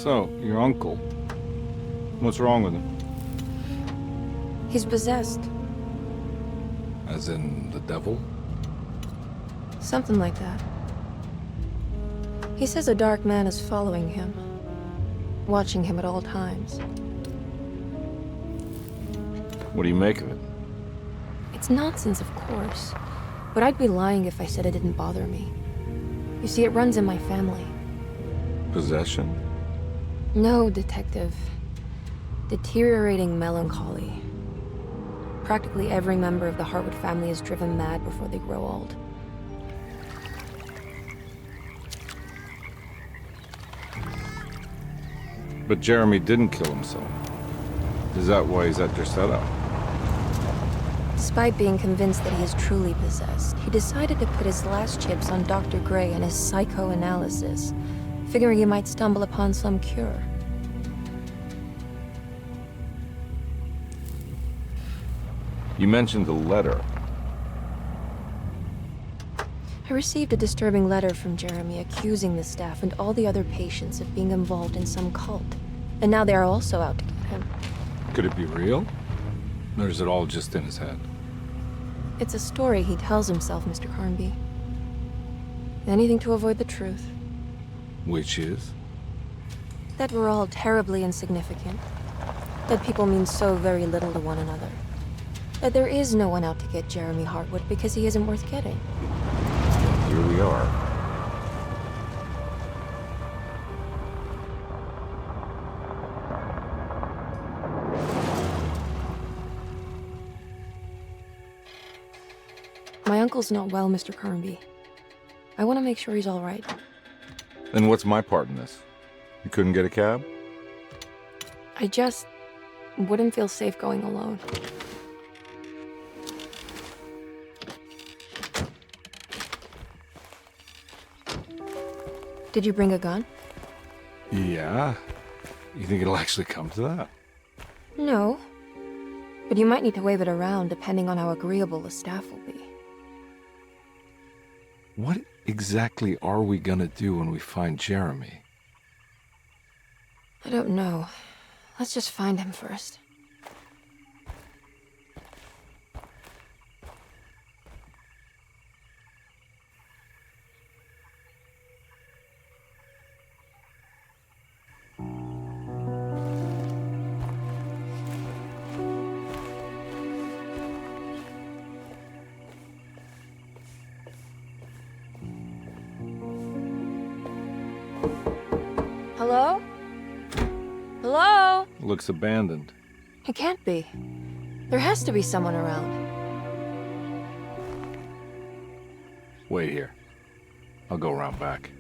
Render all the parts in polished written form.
So, your uncle. What's wrong with him? He's possessed. As in the devil? Something like that. He says a dark man is following him, watching him at all times. What do you make of it? It's nonsense, of course, but I'd be lying if I said it didn't bother me. You see, it runs in my family. Possession? No, Detective. Deteriorating melancholy. Practically every member of the Hartwood family is driven mad before they grow old. But Jeremy didn't kill himself. Is that why he's at Derceto? Despite being convinced that he is truly possessed, he decided to put his last chips on Dr. Gray and his psychoanalysis, figuring he might stumble upon some cure. You mentioned a letter. I received a disturbing letter from Jeremy accusing the staff and all the other patients of being involved in some cult. And now they are also out to get him. Could it be real? Or is it all just in his head? It's a story he tells himself, Mr. Carnby. Anything to avoid the truth. Which is? That we're all terribly insignificant. That people mean so very little to one another. That there is no one out to get Jeremy Hartwood because he isn't worth getting. Here we are. My uncle's not well, Mr. Carnby. I want to make sure he's all right. Then what's my part in this? You couldn't get a cab? I just wouldn't feel safe going alone. Did you bring a gun? Yeah. You think it'll actually come to that? No. But you might need to wave it around depending on how agreeable the staff will be. What exactly are we gonna do when we find Jeremy? I don't know. Let's just find him first. Hello? Hello? Looks abandoned. It can't be. There has to be someone around. Wait here. I'll go around back.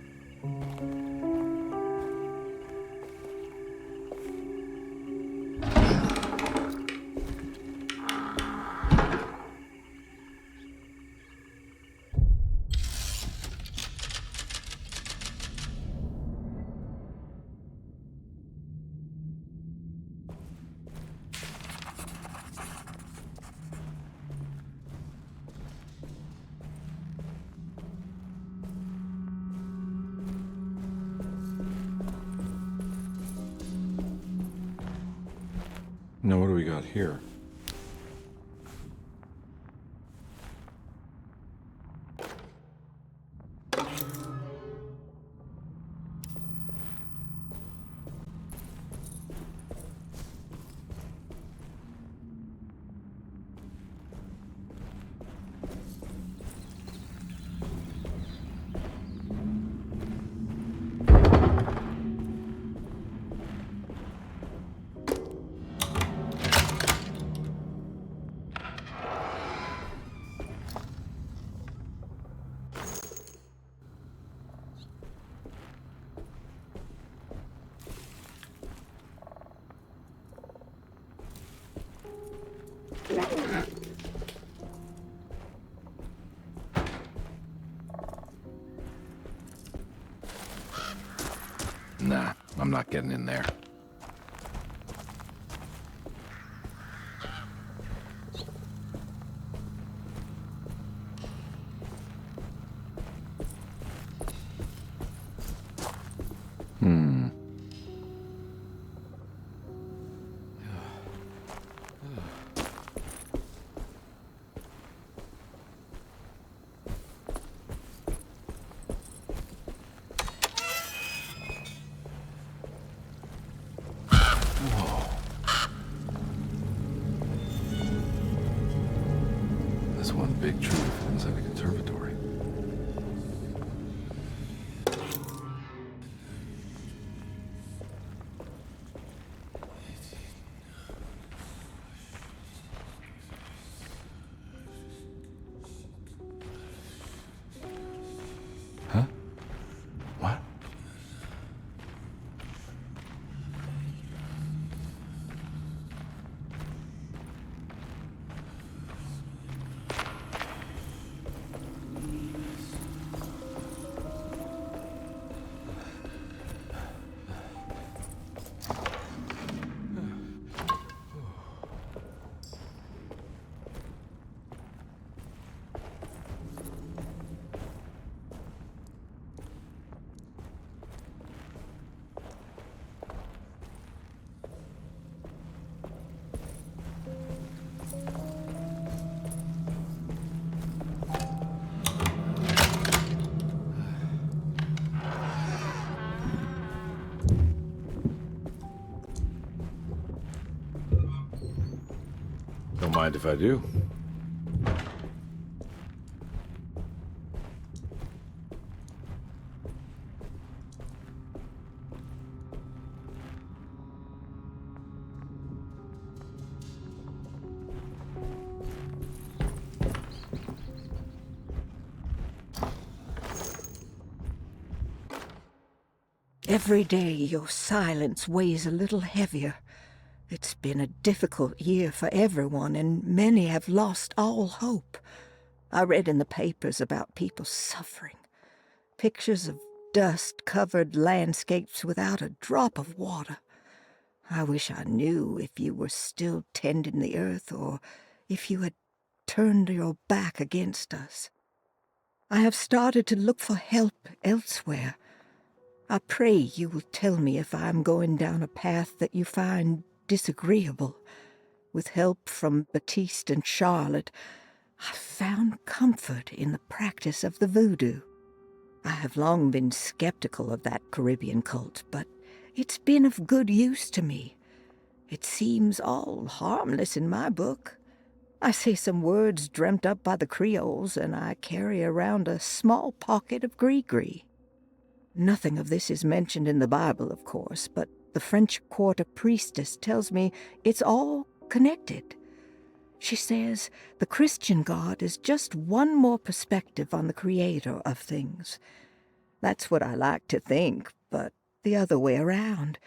Now what do we got here? Nah, I'm not getting in there. one big truth inside a conservatory. Huh? What? Don't mind if I do. Every day your silence weighs a little heavier. It's been a difficult year for everyone, and many have lost all hope. I read in the papers about people suffering. Pictures of dust-covered landscapes without a drop of water. I wish I knew if you were still tending the earth or if you had turned your back against us. I have started to look for help elsewhere. I pray you will tell me if I am going down a path that you find disagreeable. With help from Baptiste and Charlotte, I found comfort in the practice of the voodoo. I have long been skeptical of that Caribbean cult, but it's been of good use to me. It seems all harmless in my book. I say some words dreamt up by the Creoles, and I carry around a small pocket of gree-gree. Nothing of this is mentioned in the Bible, of course, but the French Quarter priestess tells me it's all connected. She says the Christian God is just one more perspective on the creator of things. That's what I like to think, but the other way around,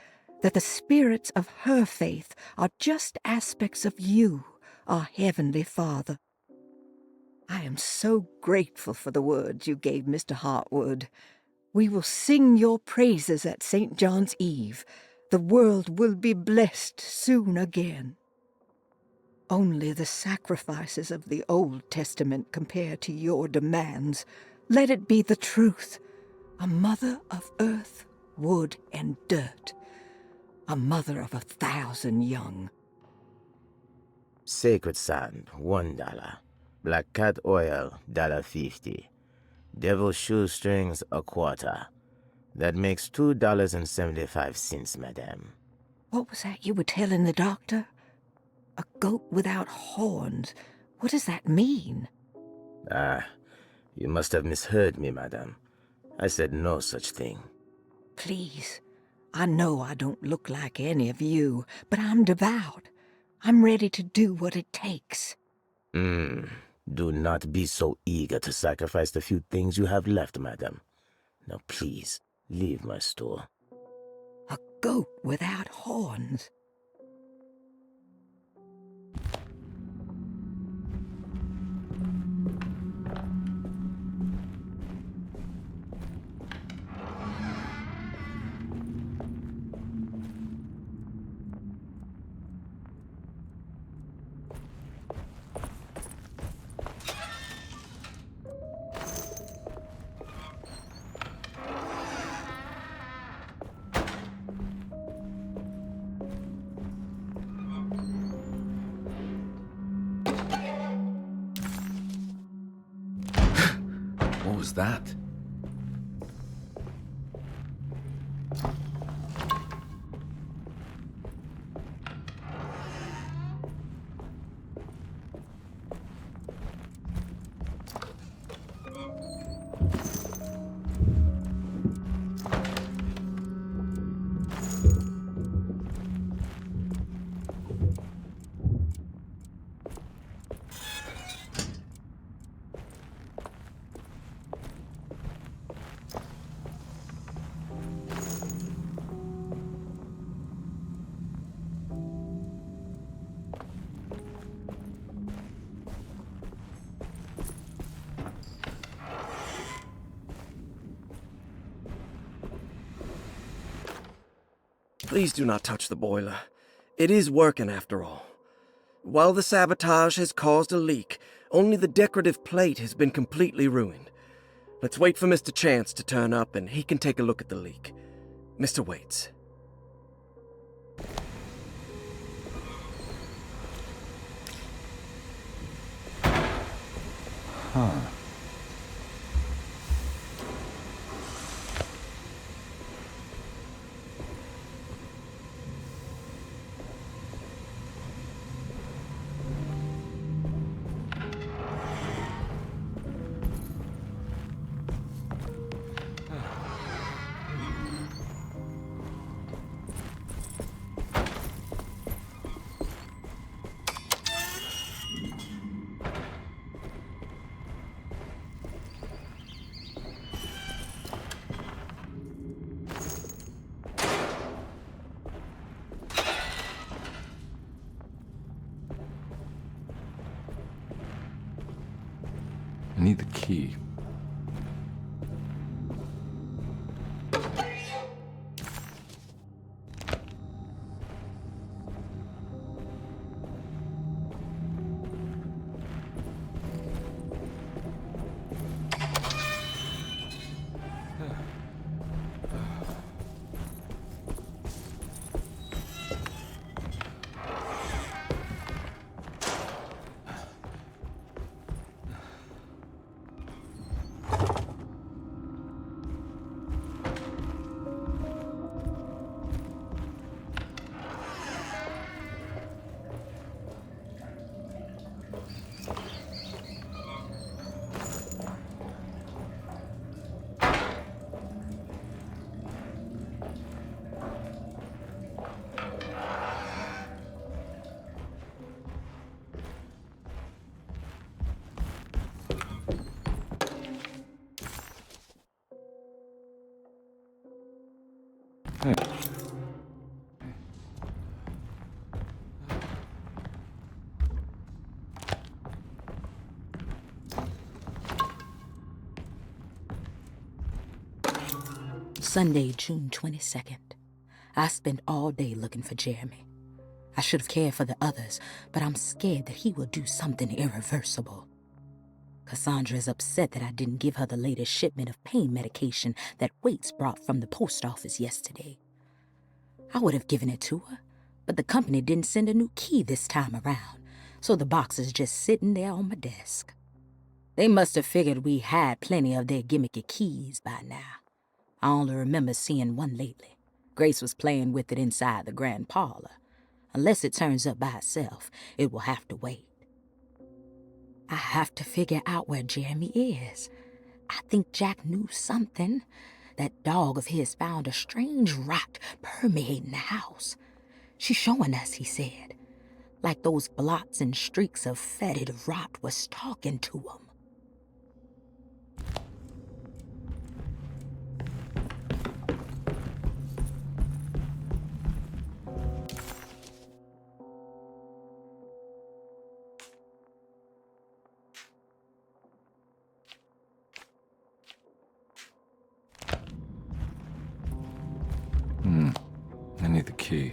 that the spirits of her faith are just aspects of you, our Heavenly Father. I am so grateful for the words you gave Mr. Hartwood. We will sing your praises at St. John's Eve. The world will be blessed soon again. Only the sacrifices of the Old Testament compare to your demands. Let it be the truth. A mother of earth, wood, and dirt. A mother of 1,000 young. Sacred sand, $1. Black cat oil, $1.50. Devil shoestrings, a quarter. That makes $2.75, madame. What was that you were telling the doctor? A goat without horns. What does that mean? Ah, you must have misheard me, madame. I said no such thing. Please, I know I don't look like any of you, but I'm devout. I'm ready to do what it takes. Do not be so eager to sacrifice the few things you have left, madam. Now please, leave my store. A goat without horns. What was that? Please do not touch the boiler. It is working after all. While the sabotage has caused a leak, only the decorative plate has been completely ruined. Let's wait for Mr. Chance to turn up and he can take a look at the leak. Mr. Waits. Huh. I need the key. Hey. Sunday, June 22nd. I spent all day looking for Jeremy. I should have cared for the others, but I'm scared that he will do something irreversible. Cassandra is upset that I didn't give her the latest shipment of pain medication that Waits brought from the post office yesterday. I would have given it to her, but the company didn't send a new key this time around, so the box is just sitting there on my desk. They must have figured we had plenty of their gimmicky keys by now. I only remember seeing one lately. Grace was playing with it inside the grand parlor. Unless it turns up by itself, it will have to wait. I have to figure out where Jeremy is. I think Jack knew something. That dog of his found a strange rot permeating the house. She's showing us, he said. Like those blots and streaks of fetid rot was talking to him. I need the key.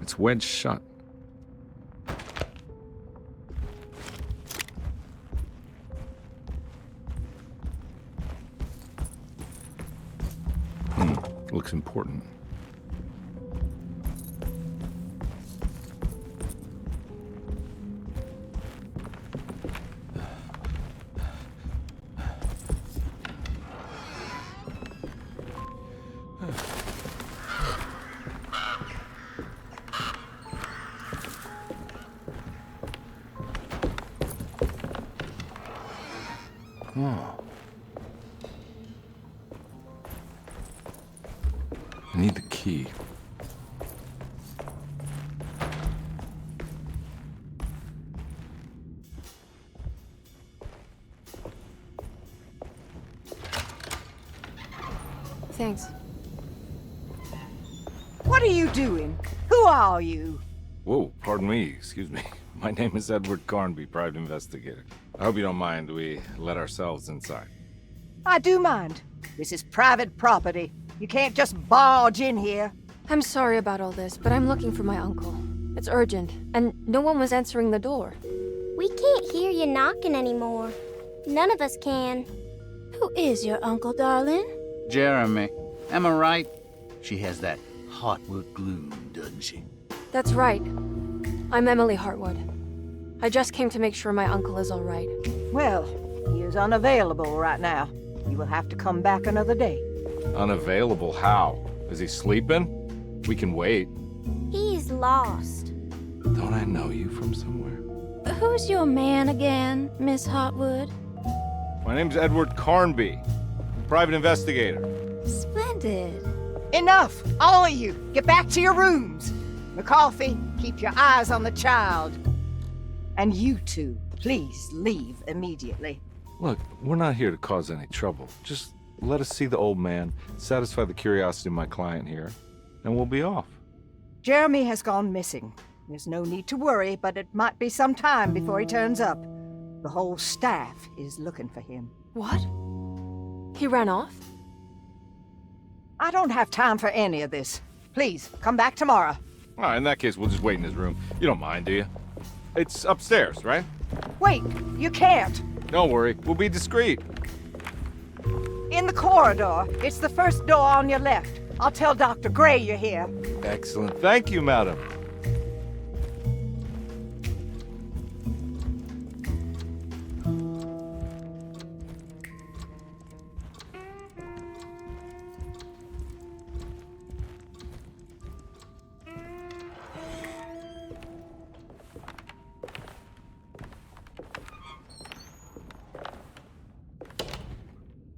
It's wedged shut. Looks important. Oh. I need the key. Thanks. What are you doing? Who are you? Whoa, pardon me, excuse me. My name is Edward Carnby, private investigator. I hope you don't mind we let ourselves inside. I do mind. This is private property. You can't just barge in here. I'm sorry about all this, but I'm looking for my uncle. It's urgent, and no one was answering the door. We can't hear you knocking anymore. None of us can. Who is your uncle, darling? Jeremy. Am I right? She has that Hartwood gloom, doesn't she? That's right. I'm Emily Hartwood. I just came to make sure my uncle is all right. Well, he is unavailable right now. You will have to come back another day. Unavailable how? Is he sleeping? We can wait. He's lost. Don't I know you from somewhere? Who's your man again, Miss Hartwood? My name's Edward Carnby, private investigator. Splendid. Enough! All of you! Get back to your rooms! McCarthy, keep your eyes on the child. And you two, please leave immediately. Look, we're not here to cause any trouble. Just let us see the old man, satisfy the curiosity of my client here, and we'll be off. Jeremy has gone missing. There's no need to worry, but it might be some time before he turns up. The whole staff is looking for him. What? He ran off? I don't have time for any of this. Please, come back tomorrow. All right, in that case, we'll just wait in his room. You don't mind, do you? It's upstairs, right? Wait, you can't. Don't worry, we'll be discreet. In the corridor. It's the first door on your left. I'll tell Dr. Gray you're here. Excellent. Thank you, madam.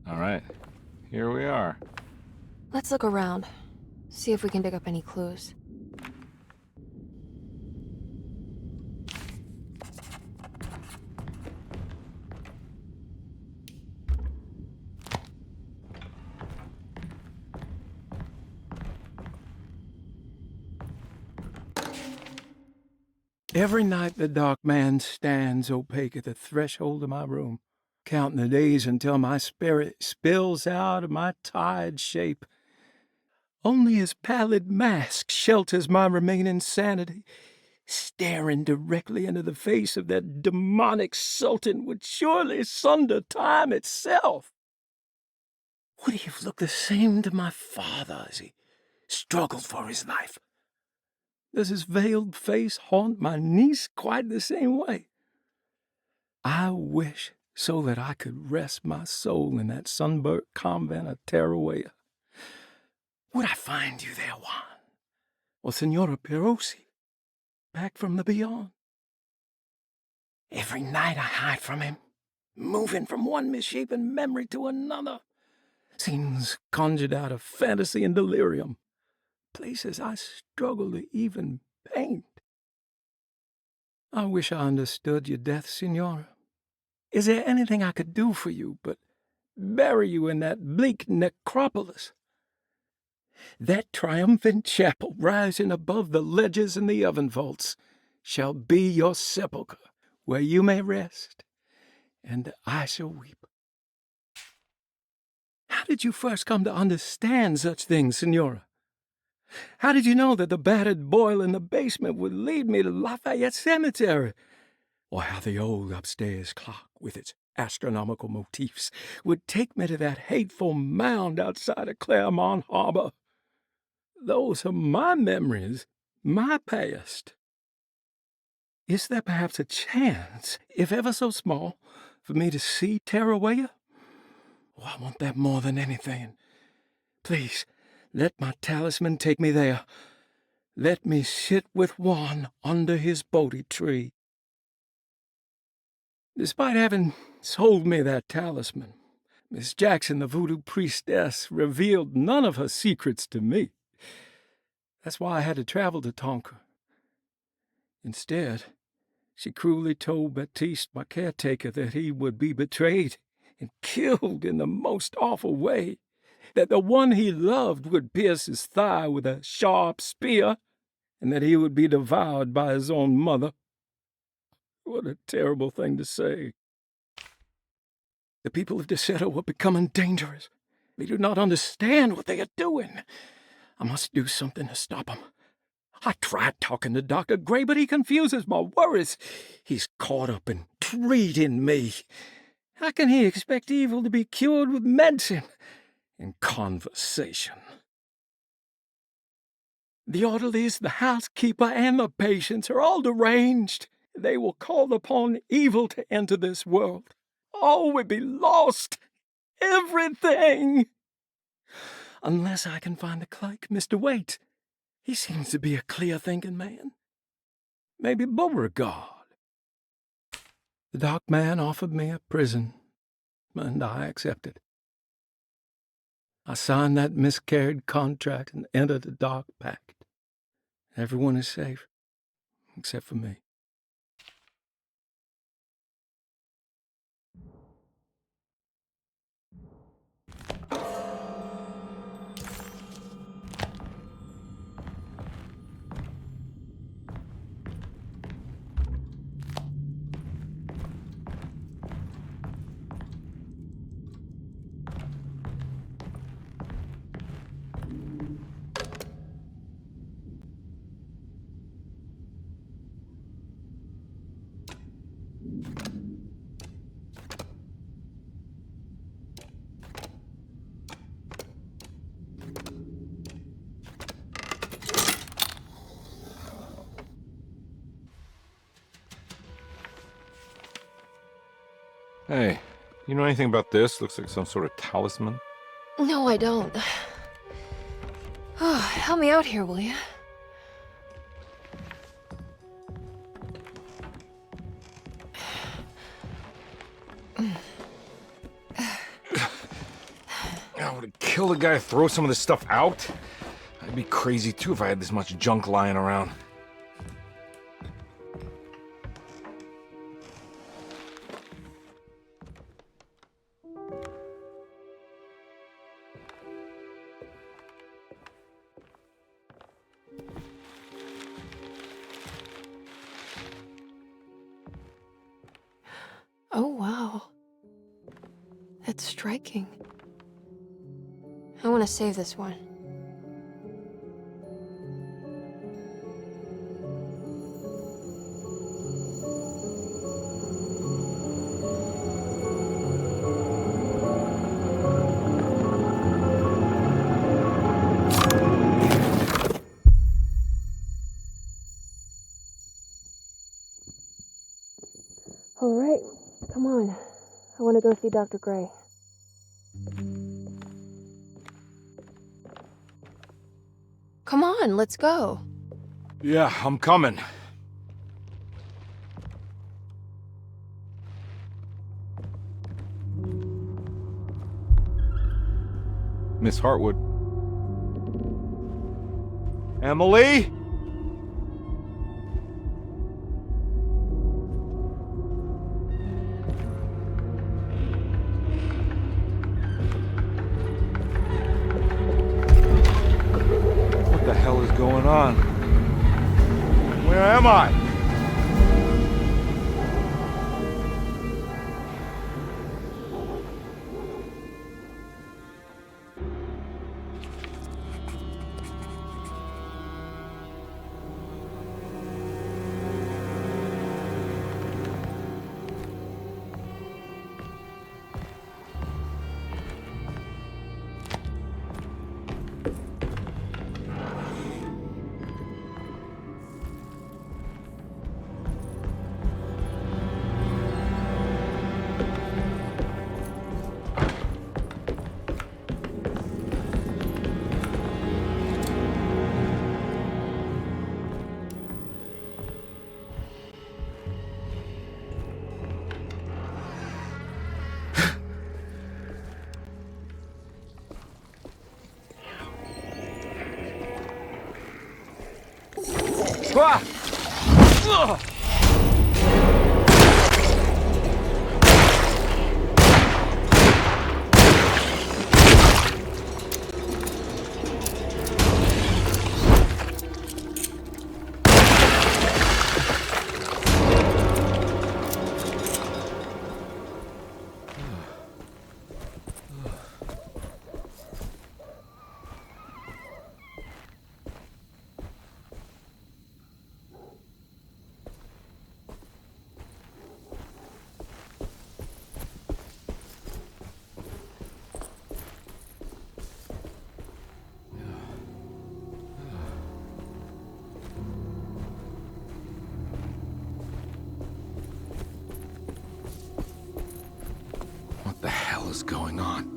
All right, here we are. Let's look around. See if we can dig up any clues. Every night the dark man stands opaque at the threshold of my room, counting the days until my spirit spills out of my tired shape. Only his pallid mask shelters my remaining sanity. Staring directly into the face of that demonic sultan would surely sunder time itself. Would he have looked the same to my father as he struggled for his life? Does his veiled face haunt my niece quite the same way? I wish so that I could rest my soul in that sunburnt convent of Tarawea. Would I find you there, Juan? Or Senora Perosi, back from the beyond? Every night I hide from him, moving from one misshapen memory to another. Scenes conjured out of fantasy and delirium. Places I struggle to even paint. I wish I understood your death, Senora. Is there anything I could do for you but bury you in that bleak necropolis? That triumphant chapel rising above the ledges and the oven vaults shall be your sepulchre, where you may rest, and I shall weep. How did you first come to understand such things, Senora? How did you know that the battered boil in the basement would lead me to Lafayette Cemetery? Or how the old upstairs clock, with its astronomical motifs, would take me to that hateful mound outside of Claremont Harbor? Those are my memories, my past. Is there perhaps a chance, if ever so small, for me to see Tarawea? Oh, I want that more than anything. Please, let my talisman take me there. Let me sit with Juan under his Bodhi tree. Despite having sold me that talisman, Miss Jackson, the voodoo priestess, revealed none of her secrets to me. That's why I had to travel to Tonka. Instead, she cruelly told Baptiste, my caretaker, that he would be betrayed and killed in the most awful way, that the one he loved would pierce his thigh with a sharp spear, and that he would be devoured by his own mother. What a terrible thing to say. The people of Derceto are becoming dangerous. They do not understand what they are doing. I must do something to stop them. I tried talking to Dr. Gray, but he confuses my worries. He's caught up in treating me. How can he expect evil to be cured with medicine and conversation? The orderlies, the housekeeper, and the patients are all deranged. They will call upon evil to enter this world. All will be lost. Everything. Unless I can find the clerk, Mr. Waite. He seems to be a clear-thinking man. Maybe Beauregard. The dark man offered me a prison, and I accepted. I signed that miscarried contract and entered the dark pact. Everyone is safe, except for me. Hey, you know anything about this? Looks like some sort of talisman. No, I don't. Oh, help me out here, will you? I would kill the guy, throw some of this stuff out. I'd be crazy too if I had this much junk lying around. Oh, wow. That's striking. I want to save this one. All right, come on. I want to go see Dr. Gray. Come on, let's go. Yeah, I'm coming. Miss Hartwood. Emily? What the hell is going on? Where am I? Ah! Ugh! is going on?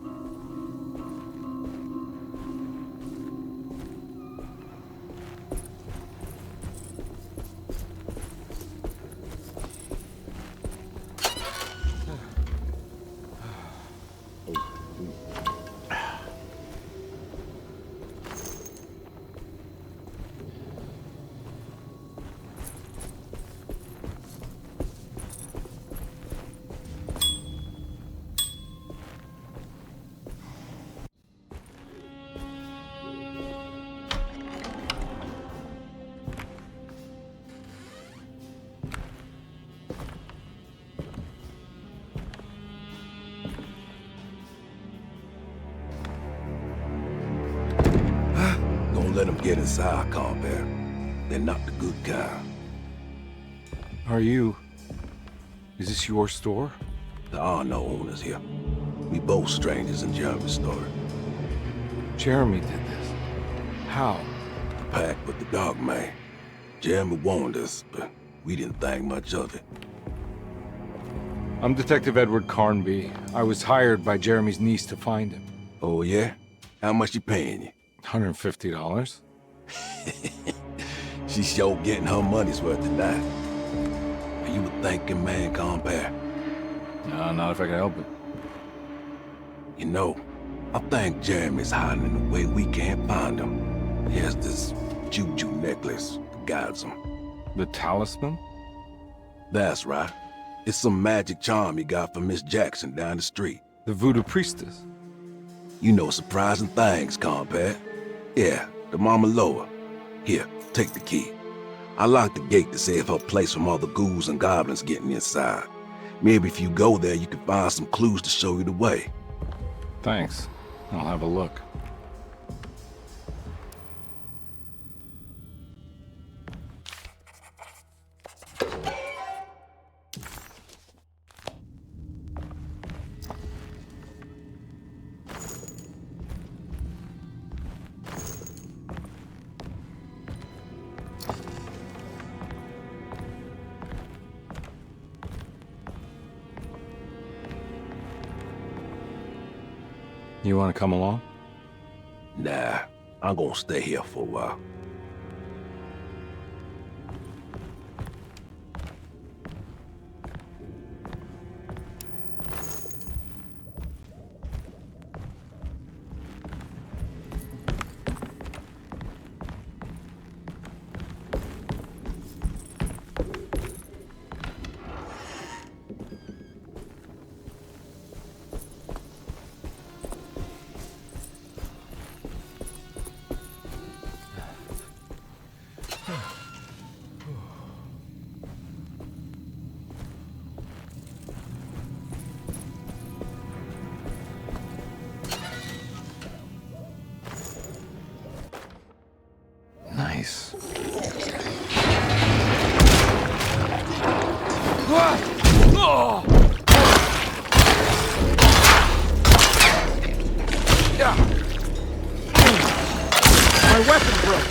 Don't let them get inside, combat. They're not the good kind. Is this your store? There are no owners here. We both strangers in Jeremy's story. Jeremy did this. How? The pact with the dog man. Jeremy warned us, but we didn't think much of it. I'm Detective Edward Carnby. I was hired by Jeremy's niece to find him. Oh, yeah? How much she paying you? $150. She's sure getting her money's worth tonight. Are you a thinking man, compare? No, not if I can help it. You know, I think Jeremy's hiding in a way we can't find him. He has this juju necklace that guides him. The talisman? That's right. It's some magic charm he got from Miss Jackson down the street. The voodoo priestess? You know surprising things, compadre. Yeah, the Mama Loa. Here, take the key. I locked the gate to save her place from all the ghouls and goblins getting inside. Maybe if you go there, you can find some clues to show you the way. Thanks. I'll have a look. You want to come along? Nah, I'm gonna stay here for a while. Nice. My weapon broke.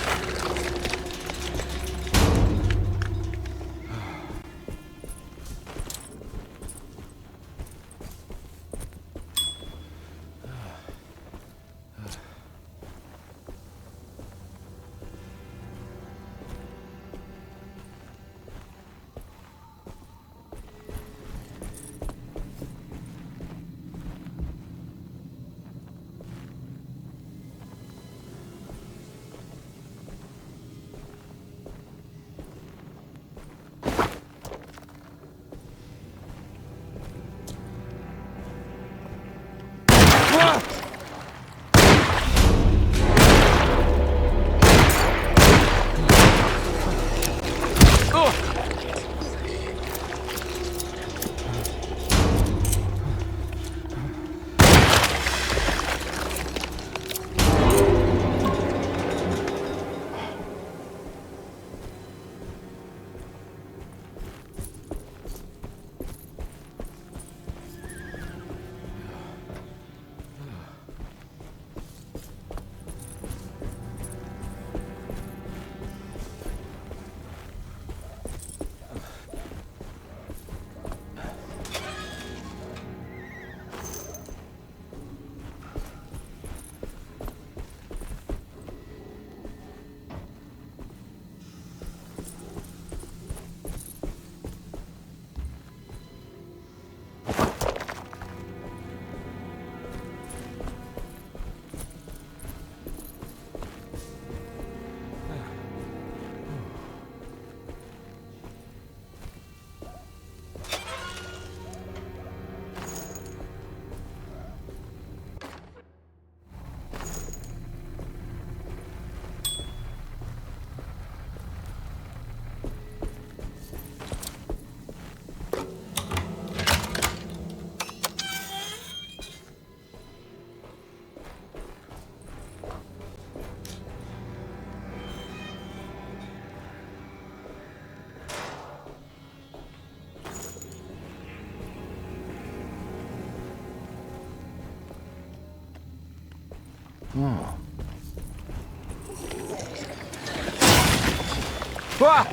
Oh. Ah!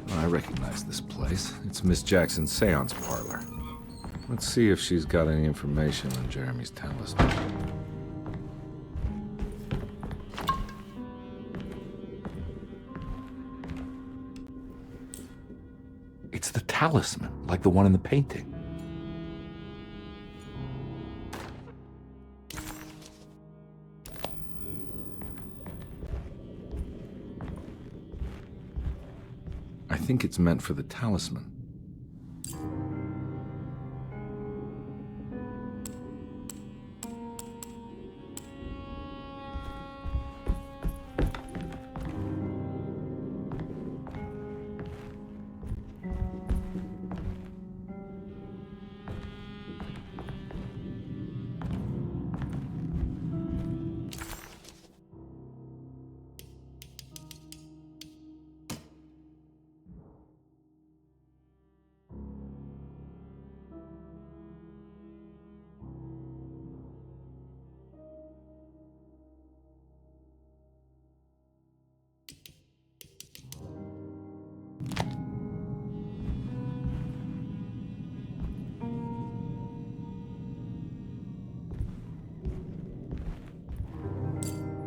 I recognize this place. It's Miss Jackson's seance parlor. Let's see if she's got any information on Jeremy's talisman. It's the talisman, like the one in the painting. I think it's meant for the talisman.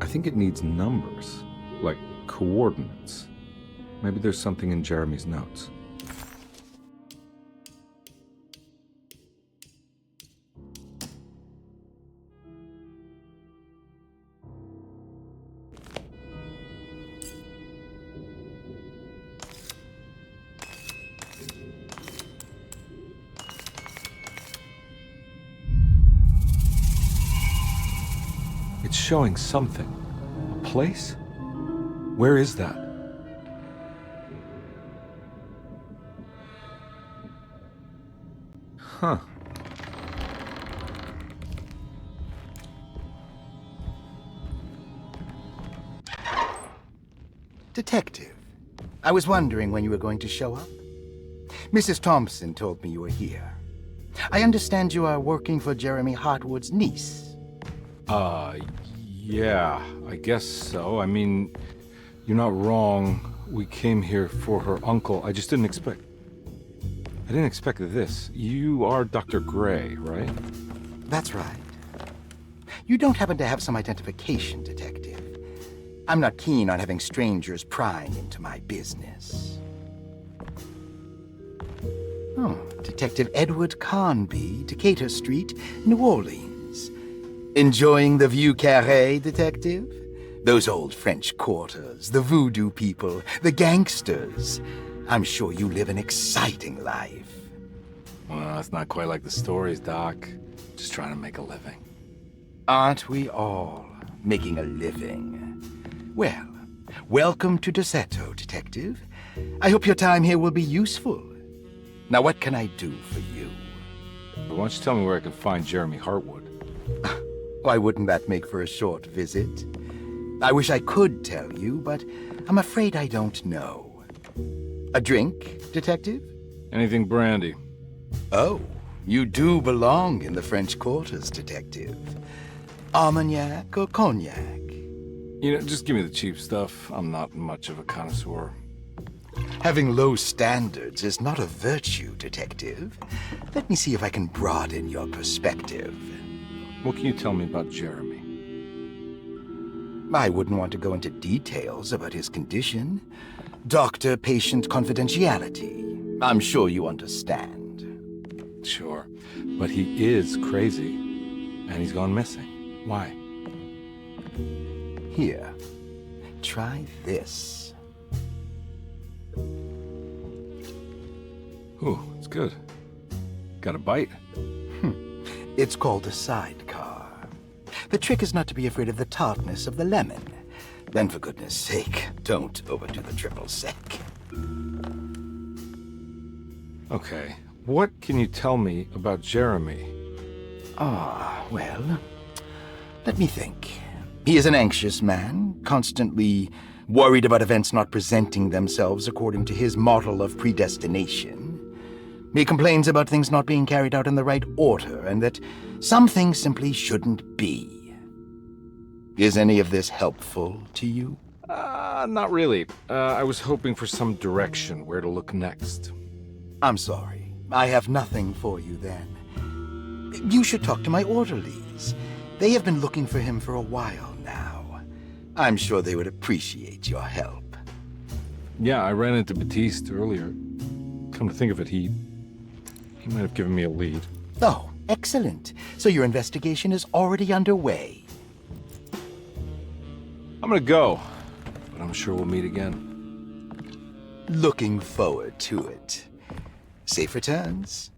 I think it needs numbers, like coordinates. Maybe there's something in Jeremy's notes. It's showing something. A place? Where is that? Huh. Detective, I was wondering when you were going to show up. Mrs. Thompson told me you were here. I understand you are working for Jeremy Hartwood's niece. Yeah, I guess so. I mean, you're not wrong. We came here for her uncle. I just didn't expect... I didn't expect this. You are Dr. Gray, right? That's right. You don't happen to have some identification, Detective. I'm not keen on having strangers prying into my business. Oh, Detective Edward Carnby, Decatur Street, New Orleans. Enjoying the Vieux Carré, Detective? Those old French quarters, the voodoo people, the gangsters. I'm sure you live an exciting life. Well, it's not quite like the stories, Doc. Just trying to make a living. Aren't we all making a living? Well, Welcome to Derceto, Detective. I hope your time here will be useful. Now, what can I do for you? Why don't you tell me where I can find Jeremy Hartwood? Why wouldn't that make for a short visit? I wish I could tell you, but I'm afraid I don't know. A drink, Detective? Anything brandy. Oh, you do belong in the French quarters, Detective. Armagnac or cognac? You know, just give me the cheap stuff. I'm not much of a connoisseur. Having low standards is not a virtue, Detective. Let me see if I can broaden your perspective. What can you tell me about Jeremy? I wouldn't want to go into details about his condition. Doctor-patient confidentiality. I'm sure you understand. Sure, but he is crazy, and he's gone missing. Why? Here, try this. Ooh, it's good. Got a bite? It's called a sidecar. The trick is not to be afraid of the tartness of the lemon. Then, for goodness sake, don't overdo the triple sec. Okay, what can you tell me about Jeremy? Well, let me think. He is an anxious man, constantly worried about events not presenting themselves according to his model of predestination. He complains about things not being carried out in the right order, and that some things simply shouldn't be. Is any of this helpful to you? Not really. I was hoping for some direction where to look next. I'm sorry. I have nothing for you then. You should talk to my orderlies. They have been looking for him for a while now. I'm sure they would appreciate your help. Yeah, I ran into Batiste earlier. Come to think of it, he might have given me a lead. Oh, excellent. So your investigation is already underway. I'm gonna go, but I'm sure we'll meet again. Looking forward to it. Safe returns.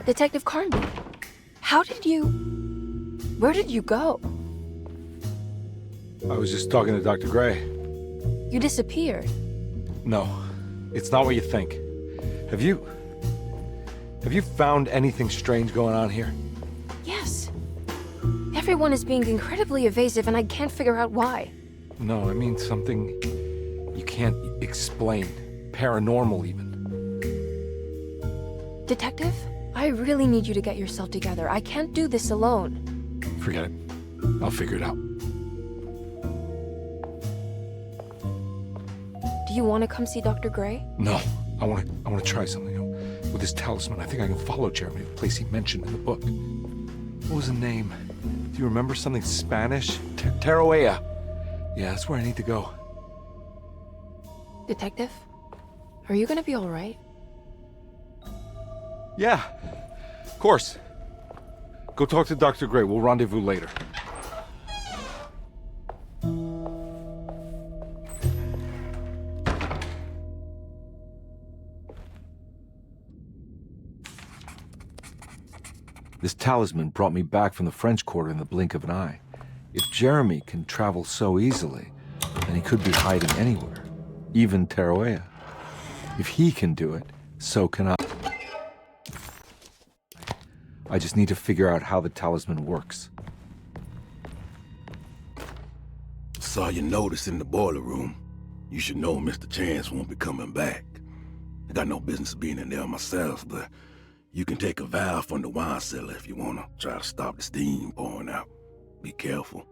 Detective Carnby, where did you go? I was just talking to Dr. Gray. You disappeared. No, it's not what you think. Have you found anything strange going on here? Yes. Everyone is being incredibly evasive and I can't figure out why. No, I mean something you can't explain. Paranormal, even. Detective, I really need you to get yourself together. I can't do this alone. Forget it. I'll figure it out. Do you want to come see Dr. Gray? No, I want to try something. With this talisman, I think I can follow Jeremy to the place he mentioned in the book. What was the name? Do you remember something Spanish? Tarawea. Yeah, that's where I need to go. Detective, are you gonna be all right? Yeah, of course. Go talk to Dr. Gray. We'll rendezvous later. This talisman brought me back from the French Quarter in the blink of an eye. If Jeremy can travel so easily, then he could be hiding anywhere, even Tarawea. If he can do it, so can I. I just need to figure out how the talisman works. Saw your notice in the boiler room. You should know Mr. Chance won't be coming back. I got no business being in there myself, but you can take a valve from the wine cellar if you want to try to stop the steam pouring out. Be careful.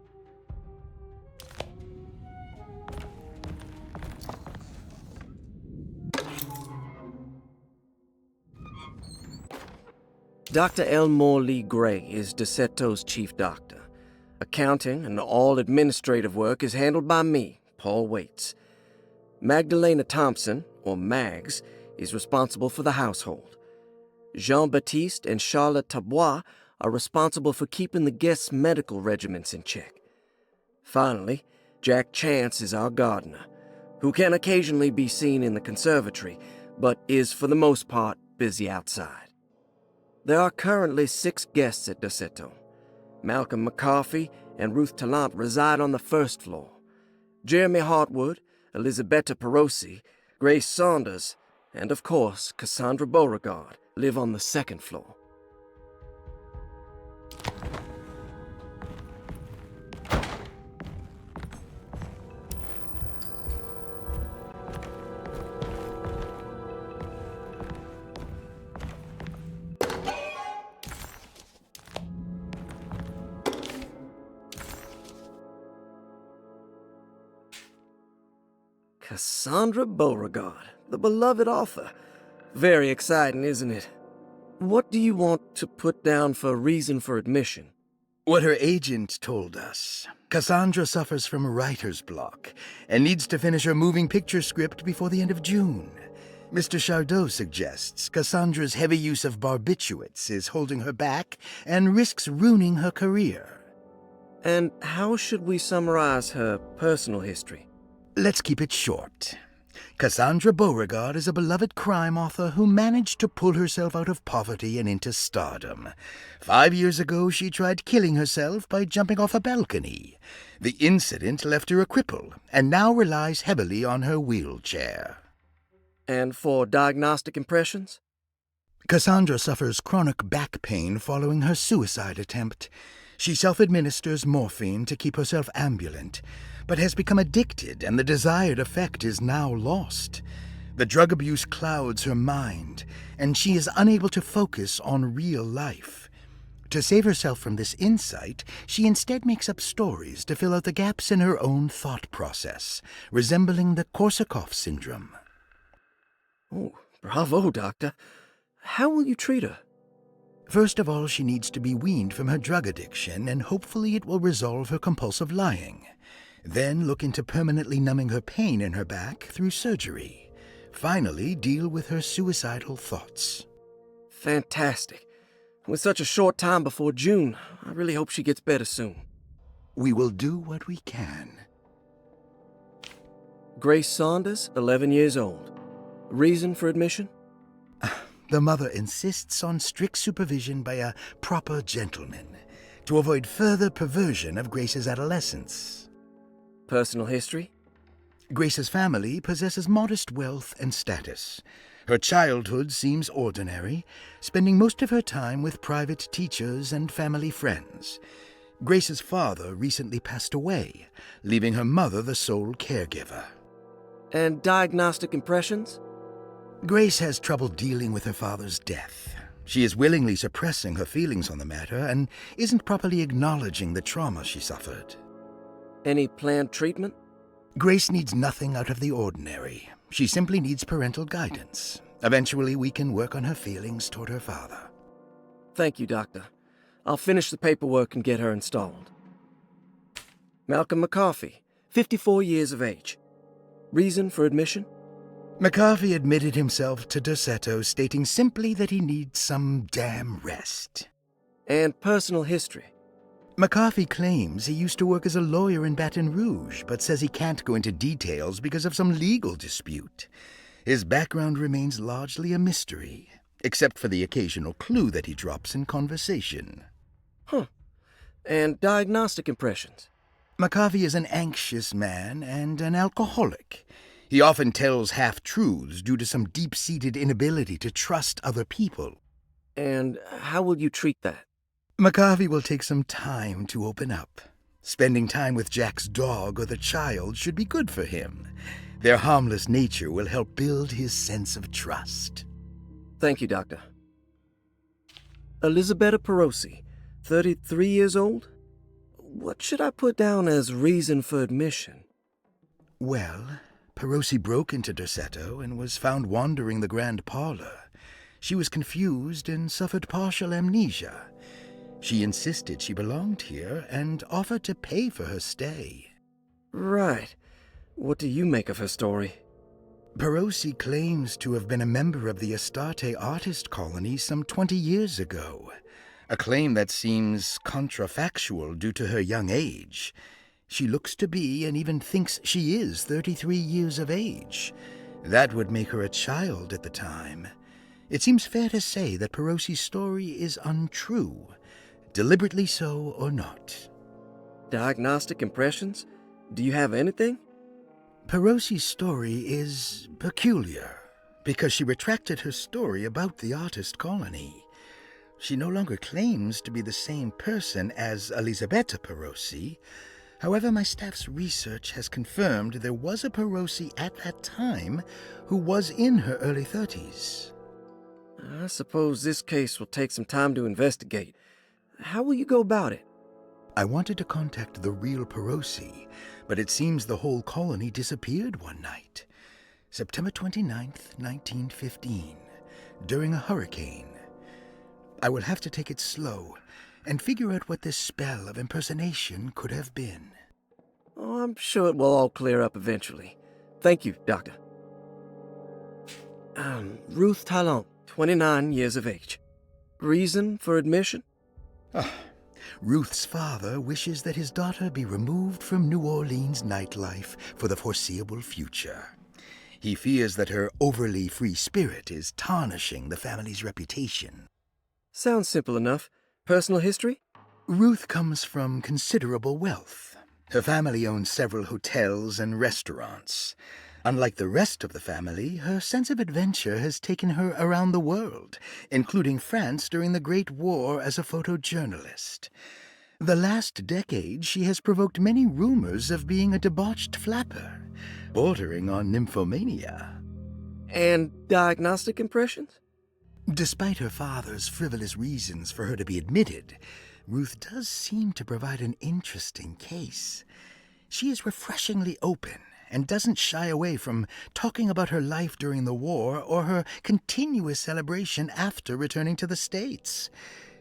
Dr. Elmore Lee Gray is Derceto's chief doctor. Accounting and all administrative work is handled by me, Paul Waits. Magdalena Thompson, or Mags, is responsible for the household. Jean-Baptiste and Charlotte Tabois are responsible for keeping the guests' medical regimens in check. Finally, Jack Chance is our gardener, who can occasionally be seen in the conservatory, but is for the most part busy outside. There are currently 6 guests at Derceto. Malcolm McCarthy and Ruth Tallant reside on the first floor. Jeremy Hartwood, Elisabetta Perosi, Grace Saunders, and of course Cassandra Beauregard live on the second floor. Cassandra Beauregard, the beloved author. Very exciting, isn't it? What do you want to put down for reason for admission? What her agent told us. Cassandra suffers from writer's block and needs to finish her moving picture script before the end of June. Mr. Chardot suggests Cassandra's heavy use of barbiturates is holding her back and risks ruining her career. And how should we summarize her personal history? Let's keep it short. Cassandra Beauregard is a beloved crime author who managed to pull herself out of poverty and into stardom. 5 years ago, she tried killing herself by jumping off a balcony. The incident left her a cripple, and now relies heavily on her wheelchair. And for diagnostic impressions? Cassandra suffers chronic back pain following her suicide attempt. She self-administers morphine to keep herself ambulant, but has become addicted, and the desired effect is now lost. The drug abuse clouds her mind, and she is unable to focus on real life. To save herself from this insight, she instead makes up stories to fill out the gaps in her own thought process, resembling the Korsakoff syndrome. Oh, bravo, Doctor. How will you treat her? First of all, she needs to be weaned from her drug addiction, and hopefully it will resolve her compulsive lying. Then look into permanently numbing her pain in her back through surgery. Finally, deal with her suicidal thoughts. Fantastic. With such a short time before June, I really hope she gets better soon. We will do what we can. Grace Saunders, 11 years old. Reason for admission? The mother insists on strict supervision by a proper gentleman to avoid further perversion of Grace's adolescence. Personal history? Grace's family possesses modest wealth and status. Her childhood seems ordinary, spending most of her time with private teachers and family friends. Grace's father recently passed away, leaving her mother the sole caregiver. And diagnostic impressions? Grace has trouble dealing with her father's death. She is willingly suppressing her feelings on the matter and isn't properly acknowledging the trauma she suffered. Any planned treatment? Grace needs nothing out of the ordinary. She simply needs parental guidance. Eventually, we can work on her feelings toward her father. Thank you, Doctor. I'll finish the paperwork and get her installed. Malcolm McCarthy, 54 years of age. Reason for admission? McCarthy admitted himself to Derceto, stating simply that he needs some damn rest. And personal history? McCarthy claims he used to work as a lawyer in Baton Rouge, but says he can't go into details because of some legal dispute. His background remains largely a mystery, except for the occasional clue that he drops in conversation. Huh. And diagnostic impressions? McCarthy is an anxious man and an alcoholic. He often tells half-truths due to some deep-seated inability to trust other people. And how will you treat that? McCarthy will take some time to open up. Spending time with Jack's dog or the child should be good for him. Their harmless nature will help build his sense of trust. Thank you, Doctor. Elisabetta Perosi, 33 years old? What should I put down as reason for admission? Well, Perosi broke into Derceto and was found wandering the grand parlor. She was confused and suffered partial amnesia. She insisted she belonged here and offered to pay for her stay. Right. What do you make of her story? Perosi claims to have been a member of the Ostadte artist colony some 20 years ago. A claim that seems contrafactual due to her young age. She looks to be, and even thinks she is, 33 years of age. That would make her a child at the time. It seems fair to say that Perosi's story is untrue, deliberately so or not. Diagnostic impressions? Do you have anything? Perosi's story is peculiar, because she retracted her story about the artist colony. She no longer claims to be the same person as Elisabetta Perosi. However, my staff's research has confirmed there was a Perosi at that time who was in her early 30s. I suppose this case will take some time to investigate. How will you go about it? I wanted to contact the real Perosi, but it seems the whole colony disappeared one night. September 29th, 1915, during a hurricane. I will have to take it slow and figure out what this spell of impersonation could have been. Oh, I'm sure it will all clear up eventually. Thank you, Doctor. Ruth Talon, 29 years of age. Reason for admission? Ruth's father wishes that his daughter be removed from New Orleans nightlife for the foreseeable future. He fears that her overly free spirit is tarnishing the family's reputation. Sounds simple enough. Personal history? Ruth comes from considerable wealth. Her family owns several hotels and restaurants. Unlike the rest of the family, her sense of adventure has taken her around the world, including France during the Great War as a photojournalist. The last decade, she has provoked many rumors of being a debauched flapper, bordering on nymphomania. And diagnostic impressions? Despite her father's frivolous reasons for her to be admitted, Ruth does seem to provide an interesting case. She is refreshingly open and doesn't shy away from talking about her life during the war or her continuous celebration after returning to the States.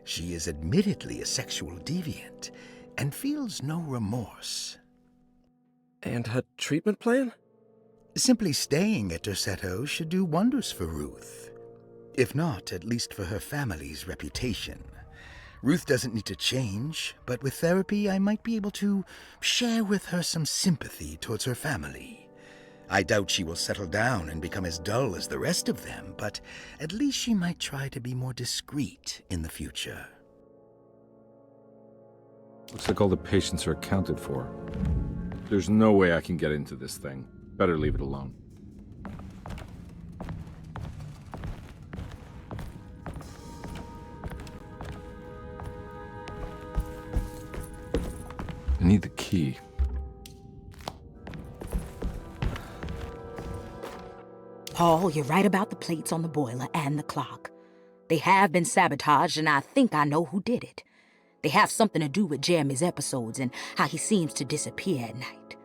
She is admittedly a sexual deviant and feels no remorse. And her treatment plan? Simply staying at Derceto should do wonders for Ruth. If not, at least for her family's reputation. Ruth doesn't need to change, but with therapy I might be able to share with her some sympathy towards her family. I doubt she will settle down and become as dull as the rest of them, but at least she might try to be more discreet in the future. Looks like all the patients are accounted for. There's no way I can get into this thing. Better leave it alone. I need the key. Paul, you're right about the plates on the boiler and the clock. They have been sabotaged, and I think I know who did it. They have something to do with Jeremy's episodes and how he seems to disappear at night.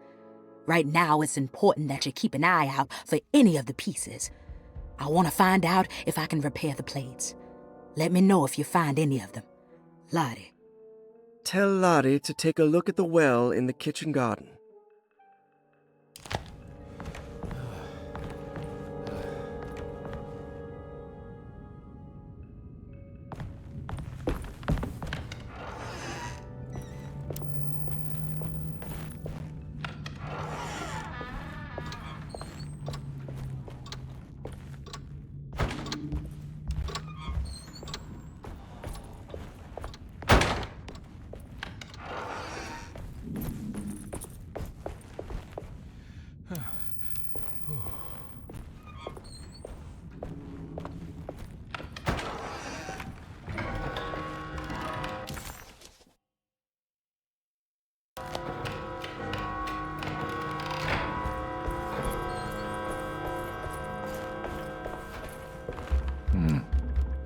Right now, it's important that you keep an eye out for any of the pieces. I want to find out if I can repair the plates. Let me know if you find any of them. Lottie. Tell Lottie to take a look at the well in the kitchen garden.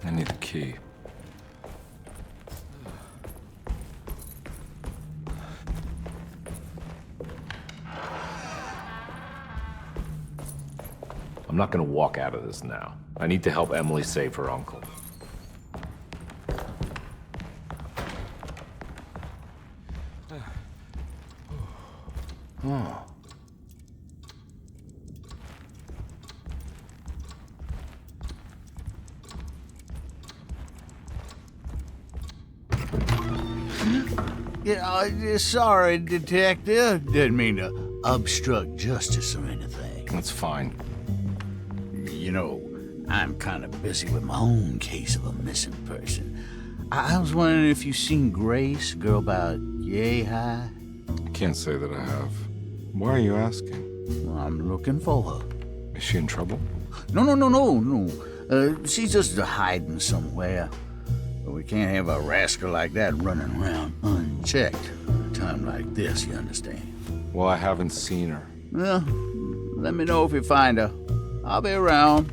I need the key. I'm not gonna walk out of this now. I need to help Emily save her uncle. Oh. Sorry, Detective. Didn't mean to obstruct justice or anything. That's fine. You know, I'm kind of busy with my own case of a missing person. I was wondering if you've seen Grace, a girl about yay high? I can't say that I have. Why are you asking? Well, I'm looking for her. Is she in trouble? No. She's just hiding somewhere. But we can't have a rascal like that running around unchecked at a time like this, you understand? Well, I haven't seen her. Well, let me know if you find her. I'll be around.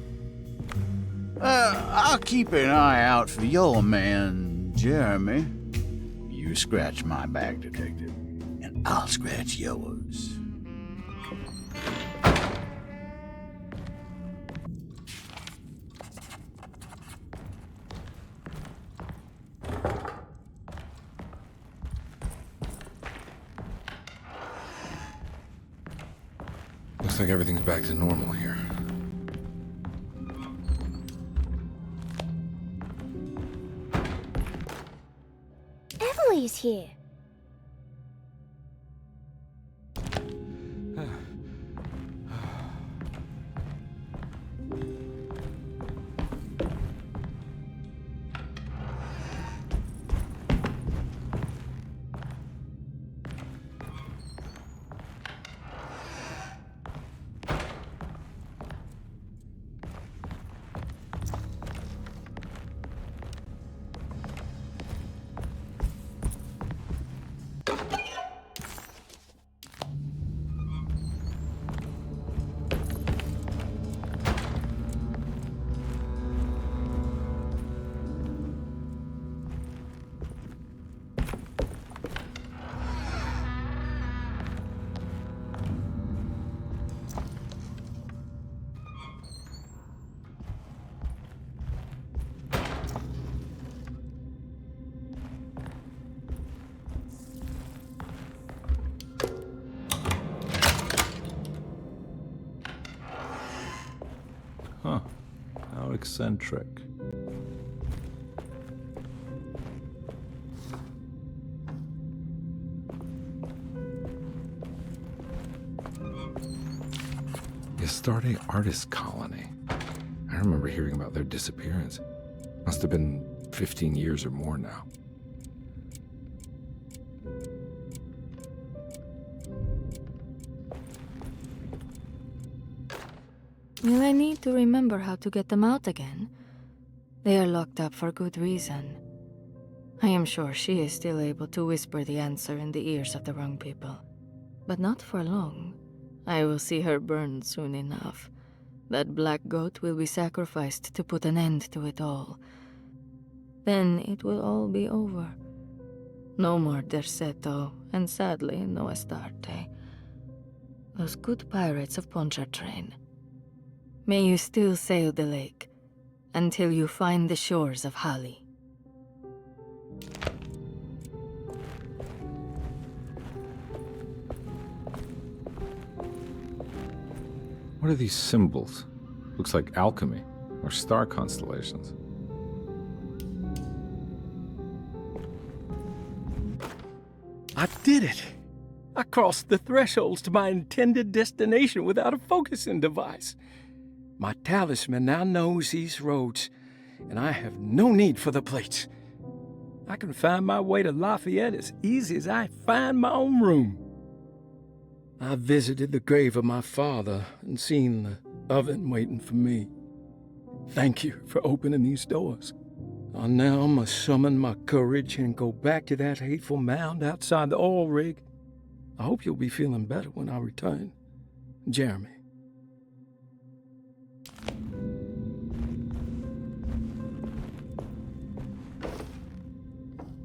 I'll keep an eye out for your man, Jeremy. You scratch my back, Detective, and I'll scratch yours. Looks like everything's back to normal here. Emily's here. Huh. How eccentric. The Ostadte Artist Colony. I remember hearing about their disappearance. Must have been 15 years or more now. Will I need to remember how to get them out again? They are locked up for good reason. I am sure she is still able to whisper the answer in the ears of the wrong people. But not for long. I will see her burned soon enough. That black goat will be sacrificed to put an end to it all. Then it will all be over. No more Derceto, and sadly, no Ostadte. Those good pirates of Pontchartrain. May you still sail the lake, until you find the shores of Hali. What are these symbols? Looks like alchemy, or star constellations. I did it! I crossed the thresholds to my intended destination without a focusing device. My talisman now knows these roads, and I have no need for the plates. I can find my way to Lafayette as easy as I find my own room. I visited the grave of my father and seen the oven waiting for me. Thank you for opening these doors. I now must summon my courage and go back to that hateful mound outside the oil rig. I hope you'll be feeling better when I return. Jeremy.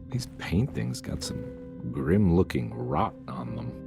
These paintings got some grim-looking rot on them.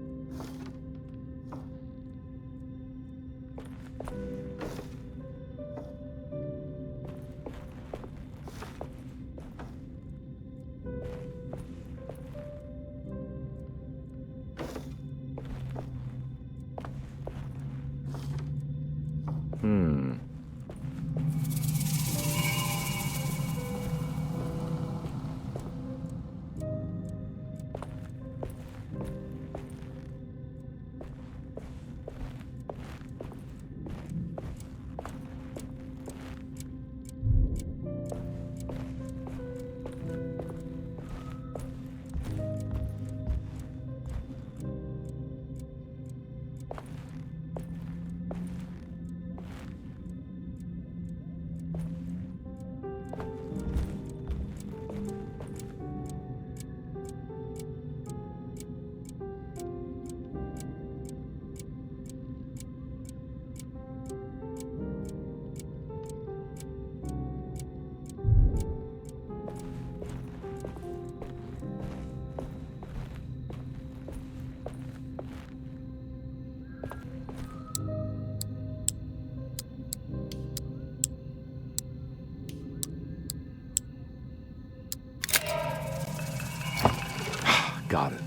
Got it.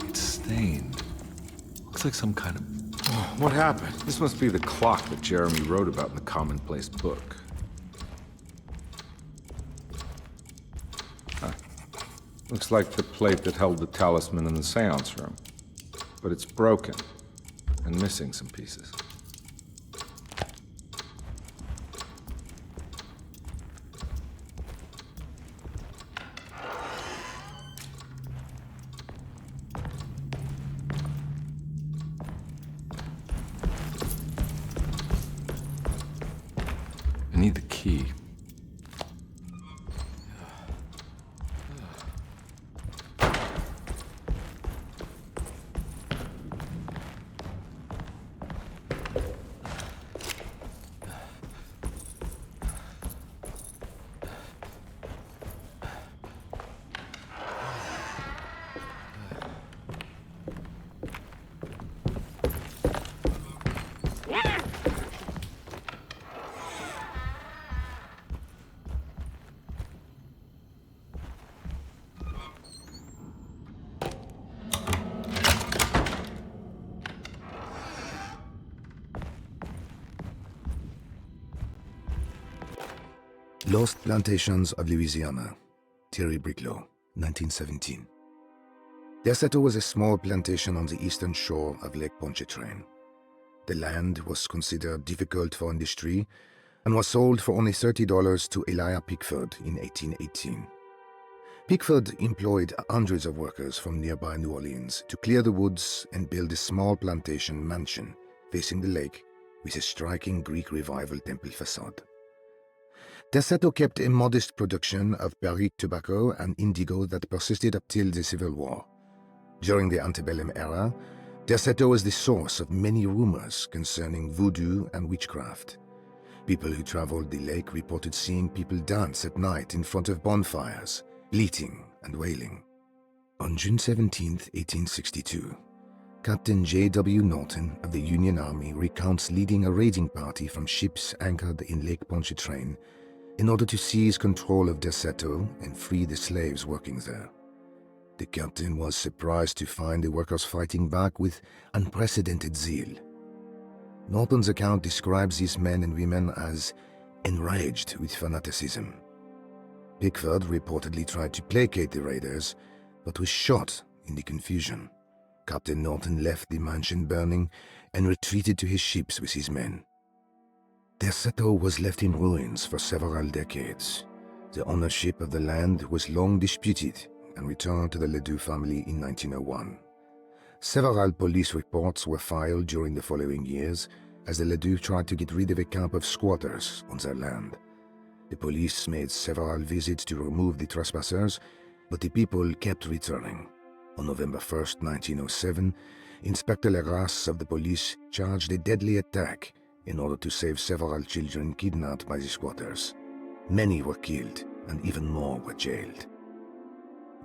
It's stained. Looks like some kind of... What happened? This must be the clock that Jeremy wrote about in the commonplace book. Huh. Looks like the plate that held the talisman in the seance room. But it's broken and missing some pieces. I need the key. Lost Plantations of Louisiana, Thierry Briclot, 1917. Derceto was a small plantation on the eastern shore of Lake Pontchartrain. The land was considered difficult for industry and was sold for only $30 to Elijah Pickford in 1818. Pickford employed hundreds of workers from nearby New Orleans to clear the woods and build a small plantation mansion facing the lake with a striking Greek Revival temple facade. Derceto kept a modest production of Barrique tobacco and indigo that persisted up till the Civil War. During the antebellum era, Derceto was the source of many rumors concerning voodoo and witchcraft. People who traveled the lake reported seeing people dance at night in front of bonfires, bleating and wailing. On June 17, 1862, Captain J.W. Norton of the Union Army recounts leading a raiding party from ships anchored in Lake Pontchartrain in order to seize control of Derceto and free the slaves working there. The captain was surprised to find the workers fighting back with unprecedented zeal. Norton's account describes these men and women as enraged with fanaticism. Pickford reportedly tried to placate the raiders, but was shot in the confusion. Captain Norton left the mansion burning and retreated to his ships with his men. Derceto was left in ruins for several decades. The ownership of the land was long disputed and returned to the Ledoux family in 1901. Several police reports were filed during the following years as the Ledoux tried to get rid of a camp of squatters on their land. The police made several visits to remove the trespassers, but the people kept returning. On November 1, 1907, Inspector Legras of the police charged a deadly attack in order to save several children kidnapped by the squatters. Many were killed, and even more were jailed.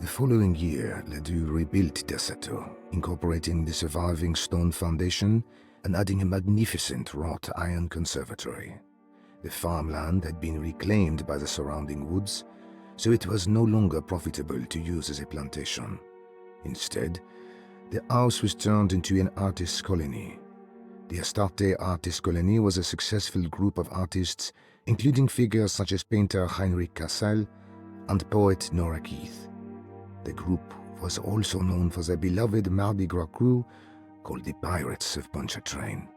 The following year, Ledoux rebuilt Derceto, incorporating the surviving stone foundation and adding a magnificent wrought iron conservatory. The farmland had been reclaimed by the surrounding woods, so it was no longer profitable to use as a plantation. Instead, the house was turned into an artist's colony. The Ostadte Artist Colony was a successful group of artists, including figures such as painter Heinrich Cassel and poet Nora Keith. The group was also known for their beloved Mardi Gras crew called the Pirates of Pontchartrain.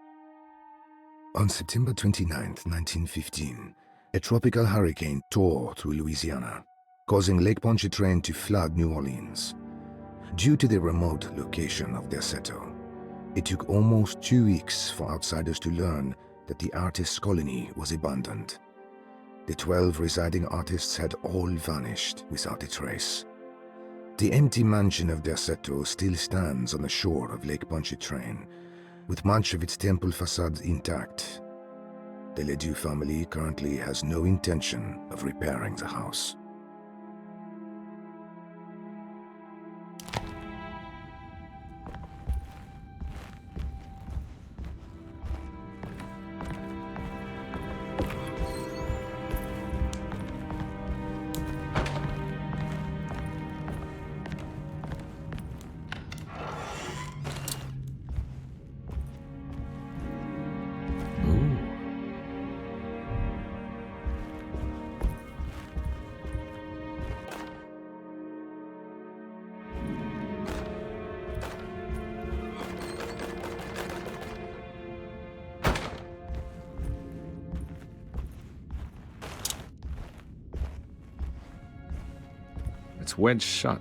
On September 29, 1915, a tropical hurricane tore through Louisiana, causing Lake Pontchartrain to flood New Orleans. Due to the remote location of Derceto, it took almost 2 weeks for outsiders to learn that the artist's colony was abandoned. The 12 residing artists had all vanished without a trace. The empty mansion of Derceto still stands on the shore of Lake Pontchartrain, with much of its temple facade intact. The Ledoux family currently has no intention of repairing the house. It's wedged shut.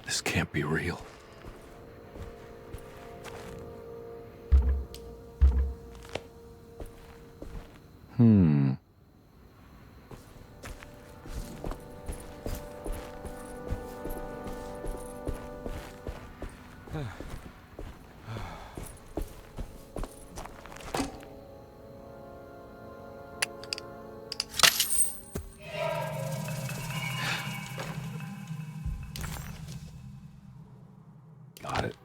This can't be real. Got it.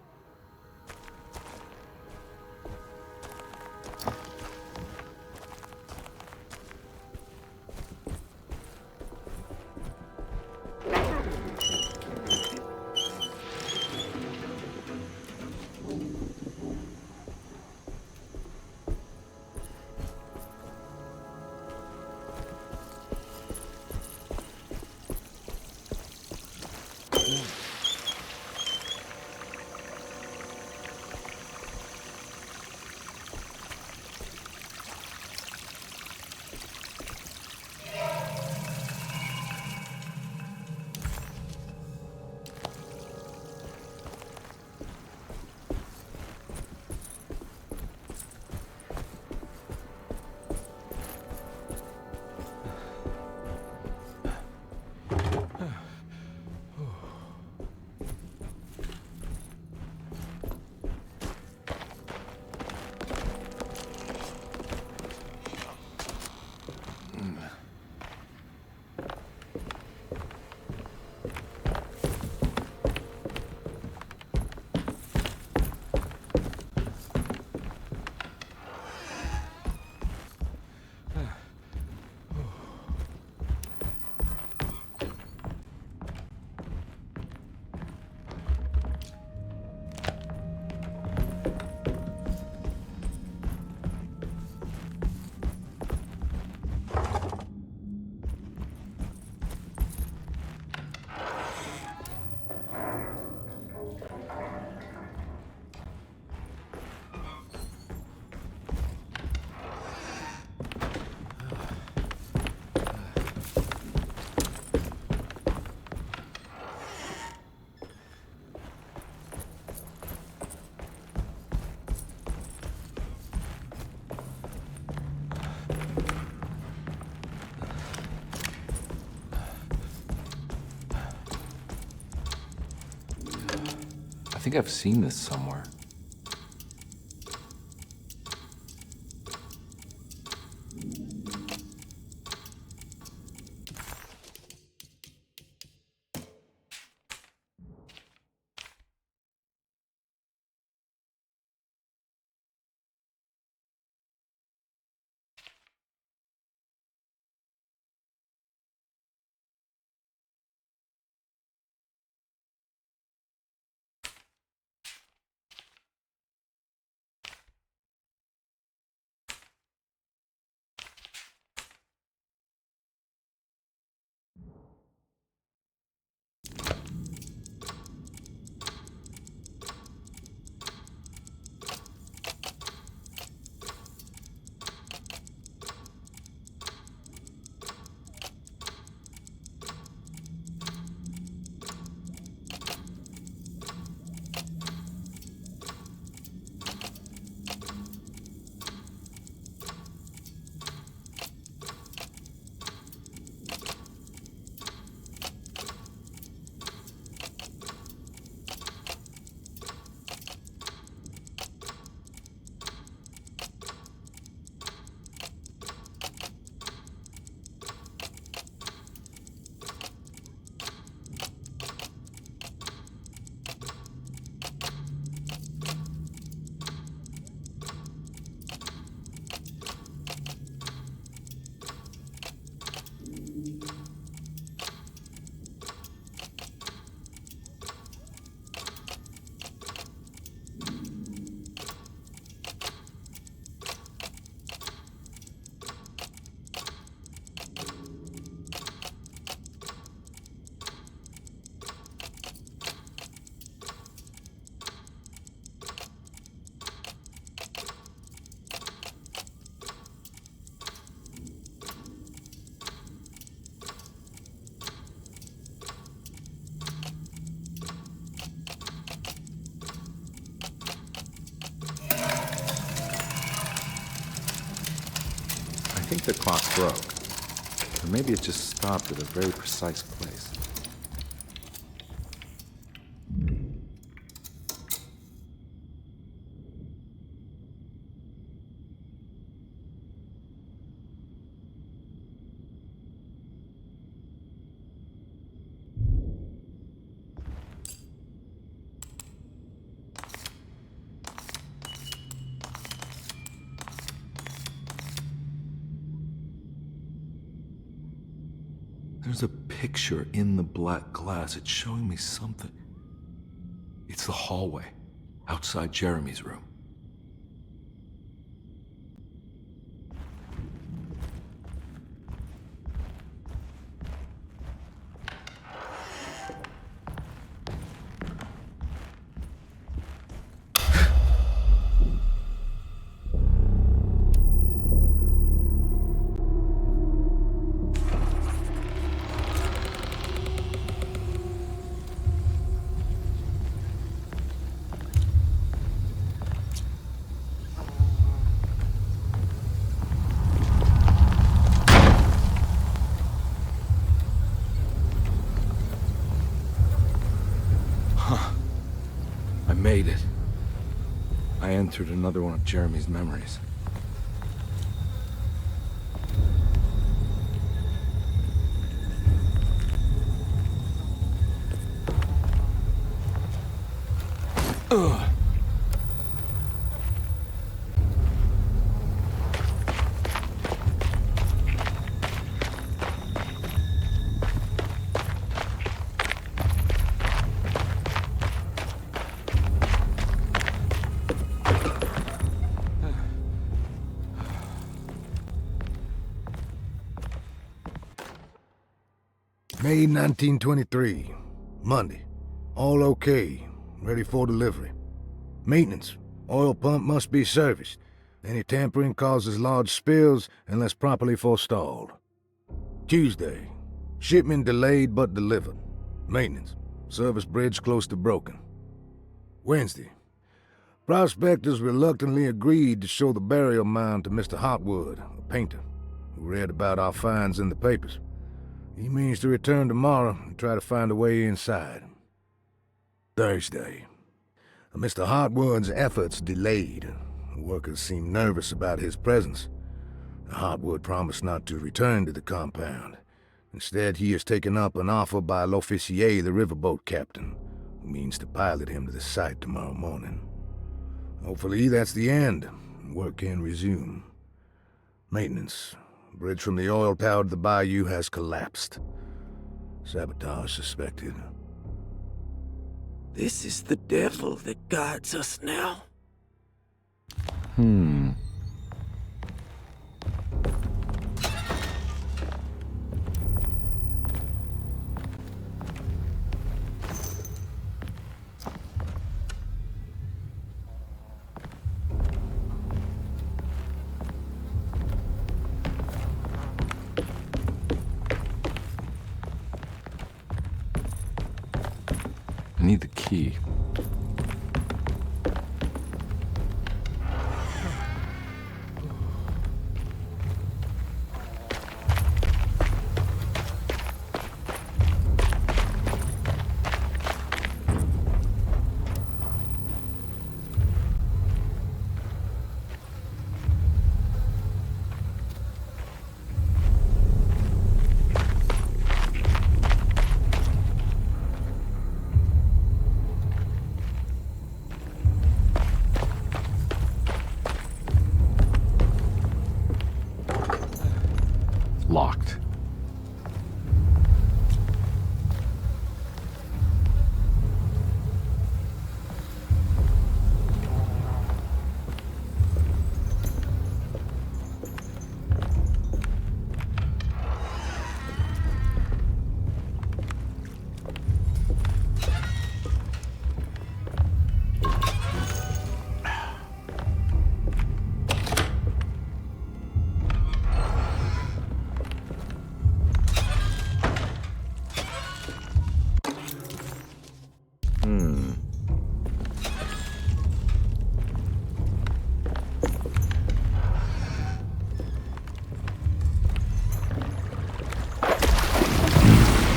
think I've seen this somewhere. I think the clock broke. Or maybe it just stopped at a very precise place. There's a picture in the black glass. It's showing me something. It's the hallway outside Jeremy's room. Made it. I entered another one of Jeremy's memories. Ugh. May 1923, Monday. All okay, ready for delivery. Maintenance. Oil pump must be serviced. Any tampering causes large spills unless properly forestalled. Tuesday. Shipment delayed but delivered. Maintenance. Service bridge close to broken. Wednesday. Prospectors reluctantly agreed to show the burial mound to Mr. Hartwood, a painter, who read about our finds in the papers. He means to return tomorrow and try to find a way inside. Thursday. Mr. Hartwood's efforts delayed. The workers seemed nervous about his presence. Hartwood promised not to return to the compound. Instead, he has taken up an offer by L'Officier, the riverboat captain, who means to pilot him to the site tomorrow morning. Hopefully, that's the end. Work can resume. Maintenance. Bridge from the oil tower to the bayou has collapsed. Sabotage suspected. This is the devil that guides us now. I need the key. Locked.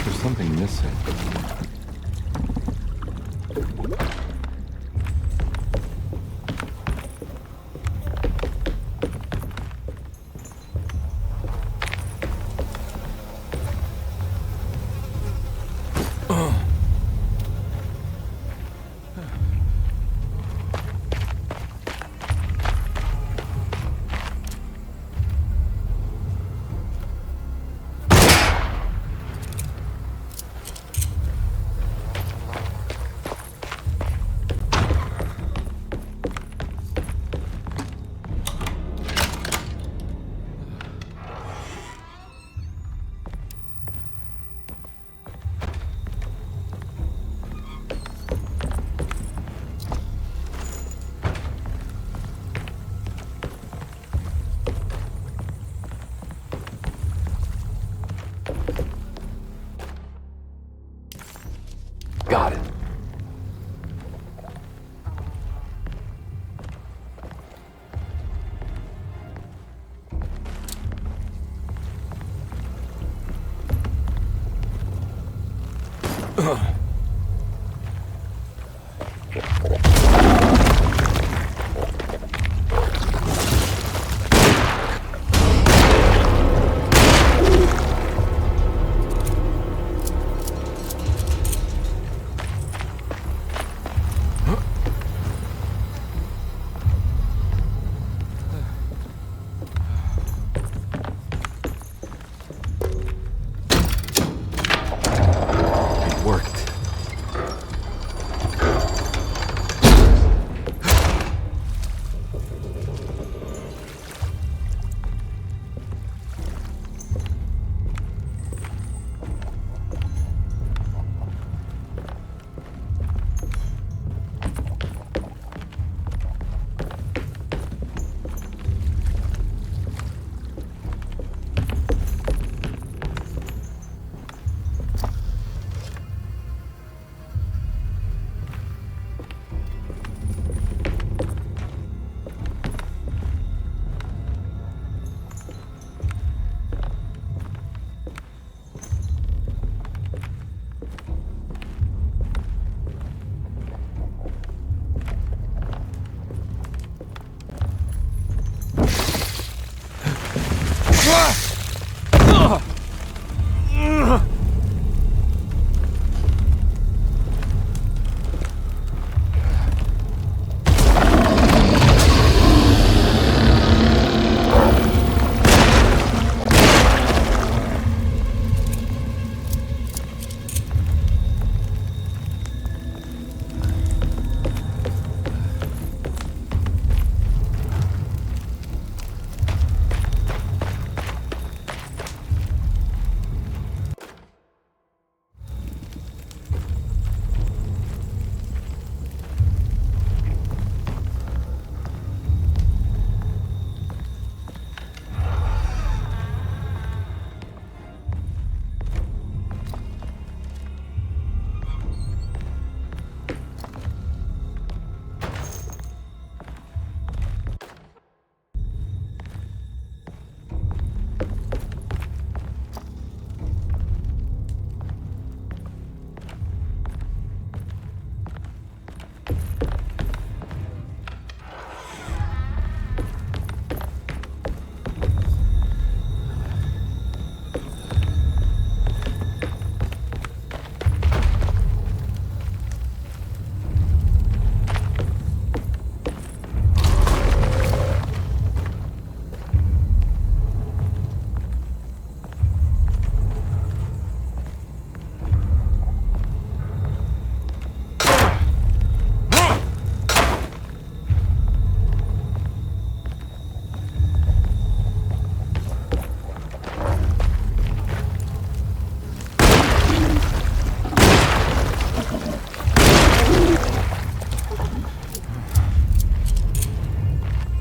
There's something missing. Got it.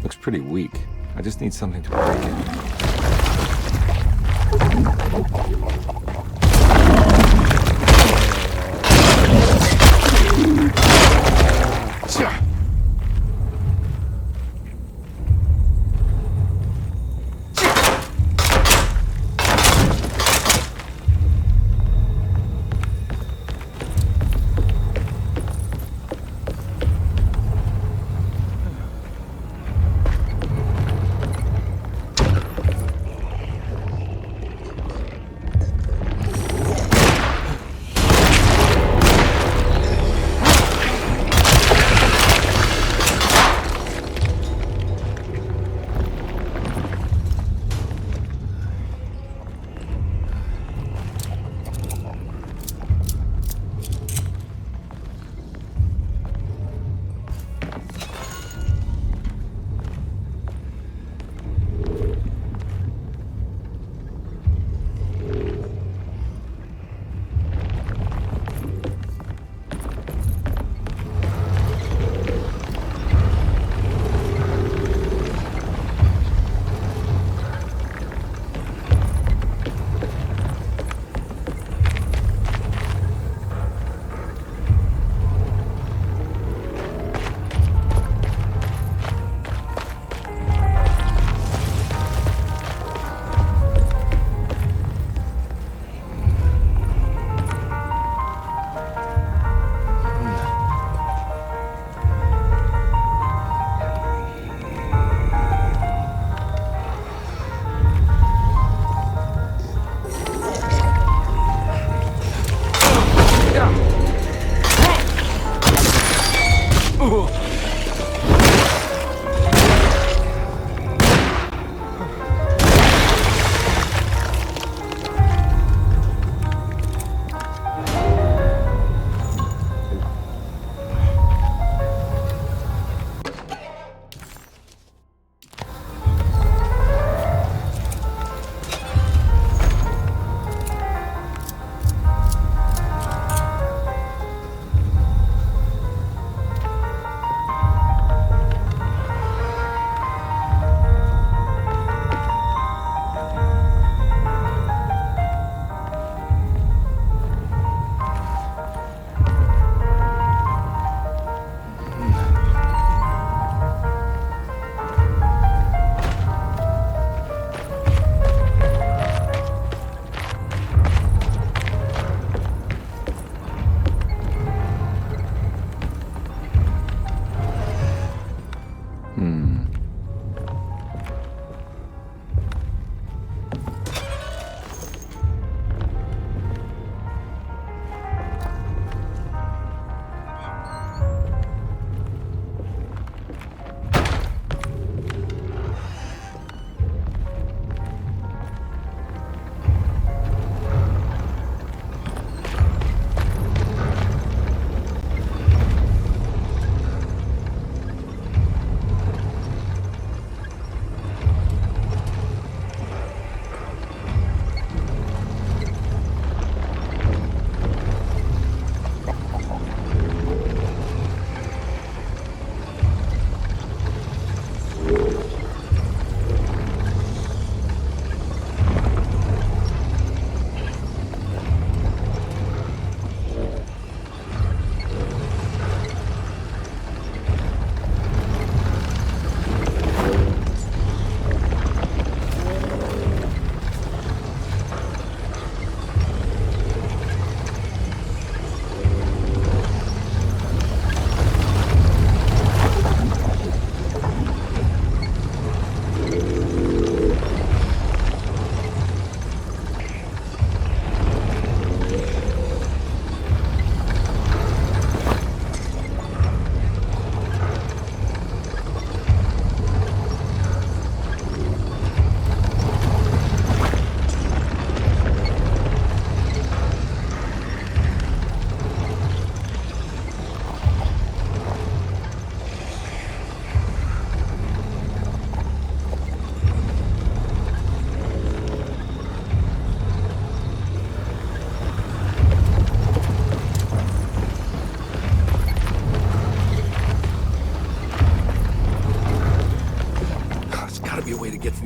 Looks pretty weak. I just need something to break it.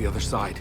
the other side.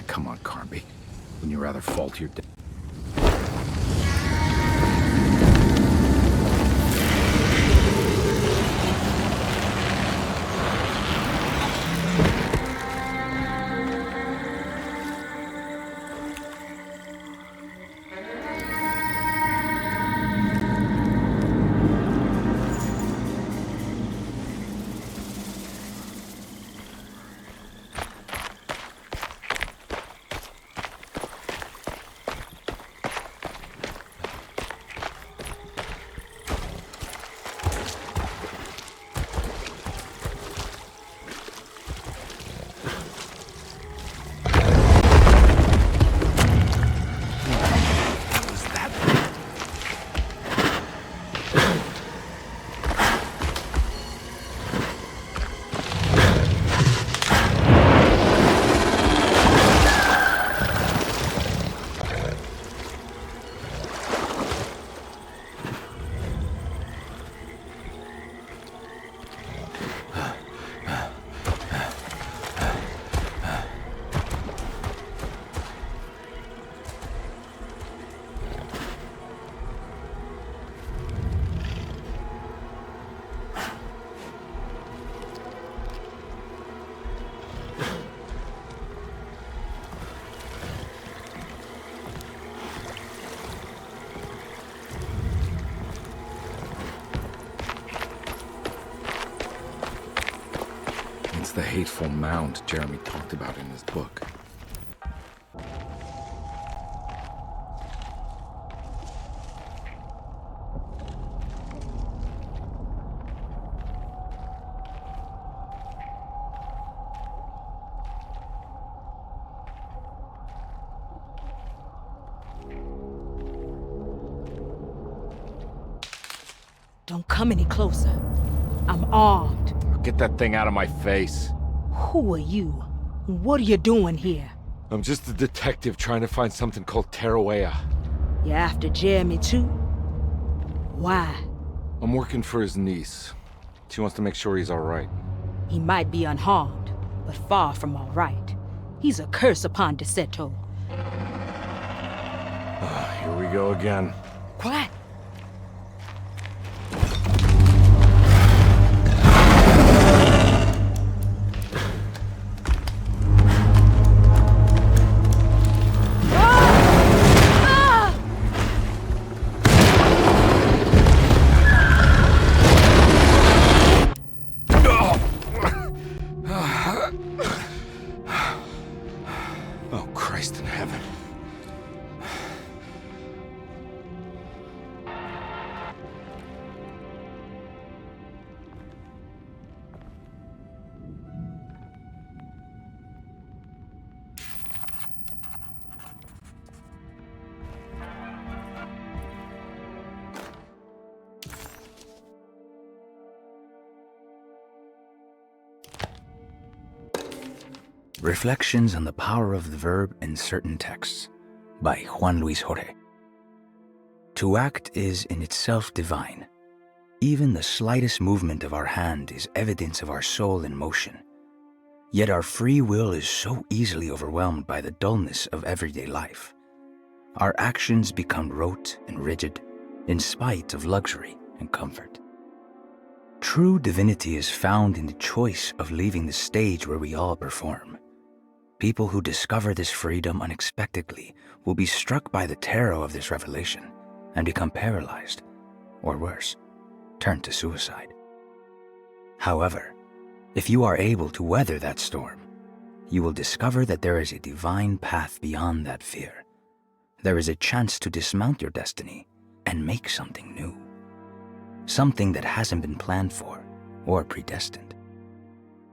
Come on, Carnby. Wouldn't you rather fall to your death? It's the hateful mound Jeremy talked about in his book. Don't come any closer. I'm armed. Get that thing out of my face. Who are you? What are you doing here? I'm just a detective trying to find something called Terawea. You after Jeremy too? Why? I'm working for his niece. She wants to make sure he's alright. He might be unharmed, but far from alright. He's a curse upon Derceto. Here we go again. Quiet! Reflections on the Power of the Verb in Certain Texts by Juan Luis Jorge. To act is in itself divine. Even the slightest movement of our hand is evidence of our soul in motion. Yet our free will is so easily overwhelmed by the dullness of everyday life. Our actions become rote and rigid, in spite of luxury and comfort. True divinity is found in the choice of leaving the stage where we all perform. People who discover this freedom unexpectedly will be struck by the terror of this revelation and become paralyzed, or worse, turn to suicide. However, if you are able to weather that storm, you will discover that there is a divine path beyond that fear. There is a chance to dismount your destiny and make something new. Something that hasn't been planned for or predestined.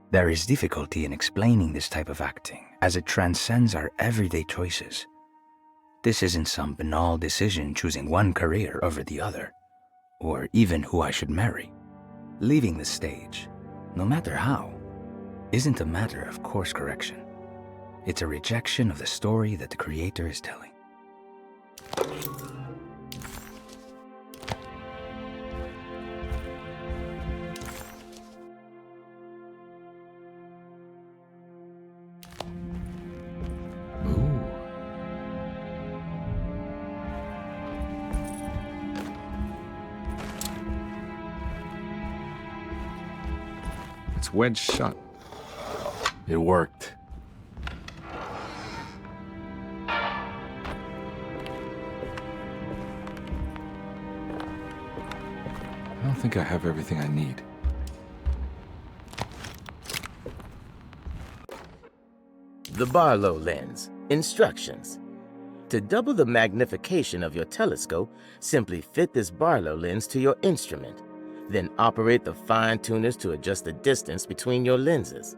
There is difficulty in explaining this type of acting as it transcends our everyday choices. This isn't some banal decision choosing one career over the other, or even who I should marry. Leaving the stage, no matter how, isn't a matter of course correction. It's a rejection of the story that the Creator is telling. It's wedged shut. It worked. I don't think I have everything I need. The Barlow lens. Instructions. To double the magnification of your telescope, simply fit this Barlow lens to your instrument. Then operate the fine-tuners to adjust the distance between your lenses.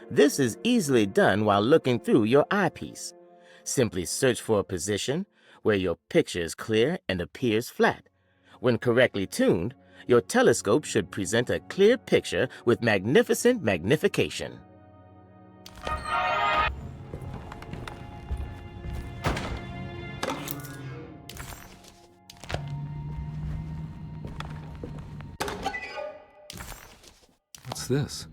This is easily done while looking through your eyepiece. Simply search for a position where your picture is clear and appears flat. When correctly tuned, your telescope should present a clear picture with magnificent magnification. What's this?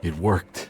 It worked.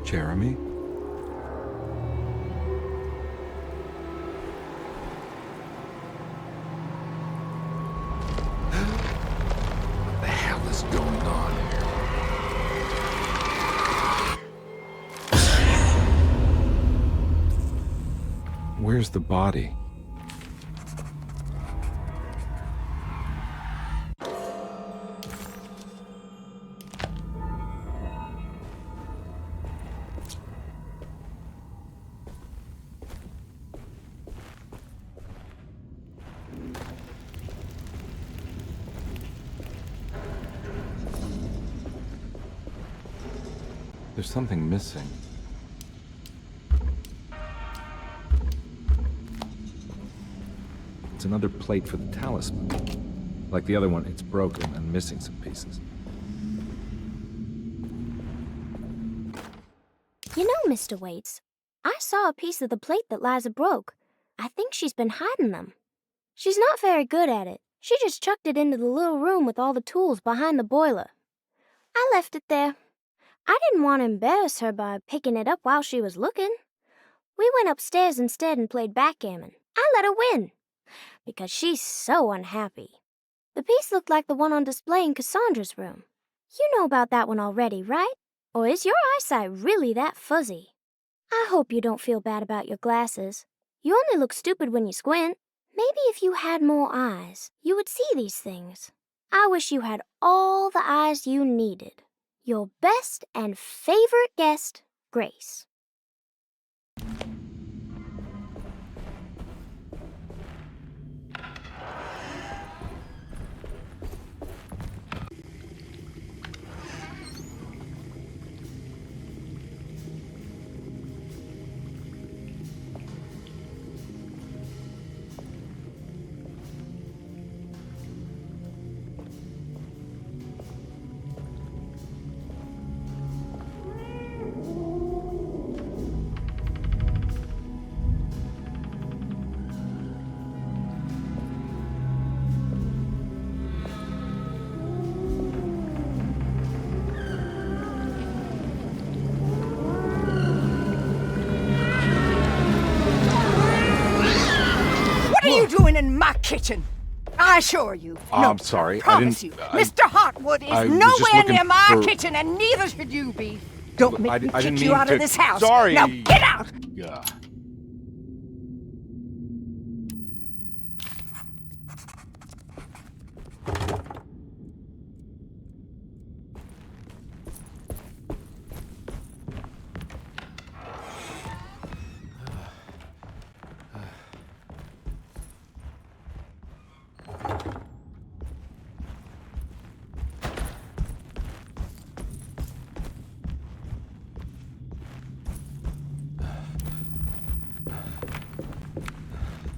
Jeremy? What the hell is going on here? Where's the body? There's something missing. It's another plate for the talisman. Like the other one, it's broken and missing some pieces. You know, Mr. Waits, I saw a piece of the plate that Liza broke. I think she's been hiding them. She's not very good at it. She just chucked it into the little room with all the tools behind the boiler. I left it there. I didn't want to embarrass her by picking it up while she was looking. We went upstairs instead and played backgammon. I let her win, because she's so unhappy. The piece looked like the one on display in Cassandra's room. You know about that one already, right? Or is your eyesight really that fuzzy? I hope you don't feel bad about your glasses. You only look stupid when you squint. Maybe if you had more eyes, you would see these things. I wish you had all the eyes you needed. Your best and favorite guest, Grace. What are you doing in my kitchen? I assure you. No, I'm sorry. I promise you. Mr. Hartwood is nowhere near my kitchen, and neither should you be. Don't make me kick you out of this house. Sorry. Now get out! Yeah.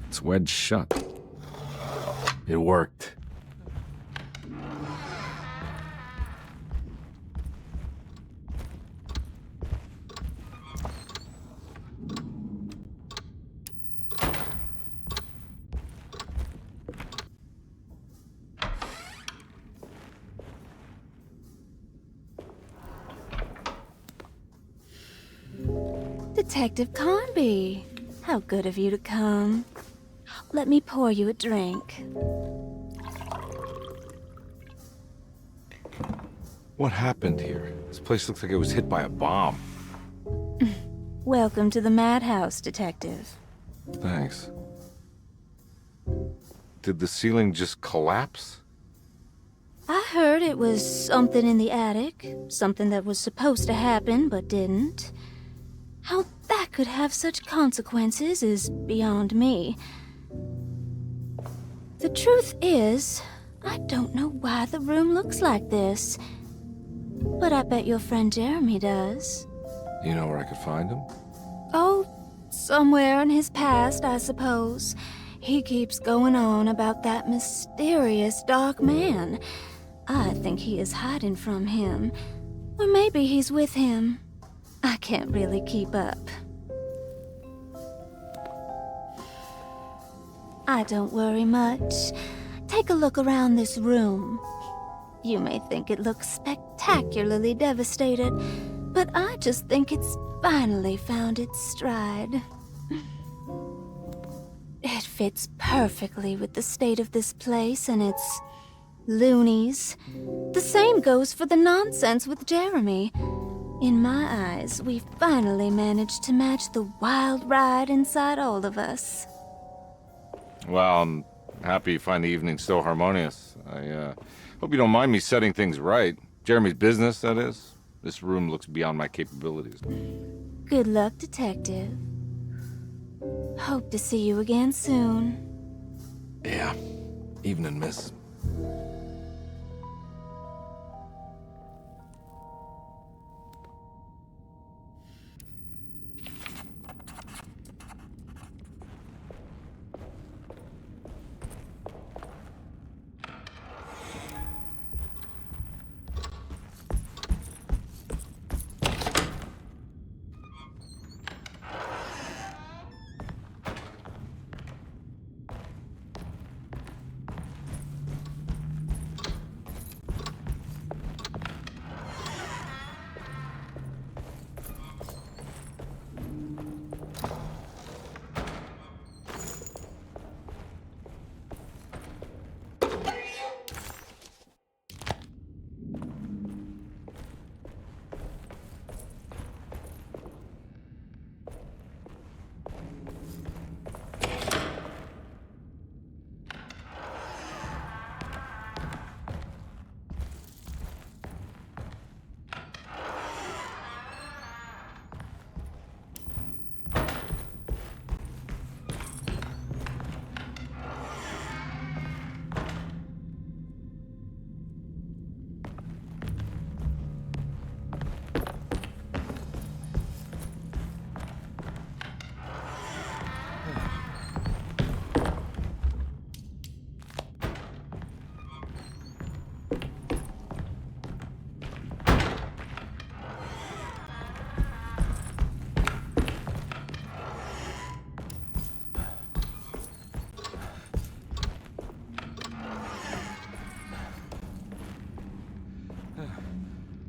It's wedged shut. It worked. Detective Carnby, how good of you to come. Let me pour you a drink. What happened here? This place looks like it was hit by a bomb. Welcome to the madhouse, Detective. Thanks. Did the ceiling just collapse? I heard it was something in the attic, something that was supposed to happen but didn't. How that could have such consequences is beyond me. The truth is, I don't know why the room looks like this. But I bet your friend Jeremy does. You know where I could find him? Oh, somewhere in his past, I suppose. He keeps going on about that mysterious dark man. I think he is hiding from him. Or maybe he's with him. I can't really keep up. I don't worry much. Take a look around this room. You may think it looks spectacularly devastated, but I just think it's finally found its stride. It fits perfectly with the state of this place and its loonies. The same goes for the nonsense with Jeremy. In my eyes, we finally managed to match the wild ride inside all of us. Well, I'm happy you find the evening still harmonious. I hope you don't mind me setting things right. Jeremy's business, that is. This room looks beyond my capabilities. Good luck, Detective. Hope to see you again soon. Yeah. Evening, miss.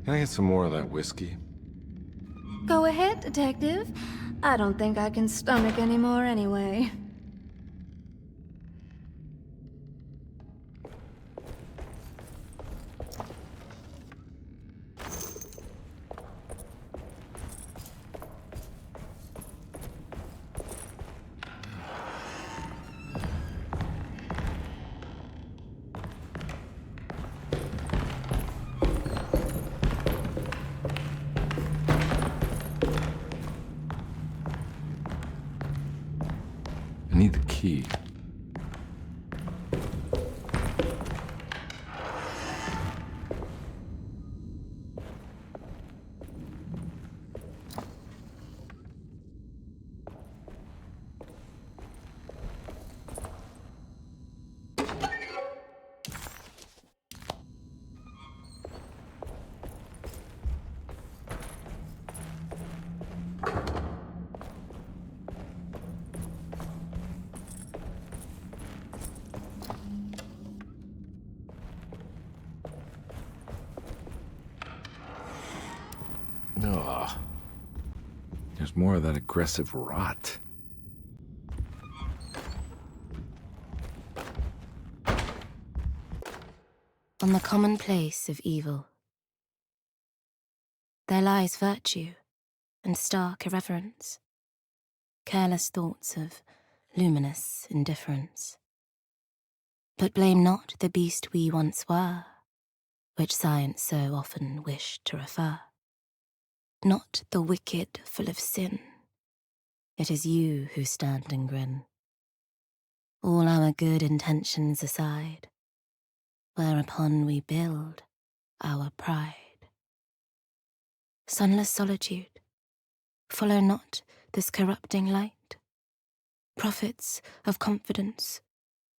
Can I get some more of that whiskey? Go ahead, Detective. I don't think I can stomach any more anyway. I need the key. Ugh. There's more of that aggressive rot. On the commonplace of evil, there lies virtue and stark irreverence, careless thoughts of luminous indifference. But blame not the beast we once were, which science so often wished to refer. Not the wicked full of sin, it is you who stand and grin. All our good intentions aside, whereupon we build our pride. Sunless solitude, follow not this corrupting light. Prophets of confidence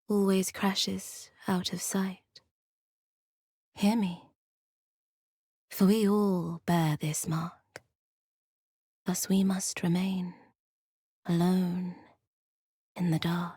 always crashes out of sight. Hear me, for we all bear this mark. Thus we must remain alone in the dark.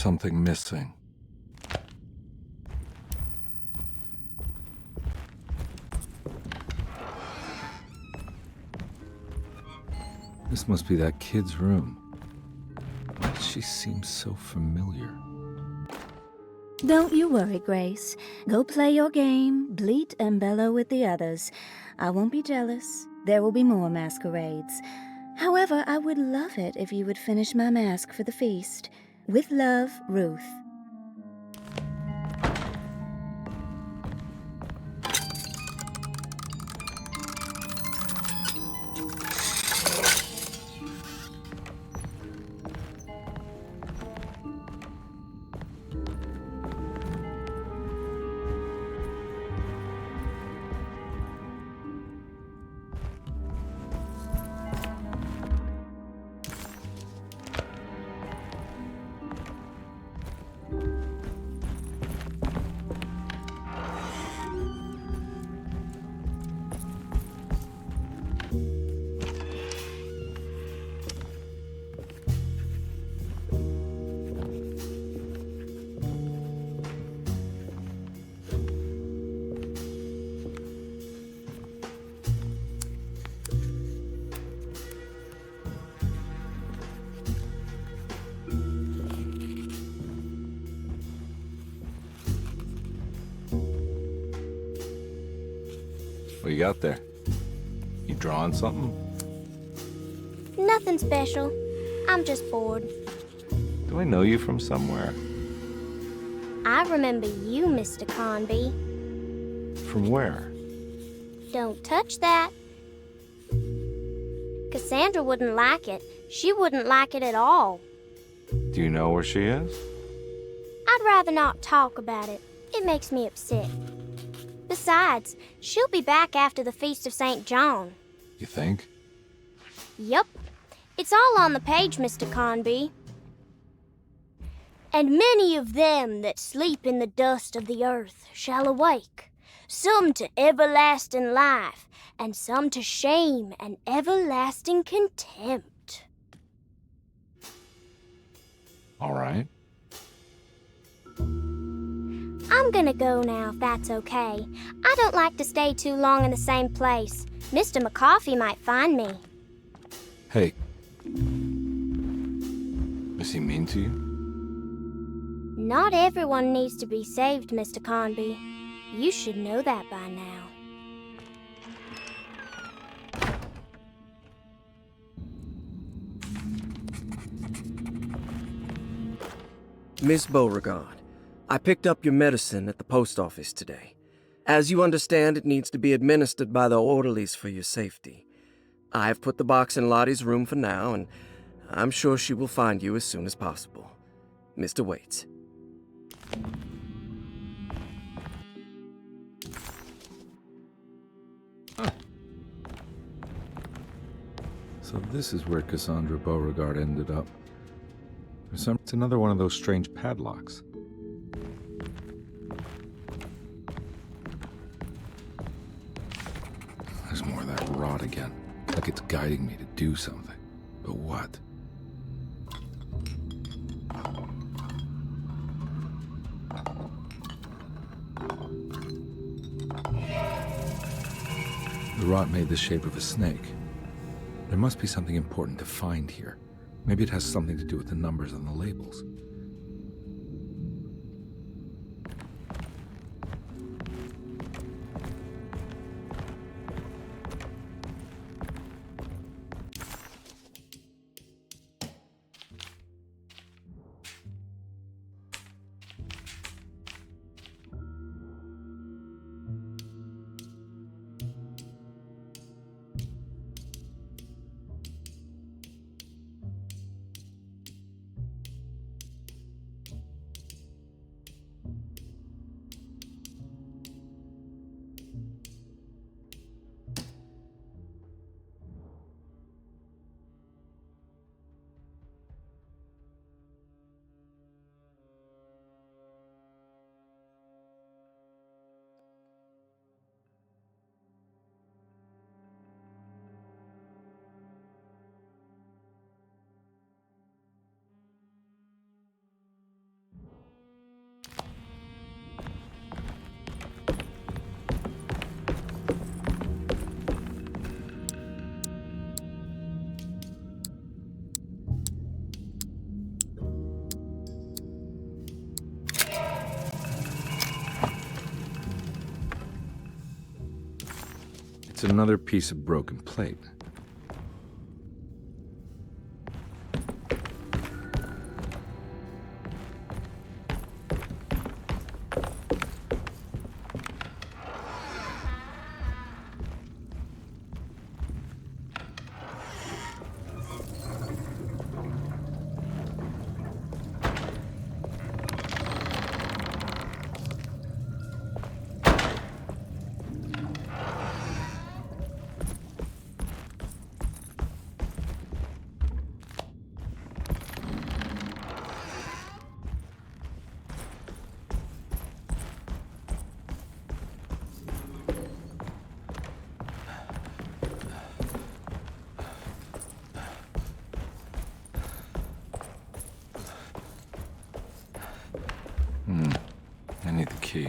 Something missing. This must be that kid's room. Why does she seem so familiar? Don't you worry, Grace. Go play your game, bleat and bellow with the others. I won't be jealous. There will be more masquerades. However, I would love it if you would finish my mask for the feast. With love, Ruth. What you got there? You drawing something? Nothing special. I'm just bored. Do I know you from somewhere? I remember you, Mr. Carnby. From where? Don't touch that. Cassandra wouldn't like it. She wouldn't like it at all. Do you know where she is? I'd rather not talk about it. It makes me upset. Besides, she'll be back after the Feast of St. John. You think? Yup. It's all on the page, Mr. Carnby. And many of them that sleep in the dust of the earth shall awake, some to everlasting life, and some to shame and everlasting contempt. All right. I'm gonna go now, if that's okay. I don't like to stay too long in the same place. Mr. McCoffey might find me. Hey. Is he mean to you? Not everyone needs to be saved, Mr. Carnby. You should know that by now. Miss Beauregard, I picked up your medicine at the post office today. As you understand, it needs to be administered by the orderlies for your safety. I've put the box in Lottie's room for now, and I'm sure she will find you as soon as possible. Mr. Waits. So this is where Cassandra Beauregard ended up. It's another one of those strange padlocks. There's more of that rot again. Like it's guiding me to do something. But what? The rot made the shape of a snake. There must be something important to find here. Maybe it has something to do with the numbers on the labels. It's another piece of broken plate. I need the key.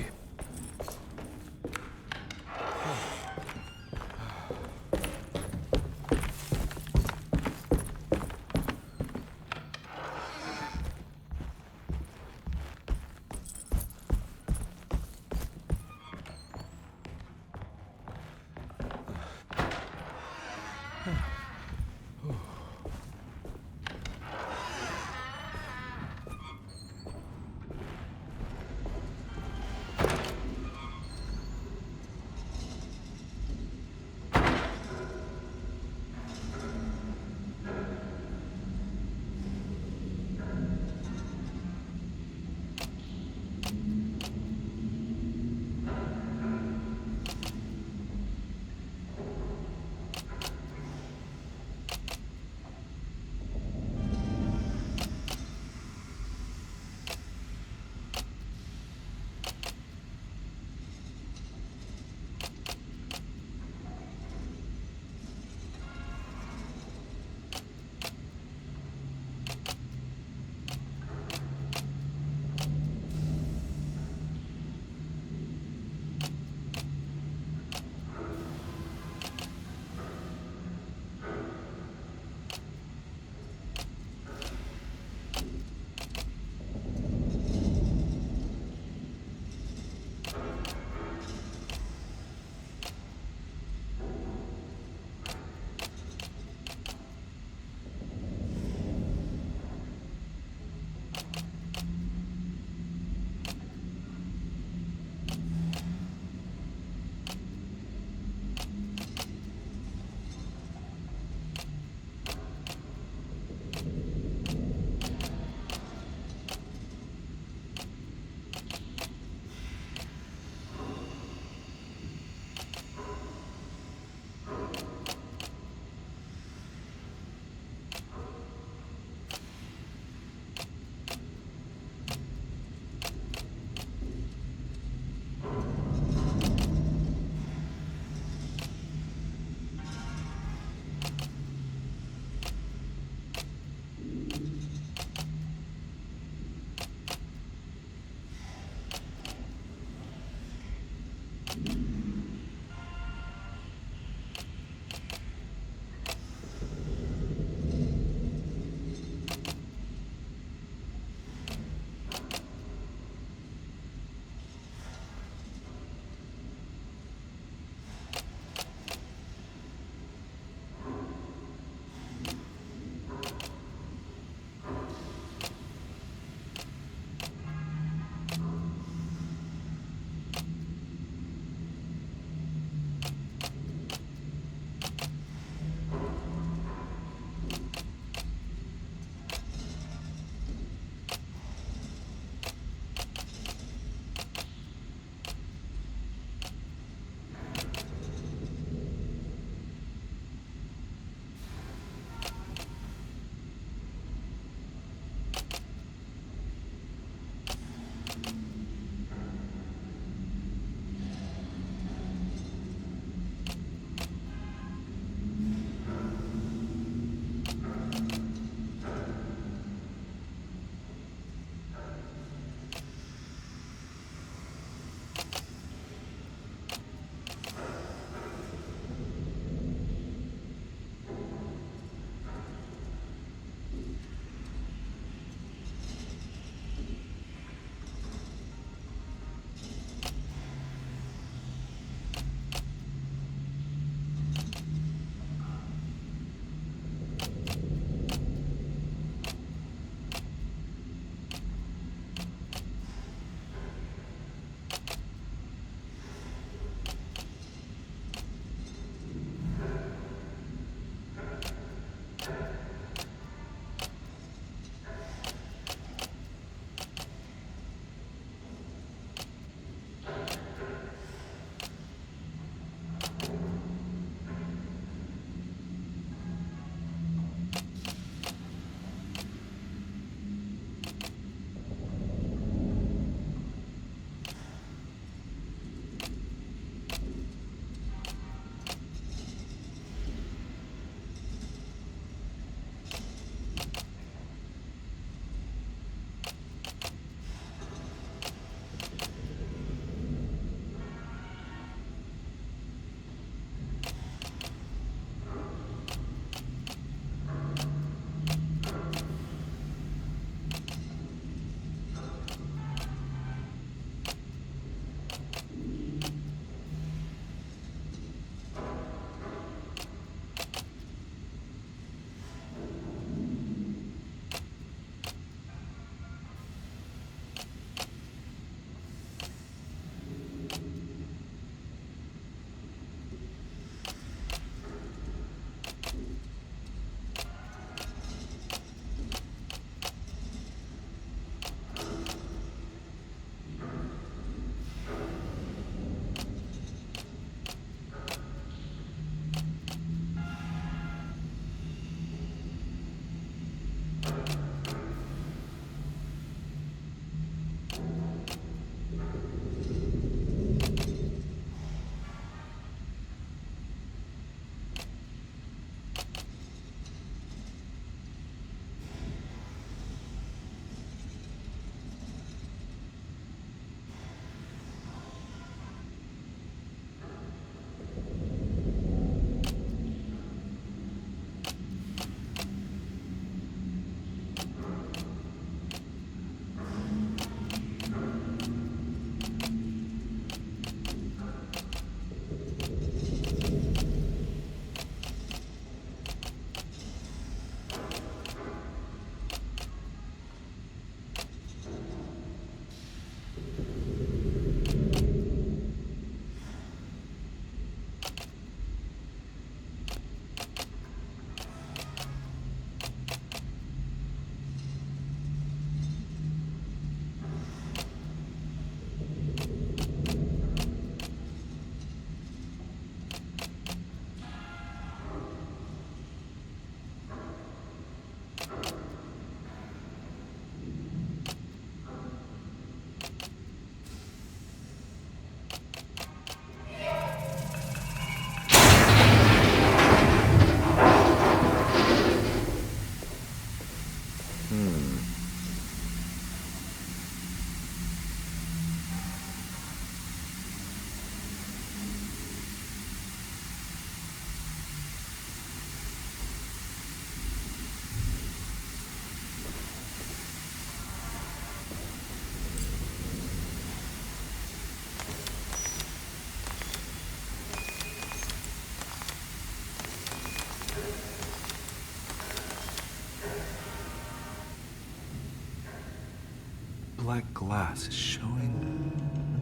black glass is showing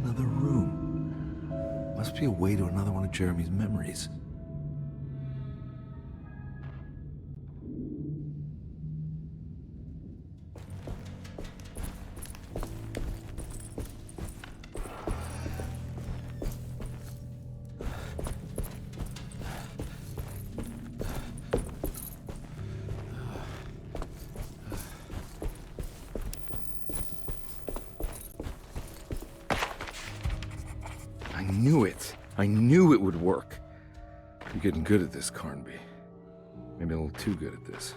another room. Must be a way to another one of Jeremy's memories. I knew it would work. You're getting good at this, Carnby. Maybe a little too good at this.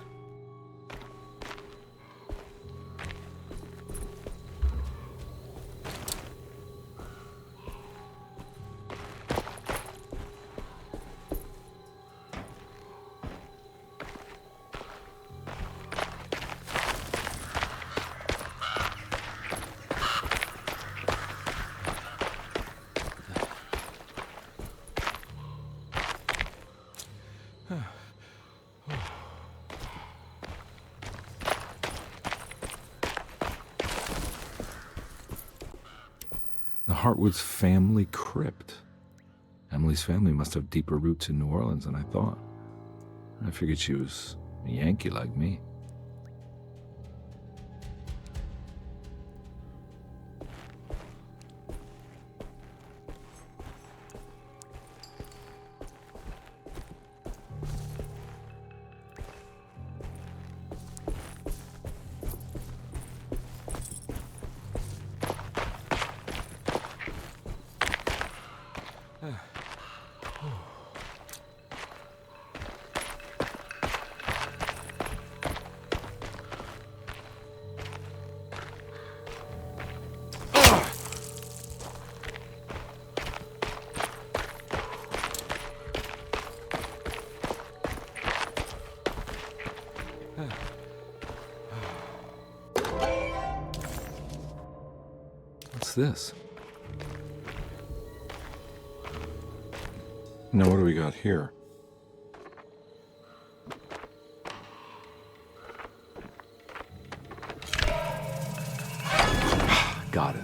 Hartwood's family crypt. Emily's family must have deeper roots in New Orleans than I thought. I figured she was a Yankee like me. What's this? Now what do we got here? Got it.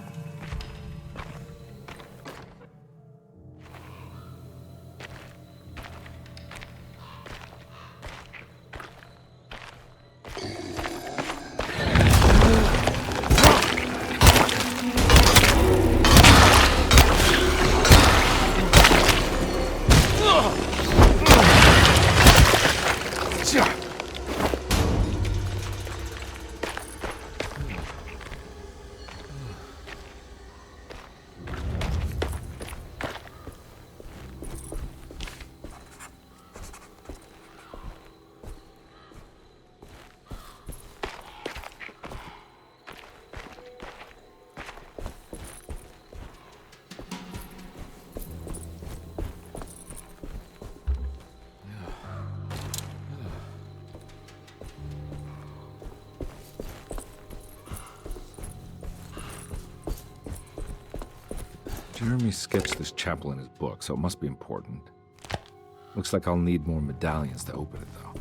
Jeremy sketched this chapel in his book, so it must be important. Looks like I'll need more medallions to open it, though.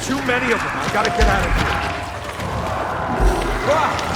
Too many of them. I gotta get out of here. Ah!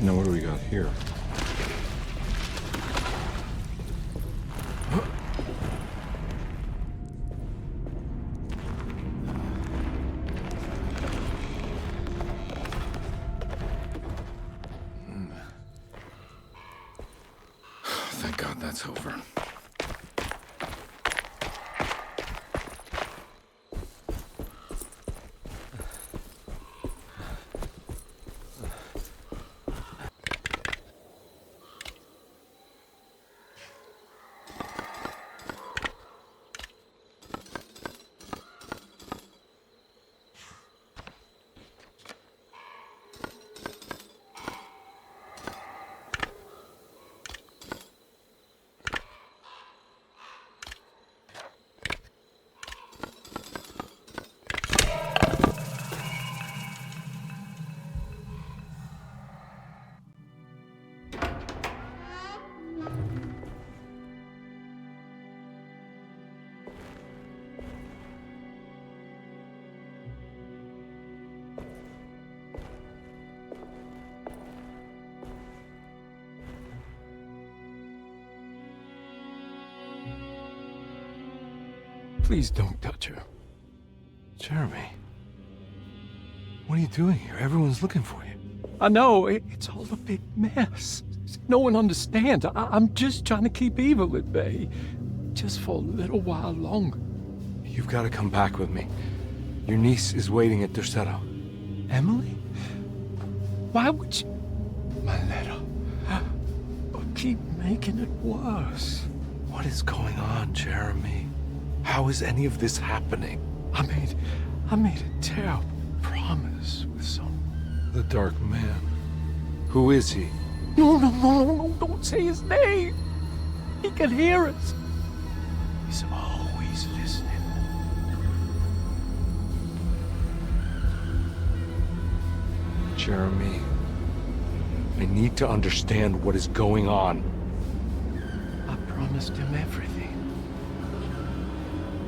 Now what do we got here? Thank God that's over. Please don't touch her. Jeremy, what are you doing here? Everyone's looking for you. I know, it's all a big mess. No one understands. I'm just trying to keep evil at bay. Just for a little while longer. You've got to come back with me. Your niece is waiting at Derceto. Emily? Why would you... My letter. Keep making it worse. What is going on, Jeremy? How is any of this happening? I made a terrible promise with someone. The Dark Man. Who is he? No, don't say his name. He can hear us. He's always listening. Jeremy, I need to understand what is going on. I promised him everything.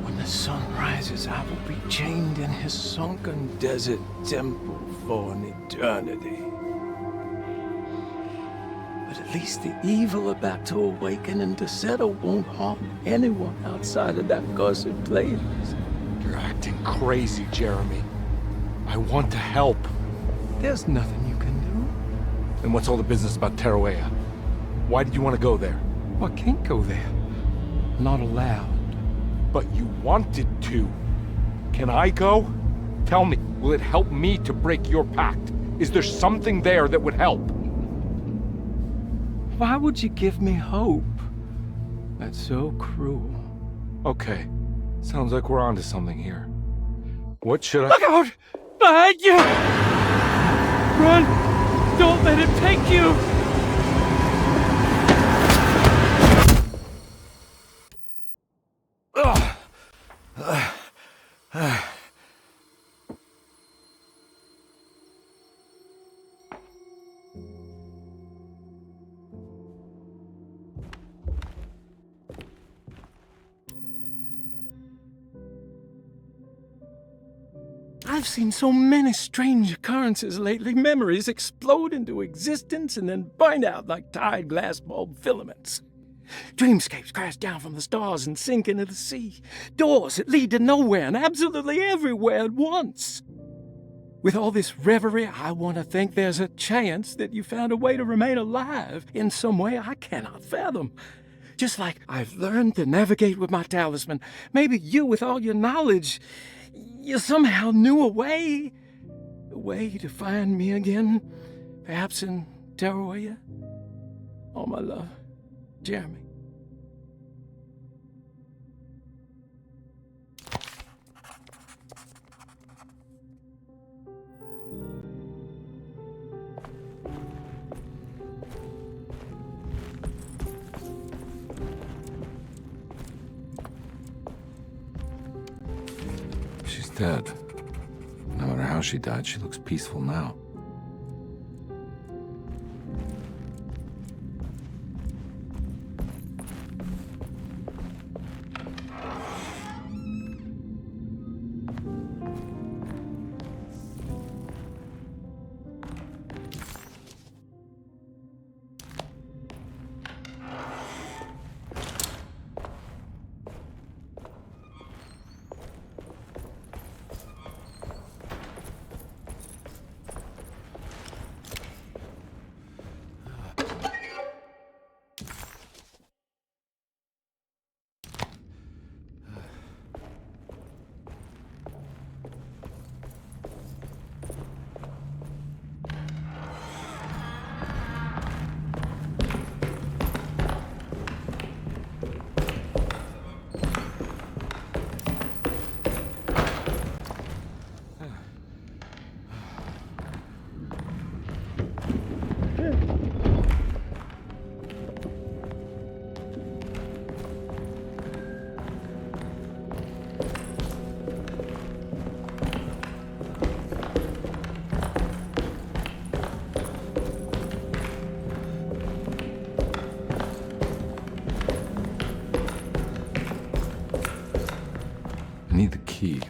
When the sun rises, I will be chained in his sunken desert temple for an eternity. But at least the evil about to awaken in Derceto won't harm anyone outside of that cursed place. You're acting crazy, Jeremy. I want to help. There's nothing you can do. Then what's all the business about Teruea? Why did you want to go there? I can't go there. Not allowed. But you wanted to. Can I go? Tell me, will it help me to break your pact? Is there something there that would help? Why would you give me hope? That's so cruel. Okay. Sounds like we're onto something here. What should I— Look out! Behind you! Run! Don't let it take you! I've seen so many strange occurrences lately. Memories explode into existence and then burn out like tired glass bulb filaments. Dreamscapes crash down from the stars and sink into the sea. Doors that lead to nowhere and absolutely everywhere at once. With all this reverie, I want to think there's a chance that you found a way to remain alive in some way I cannot fathom. Just like I've learned to navigate with my talisman. Maybe you, with all your knowledge, you somehow knew a way to find me again, perhaps in Terrawaya. All my love, Jeremy. She's dead. No matter how she died, she looks peaceful now. I need the key.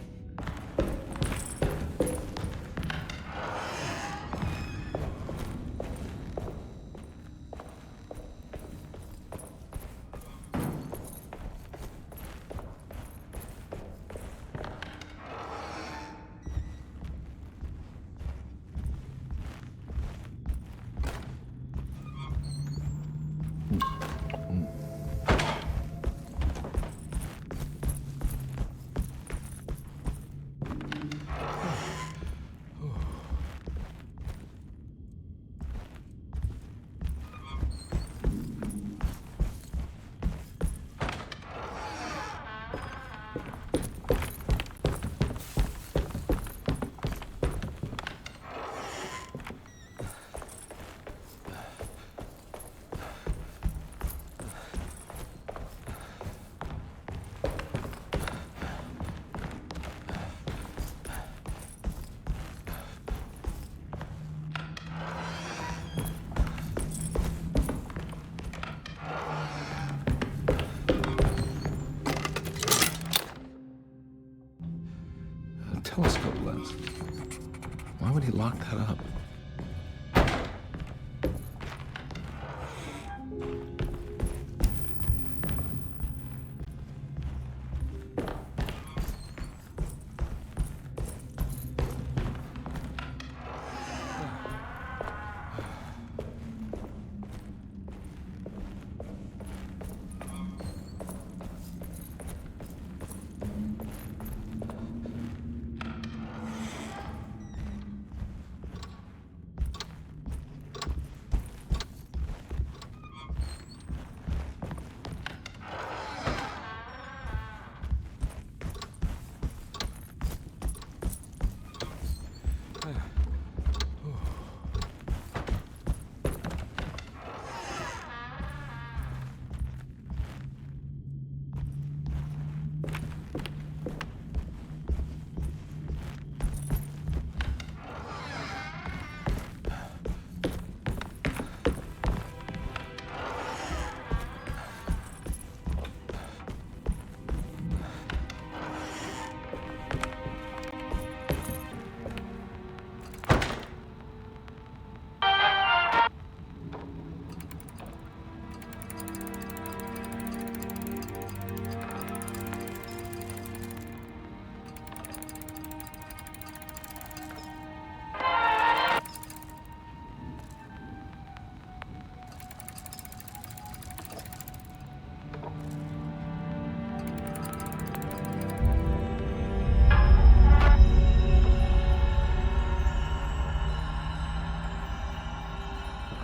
Telescope lens. Why would he lock that up?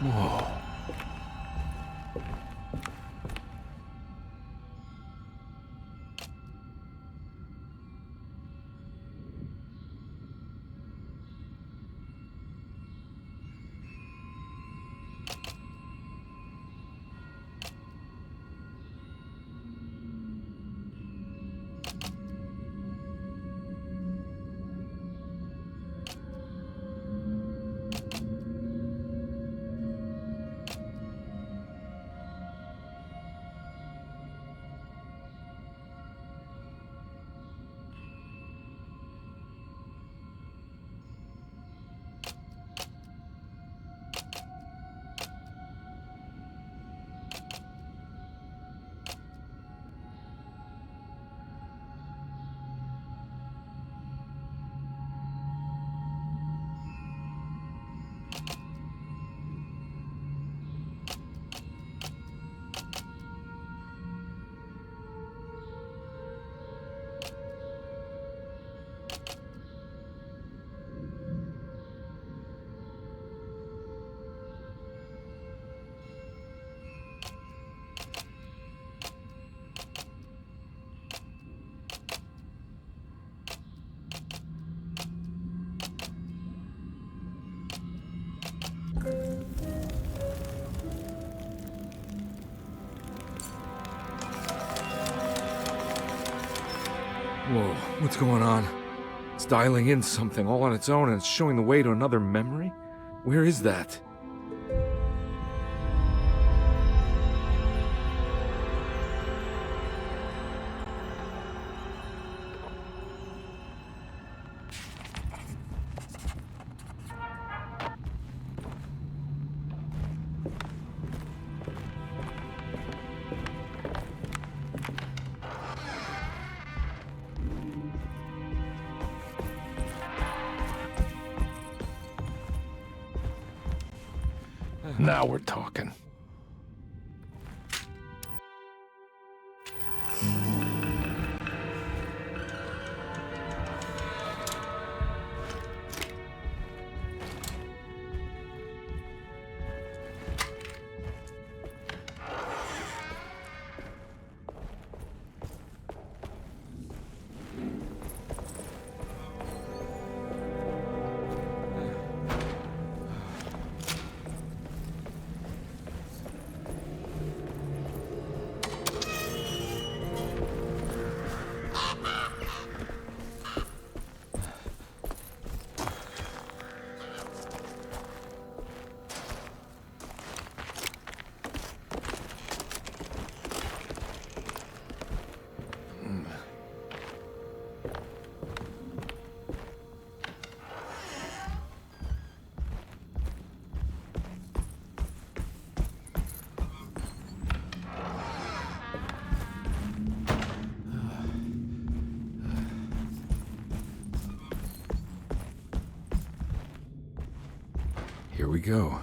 Whoa. Whoa, what's going on? It's dialing in something all on its own and it's showing the way to another memory? Where is that? Now we're talking. Here we go.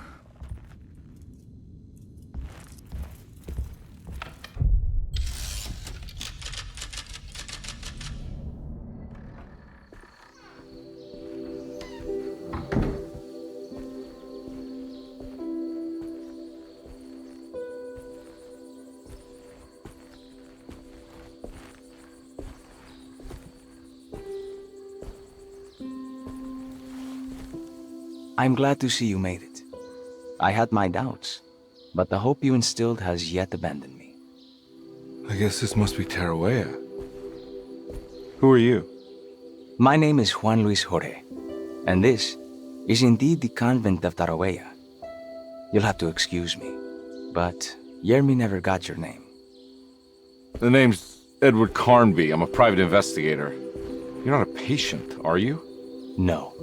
I'm glad to see you made it. I had my doubts, but the hope you instilled has yet abandoned me. I guess this must be Tarawea. Who are you? My name is Juan Luis Jorge, and this is indeed the convent of Tarawea. You'll have to excuse me, but Yermi never got your name. The name's Edward Carnby. I'm a private investigator. You're not a patient, are you? No.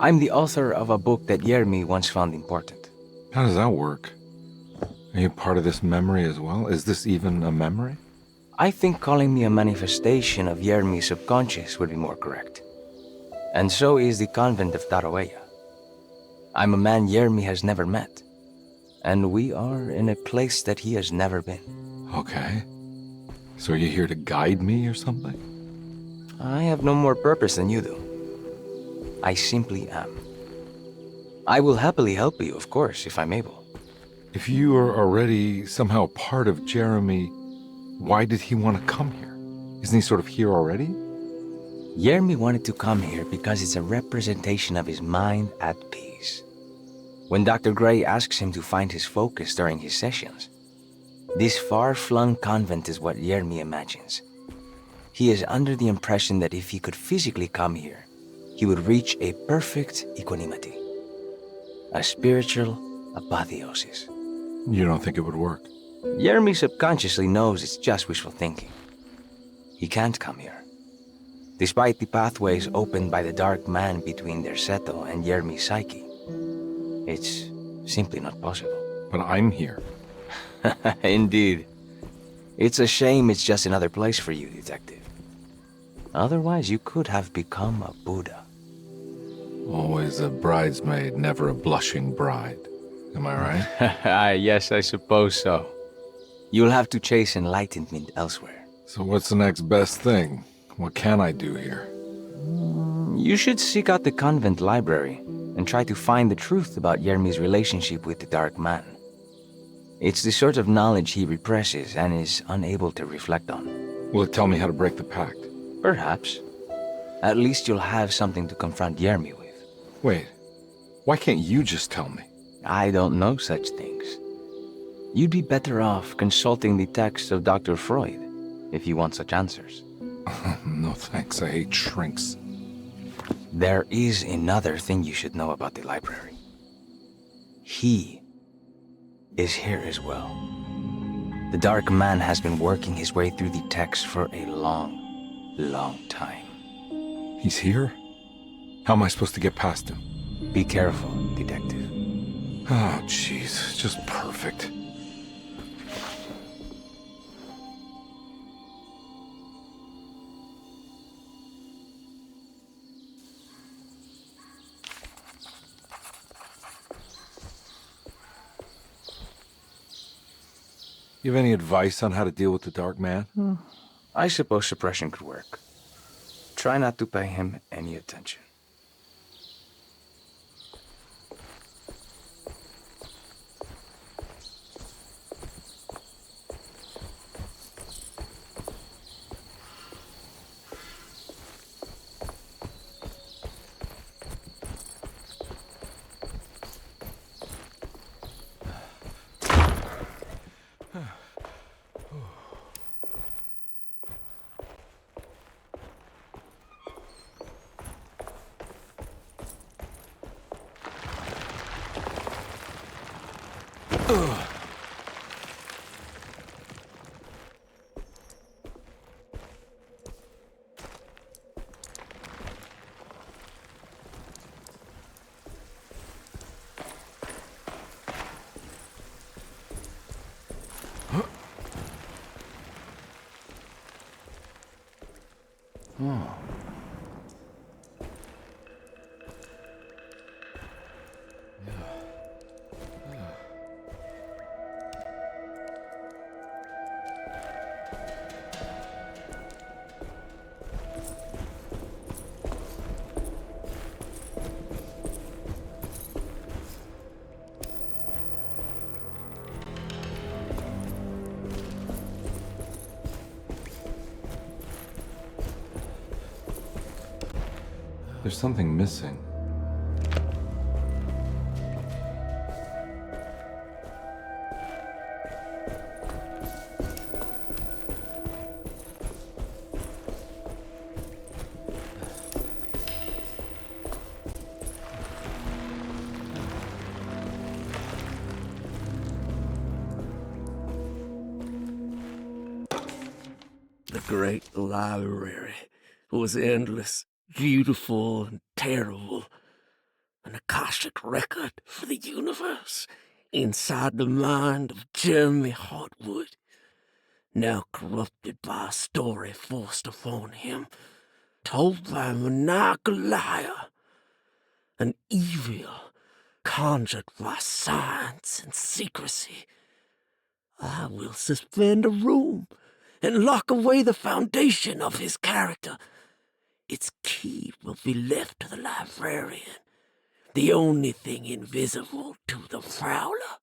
I'm the author of a book that Yermi once found important. How does that work? Are you part of this memory as well? Is this even a memory? I think calling me a manifestation of Yermi's subconscious would be more correct. And so is the convent of Tarawea. I'm a man Yermi has never met, and we are in a place that he has never been. Okay. So are you here to guide me or something? I have no more purpose than you do. I simply am. I will happily help you, of course, if I'm able. If you are already somehow part of Jeremy, why did he want to come here? Isn't he sort of here already? Jeremy wanted to come here because it's a representation of his mind at peace. When Dr. Gray asks him to find his focus during his sessions, this far-flung convent is what Jeremy imagines. He is under the impression that if he could physically come here, he would reach a perfect equanimity. A spiritual apotheosis. You don't think it would work? Jeremy subconsciously knows it's just wishful thinking. He can't come here. Despite the pathways opened by the dark man between Derceto and Jeremy's psyche, it's simply not possible. But I'm here. Indeed. It's a shame it's just another place for you, Detective. Otherwise, you could have become a Buddha. Always a bridesmaid, never a blushing bride. Am I right? Yes, I suppose so. You'll have to chase enlightenment elsewhere. So what's the next best thing? What can I do here? You should seek out the convent library and try to find the truth about Jeremy's relationship with the Dark Man. It's the sort of knowledge he represses and is unable to reflect on. Will it tell me how to break the pact? Perhaps. At least you'll have something to confront Jeremy with. Wait, why can't you just tell me? I don't know such things. You'd be better off consulting the text of Dr. Freud if you want such answers. No thanks, I hate shrinks. There is another thing you should know about the library. He is here as well. The Dark Man has been working his way through the text for a long time. He's here? How am I supposed to get past him? Be careful, Detective. Oh, jeez, just perfect. You have any advice on how to deal with the Dark Man? I suppose suppression could work. Try not to pay him any attention. There's something missing. The great library was endless, beautiful and terrible, an Akashic record for the universe inside the mind of Jeremy Hartwood, now corrupted by a story forced upon him, told by a maniacal liar, an evil conjured by science and secrecy. I will suspend a room and lock away the foundation of his character. Its key will be left to the librarian. the only thing invisible to the Prowler.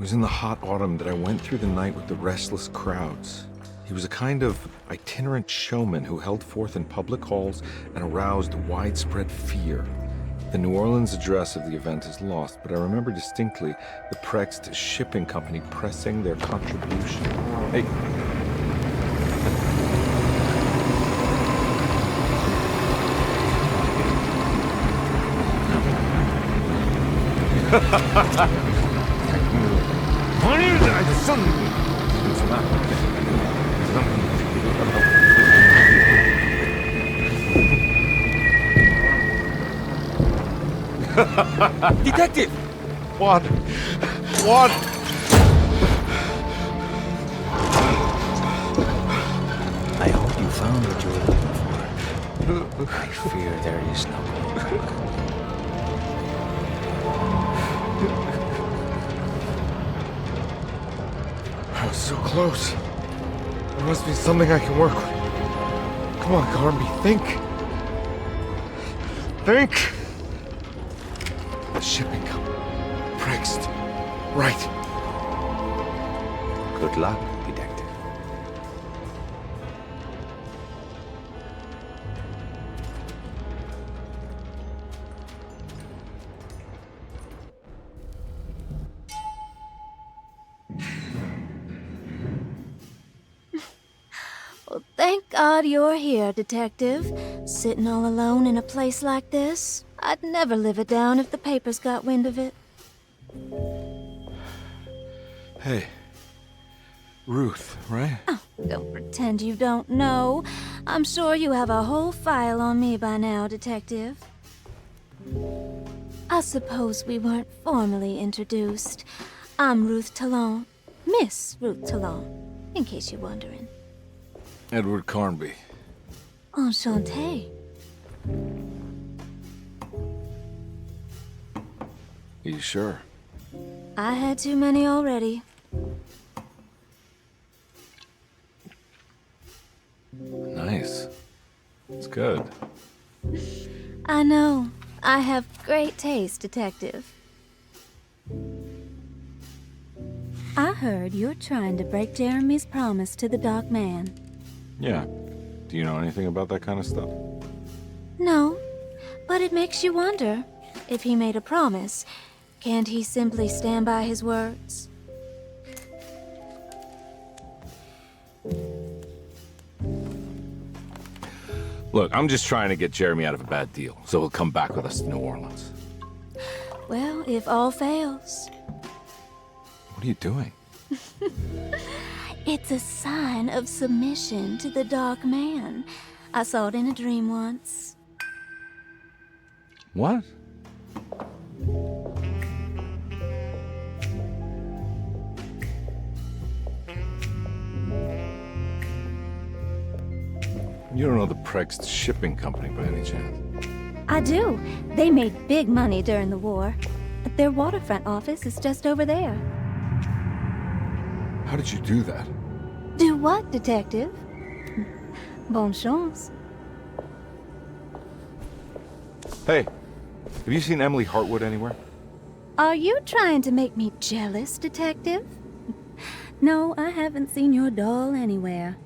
was in the hot autumn that I went through the night with the restless crowds. He was a kind of itinerant showman who held forth in public halls and aroused widespread fear. The New Orleans address of the event is lost, but I remember distinctly the Prext Shipping Company pressing their contribution. Hey. Detective! What? I hope you found what you were looking for. I fear there is no going back. I was so close. There must be something I can work with. Come on, Carnby, think. Think! The shipping company. Prext. Right. Good luck, detective. Well, thank God you're here, Detective. Sitting all alone in a place like this? I'd never live it down if the papers got wind of it. Hey. Ruth, right? Oh, don't pretend you don't know. I'm sure you have a whole file on me by now, Detective. I suppose we weren't formally introduced. I'm Ruth Talon. Miss Ruth Talon, in case you're wondering. Edward Carnby. Enchanté. Are you sure? I had too many already. Nice. It's good. I know. I have great taste, Detective. I heard you're trying to break Jeremy's promise to the Dark Man. Yeah. Do you know anything about that kind of stuff? No, but it makes you wonder. If he made a promise, can't he simply stand by his words? Look, I'm just trying to get Jeremy out of a bad deal, so he'll come back with us to New Orleans. Well, if all fails. What are you doing? It's a sign of submission to the Dark Man. I saw it in a dream once. What? You don't know the Prext Shipping Company by any chance? I do. They made big money during the war. Their waterfront office is just over there. How did you do that? Do what, Detective? Bonne chance. Hey, have you seen Emily Hartwood anywhere? Are you trying to make me jealous, Detective? No, I haven't seen your doll anywhere.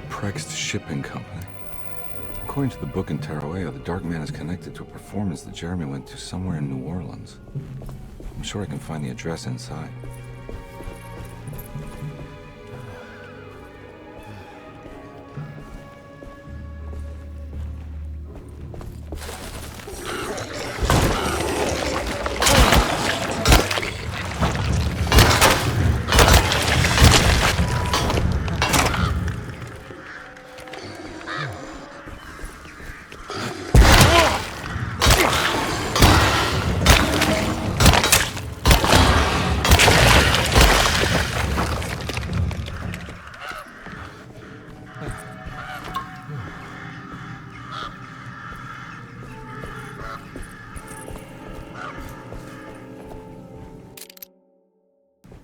Prext Shipping Company. According to the book in Tarawea, the Dark Man is connected to a performance that Jeremy went to somewhere in New Orleans. I'm sure I can find the address inside.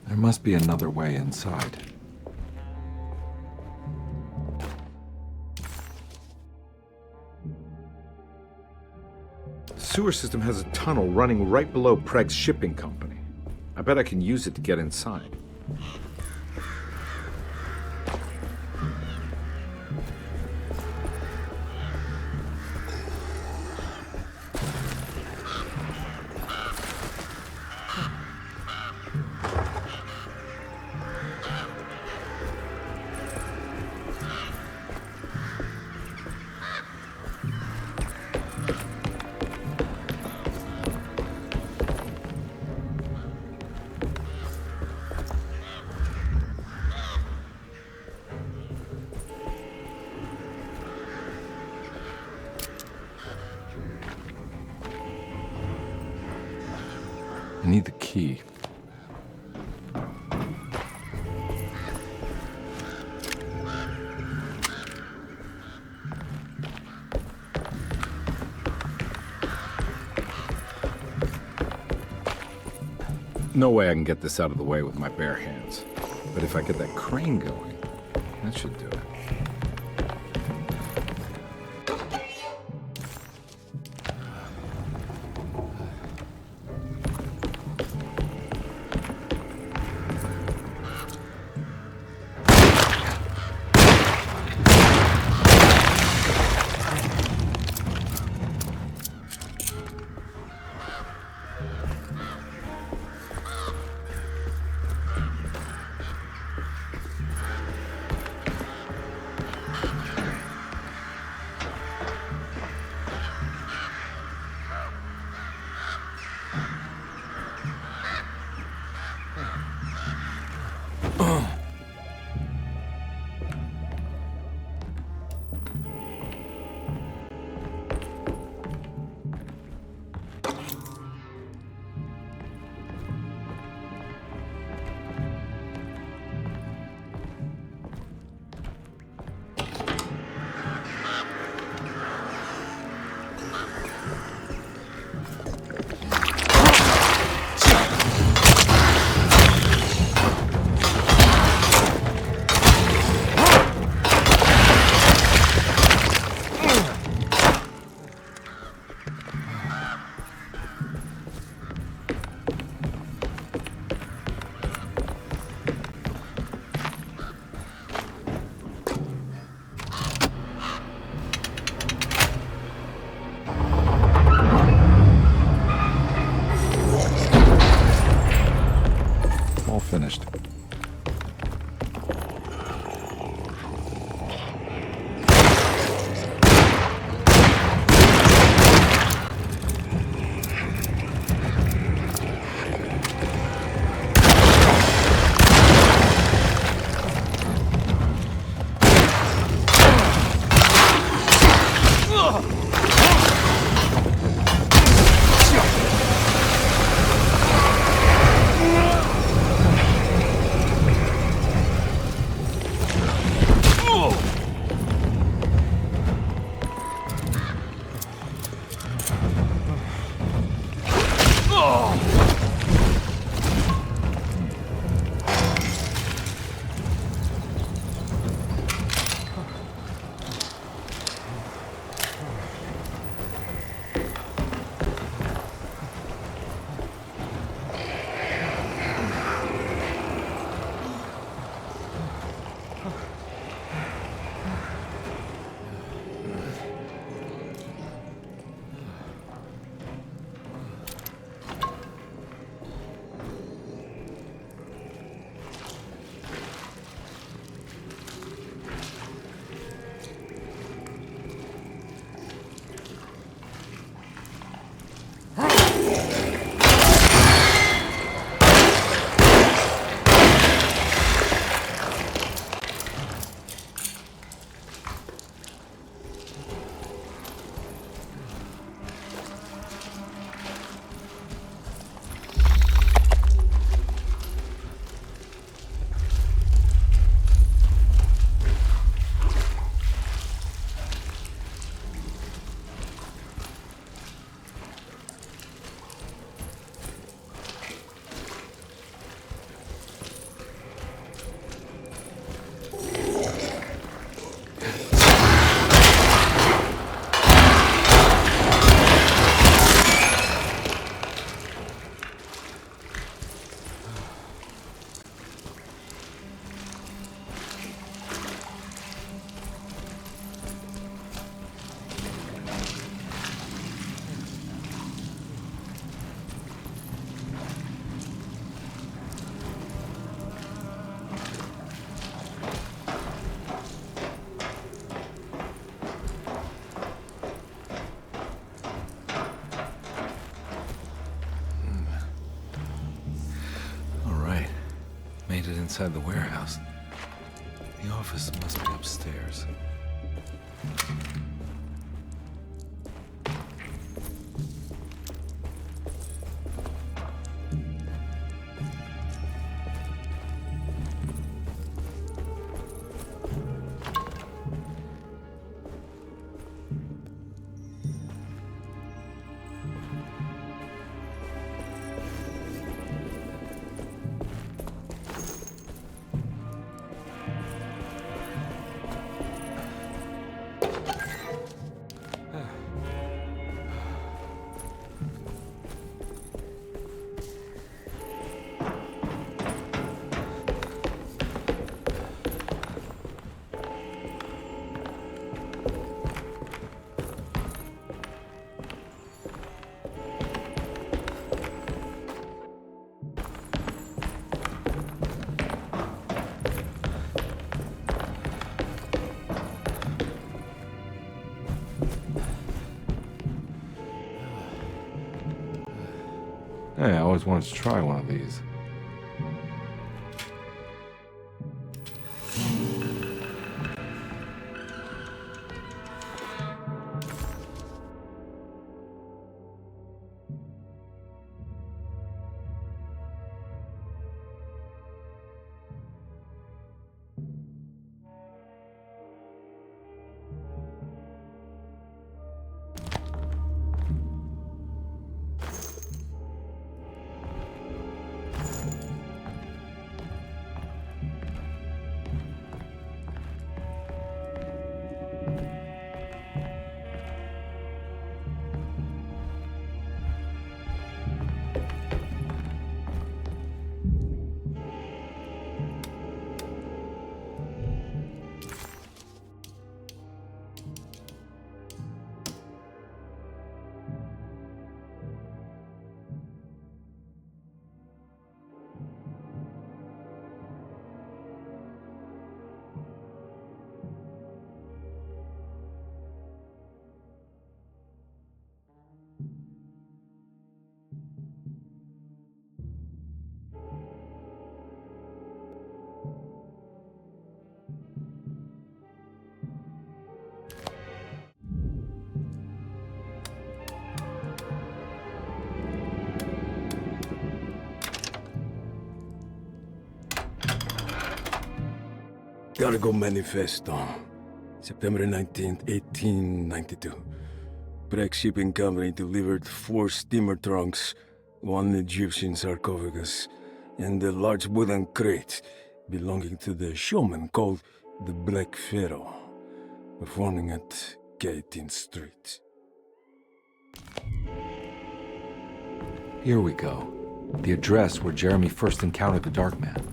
There must be another way inside. The sewer system has a tunnel running right below Preg's shipping company. I bet I can use it to get inside. I need the key. No way I can get this out of the way with my bare hands. But if I get that crane going, that should do it. Finished. made it inside the warehouse. The office must be upstairs. Hey, I always wanted to try one of these. Cargo Manifesto, September 19th, 1892. Breck Shipping Company delivered 4 steamer trunks, 1 Egyptian sarcophagus, and a large wooden crate belonging to the showman called the Black Pharaoh, performing at 18th Street. Here we go. The address where Jeremy first encountered the Dark Man.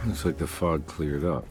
Looks like the fog cleared up.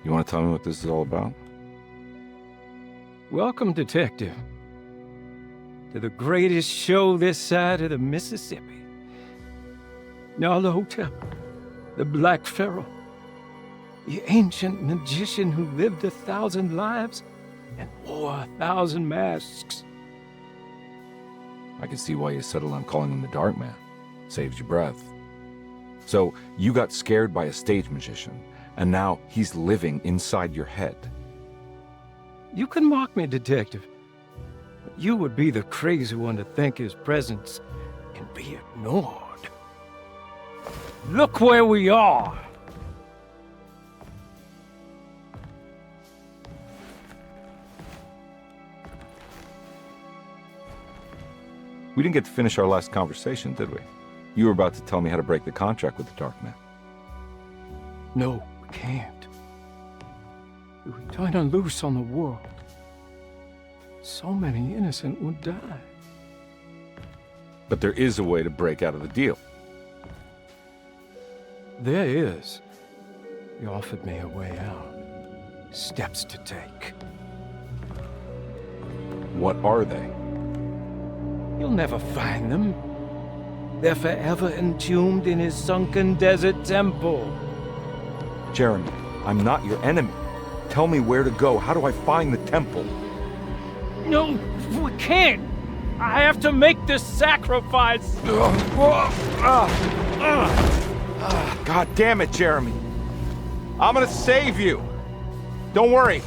You want to tell me what this is all about? Welcome, Detective, to the greatest show this side of the Mississippi. Hotel, the Black Pharaoh, the ancient magician who lived 1,000 lives and wore 1,000 masks. I can see why you settled on calling him the Dark Man. Saves your breath. So, you got scared by a stage magician, and now he's living inside your head. You can mock me, Detective, but you would be the crazy one to think his presence can be ignored. Look where we are! We didn't get to finish our last conversation, did we? You were about to tell me how to break the contract with the Dark Man. No, we can't. If we turn her loose on the world, so many innocent would die. But there is a way to break out of the deal. There is. You offered me a way out. Steps to take. What are they? You'll never find them. They're forever entombed in his sunken desert temple. Jeremy, I'm not your enemy. Tell me where to go. How do I find the temple? No, we can't. I have to make this sacrifice. God damn it, Jeremy. I'm gonna save you. Don't worry.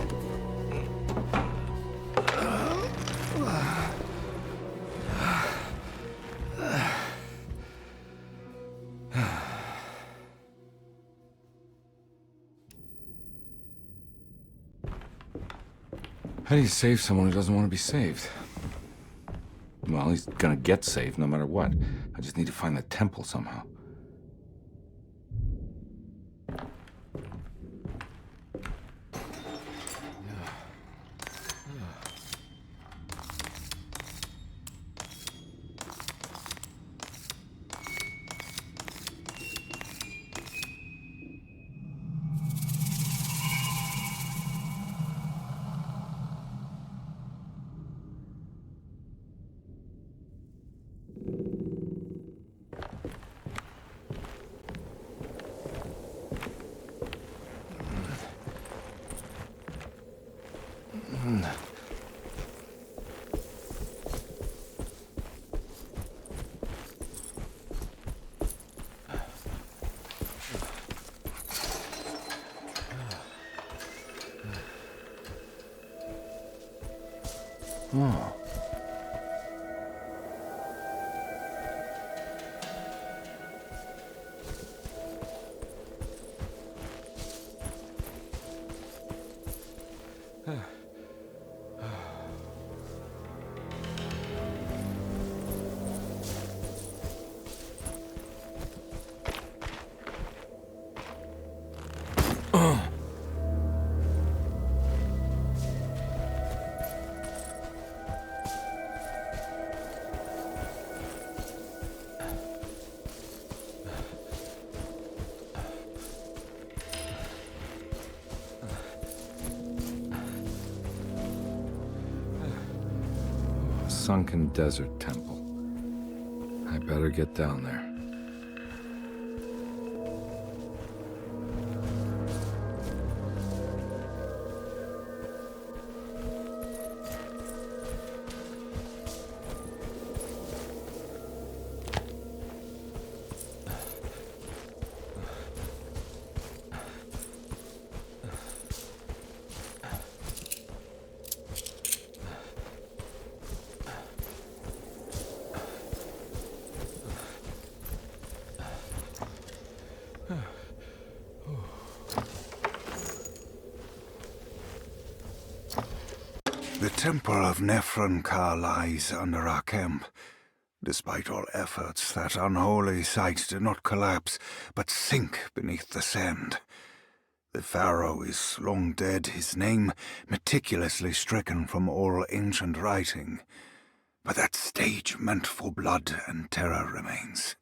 How do you save someone who doesn't want to be saved? Well, he's gonna get saved no matter what. I just need to find the temple somehow. Oh. Sunken desert temple. I better get down there. The Temple of Nephron-Ka lies under our camp. Despite all efforts, that unholy site did not collapse, but sink beneath the sand. The pharaoh is long dead, his name meticulously stricken from all ancient writing. But that stage meant for blood and terror remains.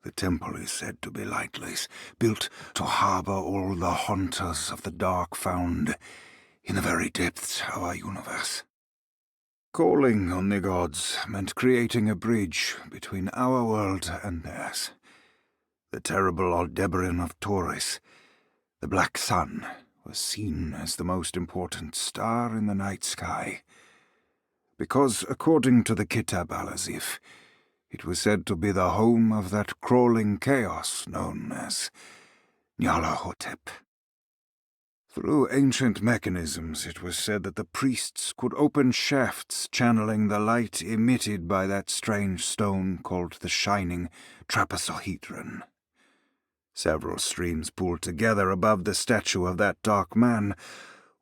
The temple is said to be lightless, built to harbor all the haunters of the dark found in the very depths of our universe. Calling on the gods meant creating a bridge between our world and theirs. The terrible Aldebaran of Taurus, the Black Sun, was seen as the most important star in the night sky, because, according to the Kitab al-Azif, it was said to be the home of that crawling chaos known as Nyarlathotep. Through ancient mechanisms, it was said that the priests could open shafts channeling the light emitted by that strange stone called the Shining Trapezohedron. Several streams pooled together above the statue of that dark man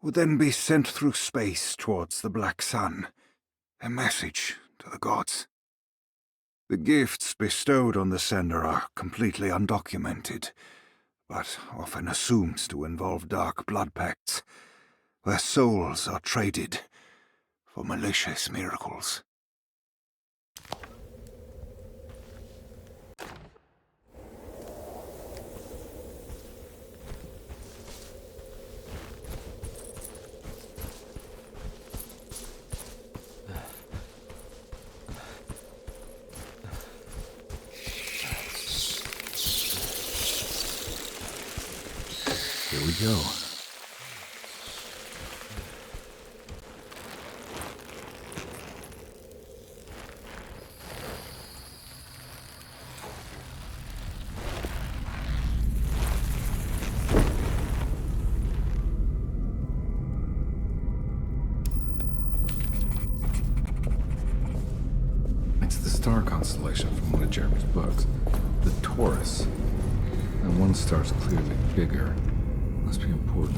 would then be sent through space towards the Black Sun, a message to the gods. The gifts bestowed on the sender are completely undocumented, but often assumed to involve dark blood pacts, where souls are traded for malicious miracles. Here we go. It's the star constellation from one of Jeremy's books, the Taurus. And one star's clearly bigger. Must be important.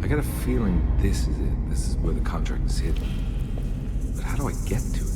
I got a feeling this is it. This is where the contract is hidden. But how do I get to it?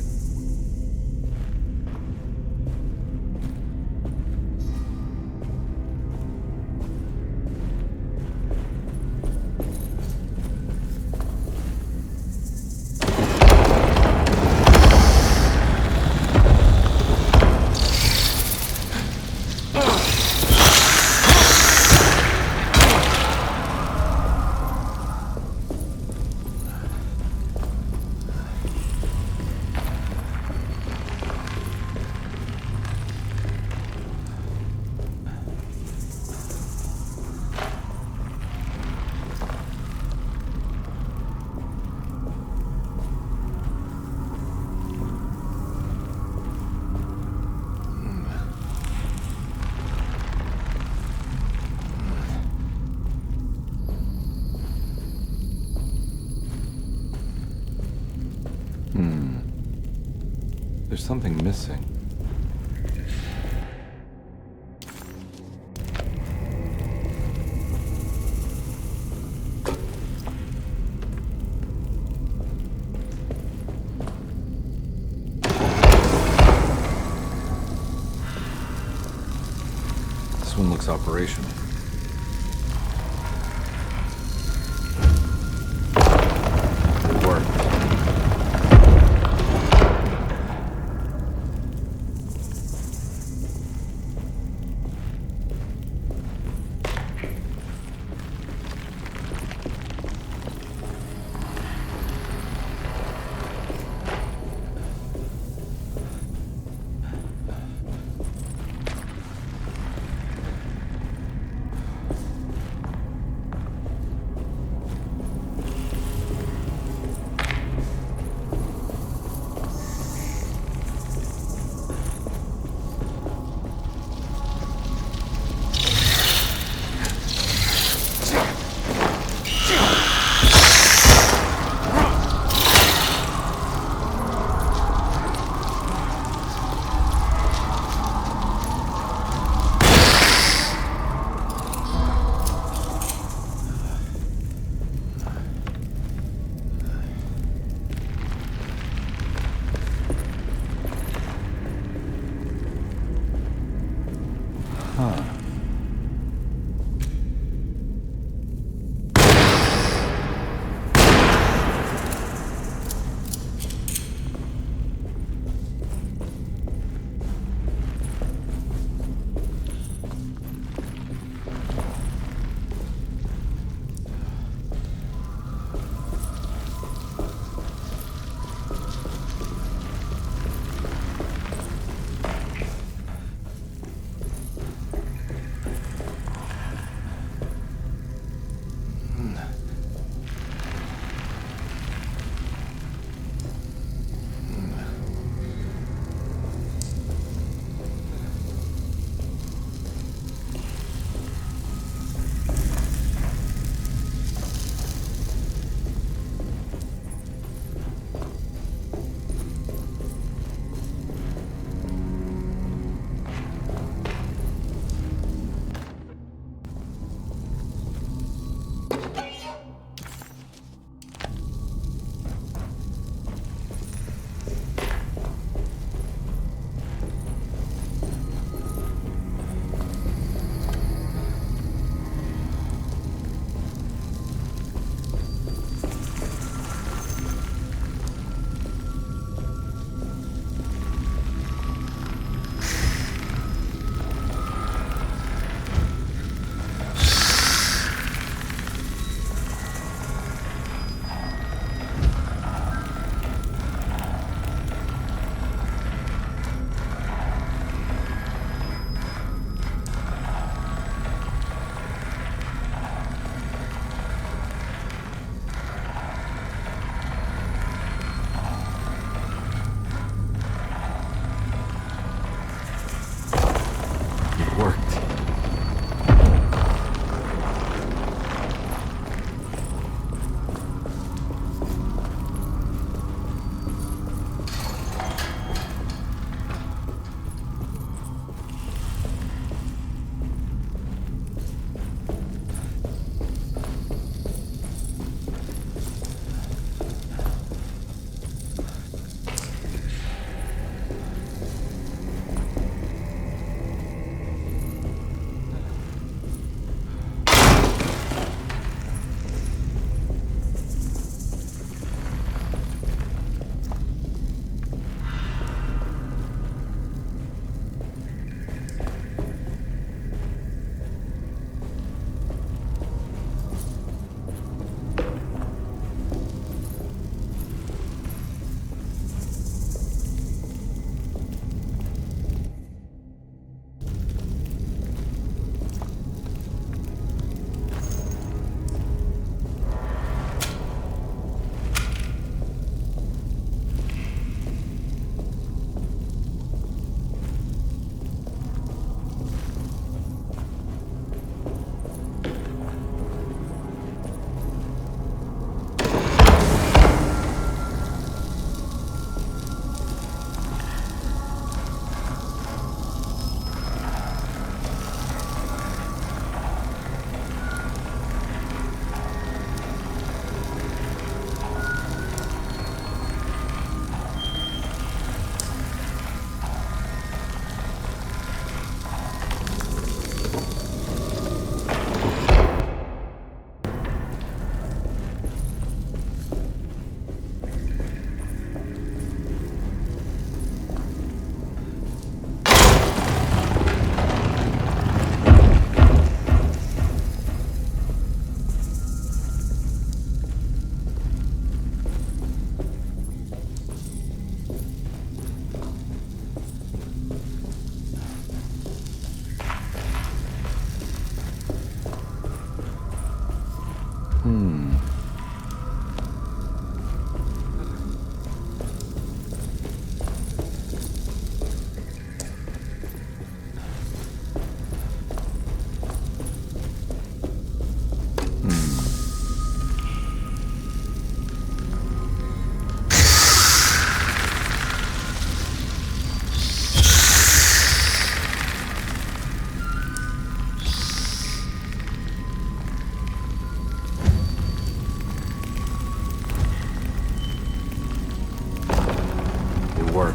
There's something missing. This one looks operational. It worked. word.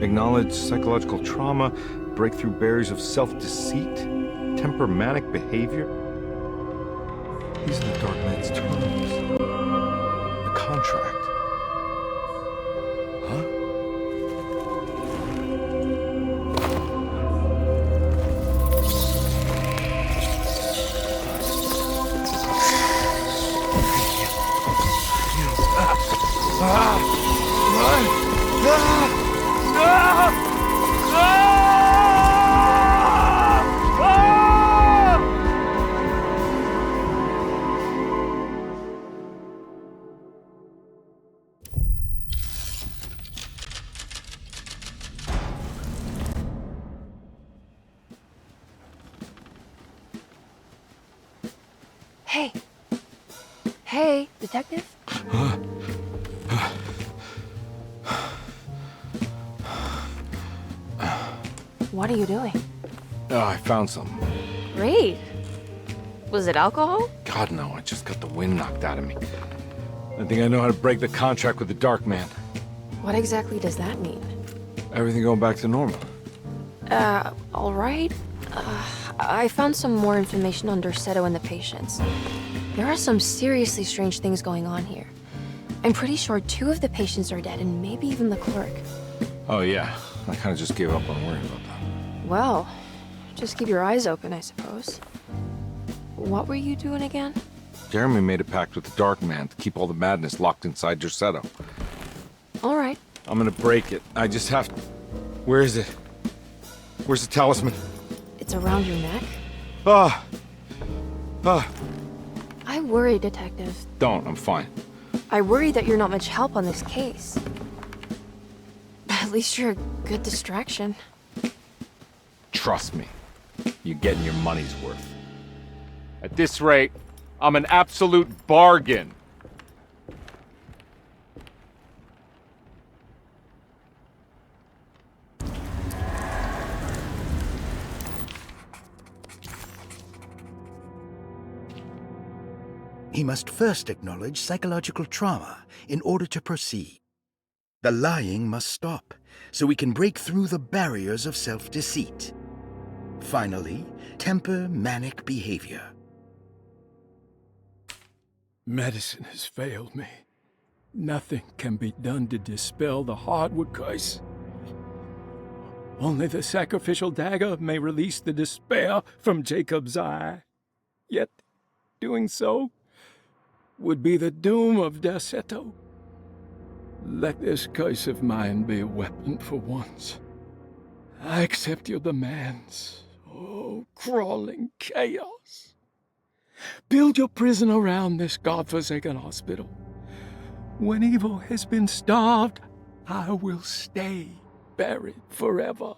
Acknowledge psychological trauma, break through barriers of self-deceit, temper manic behavior. These are the Dark Man's terms. The contract. Huh? Hey. Hey, detective? What are you doing? Oh, I found something. Great. Was it alcohol? God, no, I just got the wind knocked out of me. I think I know how to break the contract with the Dark Man. What exactly does that mean? Everything going back to normal. All right. I found some more information on Derceto and the patients. There are some seriously strange things going on here. I'm pretty sure 2 of the patients are dead, and maybe even the clerk. Oh, yeah. I kind of just gave up on worrying about that. Well, just keep your eyes open, I suppose. What were you doing again? Jeremy made a pact with the Dark Man to keep all the madness locked inside Derceto. All right. I'm gonna break it. I just have to... Where is it? Where's the talisman? It's around your neck? I worry, Detective. Don't, I'm fine. I worry that you're not much help on this case. At least you're a good distraction. Trust me. You're getting your money's worth. At this rate, I'm an absolute bargain. He must first acknowledge psychological trauma in order to proceed. The lying must stop, so we can break through the barriers of self-deceit. Finally, temper manic behavior. Medicine has failed me. Nothing can be done to dispel the Hartwood curse. Only the sacrificial dagger may release the despair from Jacob's eye. Yet, doing so would be the doom of Derceto. Let this curse of mine be a weapon for once. I accept your demands. Oh, crawling chaos. Build your prison around this godforsaken hospital. When evil has been starved, I will stay buried forever.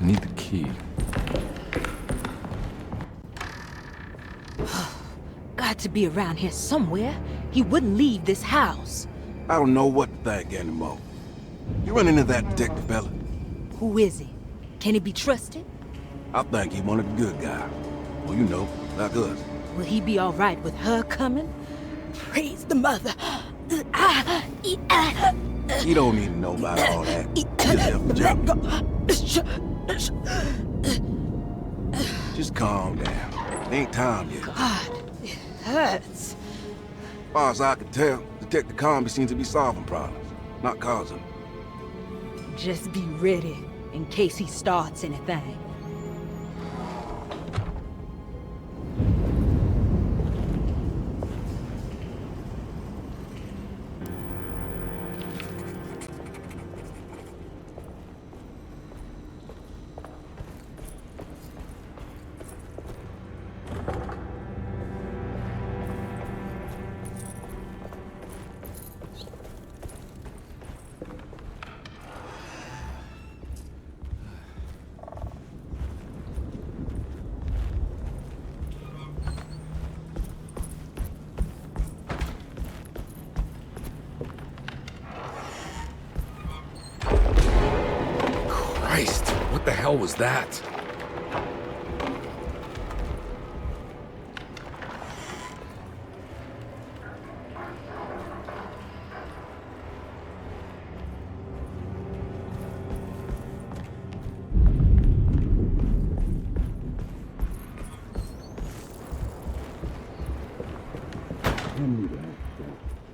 I need the key. Got to be around here somewhere. He wouldn't leave this house. I don't know what to think anymore. You run into that detective fella? Who is he? Can he be trusted? I think he one of the good guys. Well, you know, like us. Will he be all right with her coming? Praise the mother. You don't need to know about all that. Just help the job. Just calm down. Ain't time yet. God, it hurts. As far as I can tell, Detective Carnby seems to be solving problems, not causing them. Just be ready in case he starts anything. hell was that?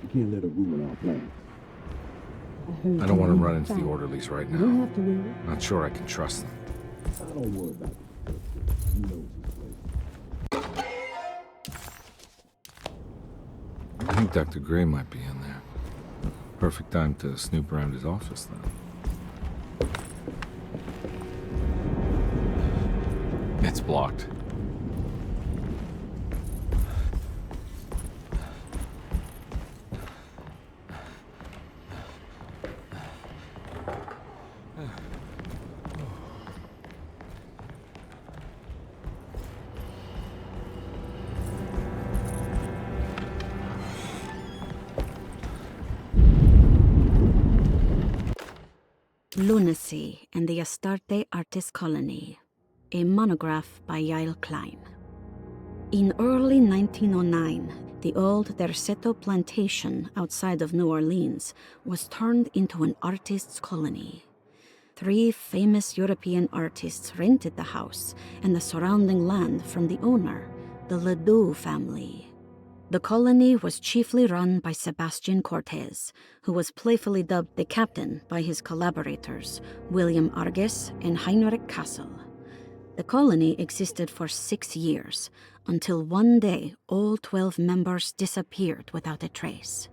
You can't let her ruin our plans. I don't want to run into the orderlies right now. Not sure I can trust them. Don't worry about it. You know his place. I think Dr. Gray might be in there. Perfect time to snoop around his office, then. It's blocked. Lunacy and the Ostadte Artist Colony, a monograph by Yael Klein. In early 1909, the old Derceto plantation outside of New Orleans was turned into an artist's colony. 3 famous European artists rented the house and the surrounding land from the owner, the Ledoux family. The colony was chiefly run by Sebastian Cortez, who was playfully dubbed the captain by his collaborators, William Arges and Heinrich Kassel. The colony existed for 6 years, until one day all 12 members disappeared without a trace.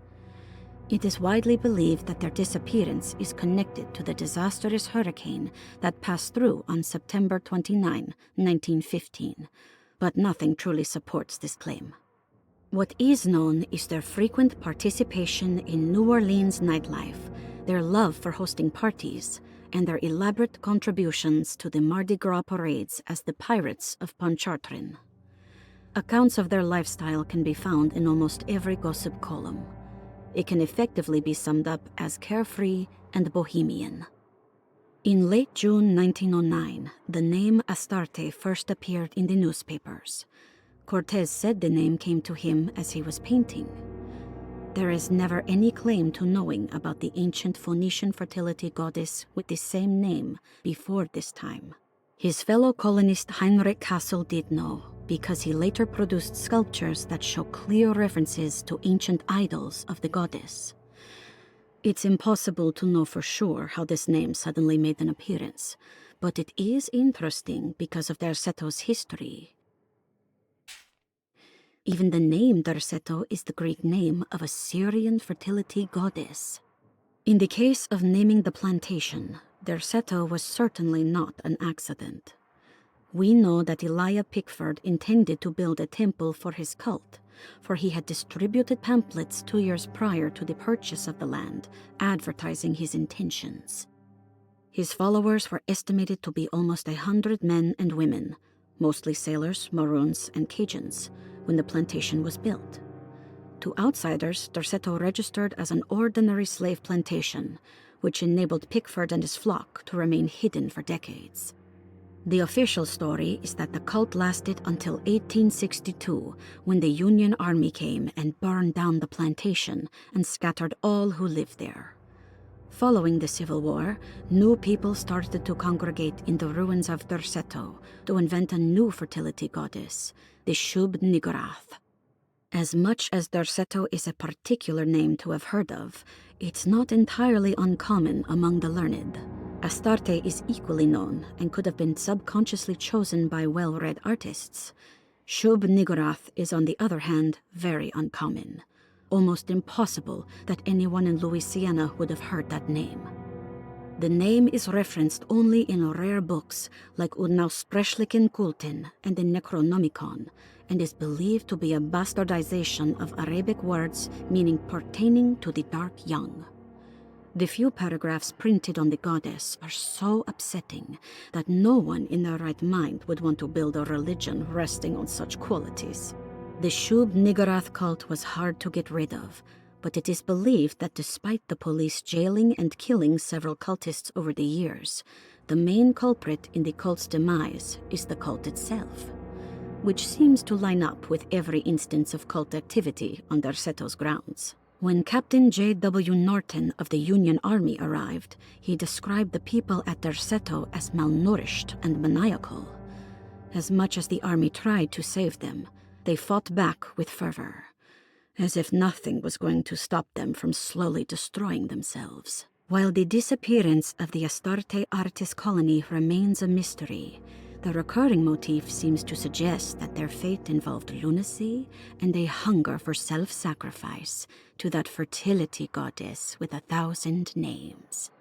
It is widely believed that their disappearance is connected to the disastrous hurricane that passed through on September 29, 1915, but nothing truly supports this claim. What is known is their frequent participation in New Orleans nightlife, their love for hosting parties, and their elaborate contributions to the Mardi Gras parades as the Pirates of Pontchartrain. Accounts of their lifestyle can be found in almost every gossip column. It can effectively be summed up as carefree and bohemian. In late June 1909, the name Ostadte first appeared in the newspapers. Cortez said the name came to him as he was painting. There is never any claim to knowing about the ancient Phoenician fertility goddess with the same name before this time. His fellow colonist Heinrich Kassel did know, because he later produced sculptures that show clear references to ancient idols of the goddess. It's impossible to know for sure how this name suddenly made an appearance, but it is interesting because of Derceto's history. Even the name Derceto is the Greek name of a Syrian fertility goddess. In the case of naming the plantation, Derceto was certainly not an accident. We know that Elijah Pickford intended to build a temple for his cult, for he had distributed pamphlets 2 years prior to the purchase of the land, advertising his intentions. His followers were estimated to be almost 100 men and women, mostly sailors, Maroons, and Cajuns, when the plantation was built. To outsiders, Derceto registered as an ordinary slave plantation, which enabled Pickford and his flock to remain hidden for decades. The official story is that the cult lasted until 1862, when the Union Army came and burned down the plantation and scattered all who lived there. Following the Civil War, new people started to congregate in the ruins of Derceto to invent a new fertility goddess, the Shub-Niggurath. As much as Derceto is a particular name to have heard of, it's not entirely uncommon among the learned. Ostadte is equally known and could have been subconsciously chosen by well-read artists. Shub-Niggurath is, on the other hand, very uncommon. Almost impossible that anyone in Louisiana would have heard that name. The name is referenced only in rare books like Unaussprechlichen Kulten and the Necronomicon, and is believed to be a bastardization of Arabic words meaning pertaining to the dark young. The few paragraphs printed on the goddess are so upsetting that no one in their right mind would want to build a religion resting on such qualities. The Shub-Niggurath cult was hard to get rid of, but it is believed that despite the police jailing and killing several cultists over the years, the main culprit in the cult's demise is the cult itself, which seems to line up with every instance of cult activity on Derceto's grounds. When Captain J.W. Norton of the Union Army arrived, he described the people at Derceto as malnourished and maniacal. As much as the army tried to save them, they fought back with fervor, as if nothing was going to stop them from slowly destroying themselves. While the disappearance of the Ostadte artist colony remains a mystery, the recurring motif seems to suggest that their fate involved lunacy and a hunger for self-sacrifice to that fertility goddess with 1,000 names.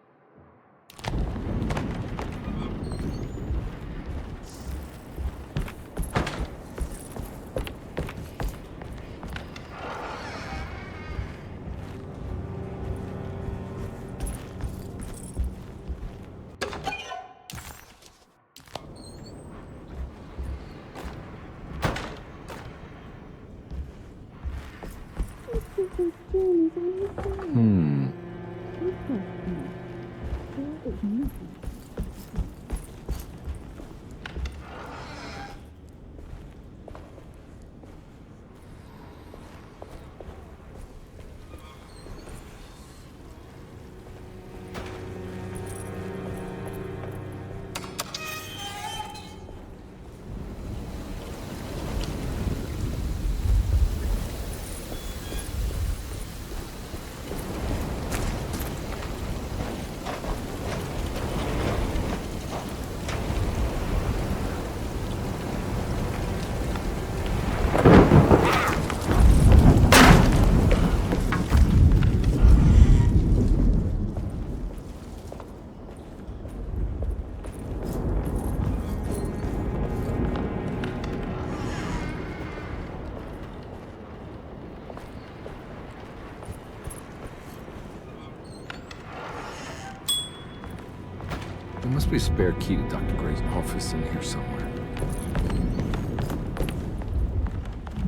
There must be a spare key to Dr. Gray's office in here somewhere.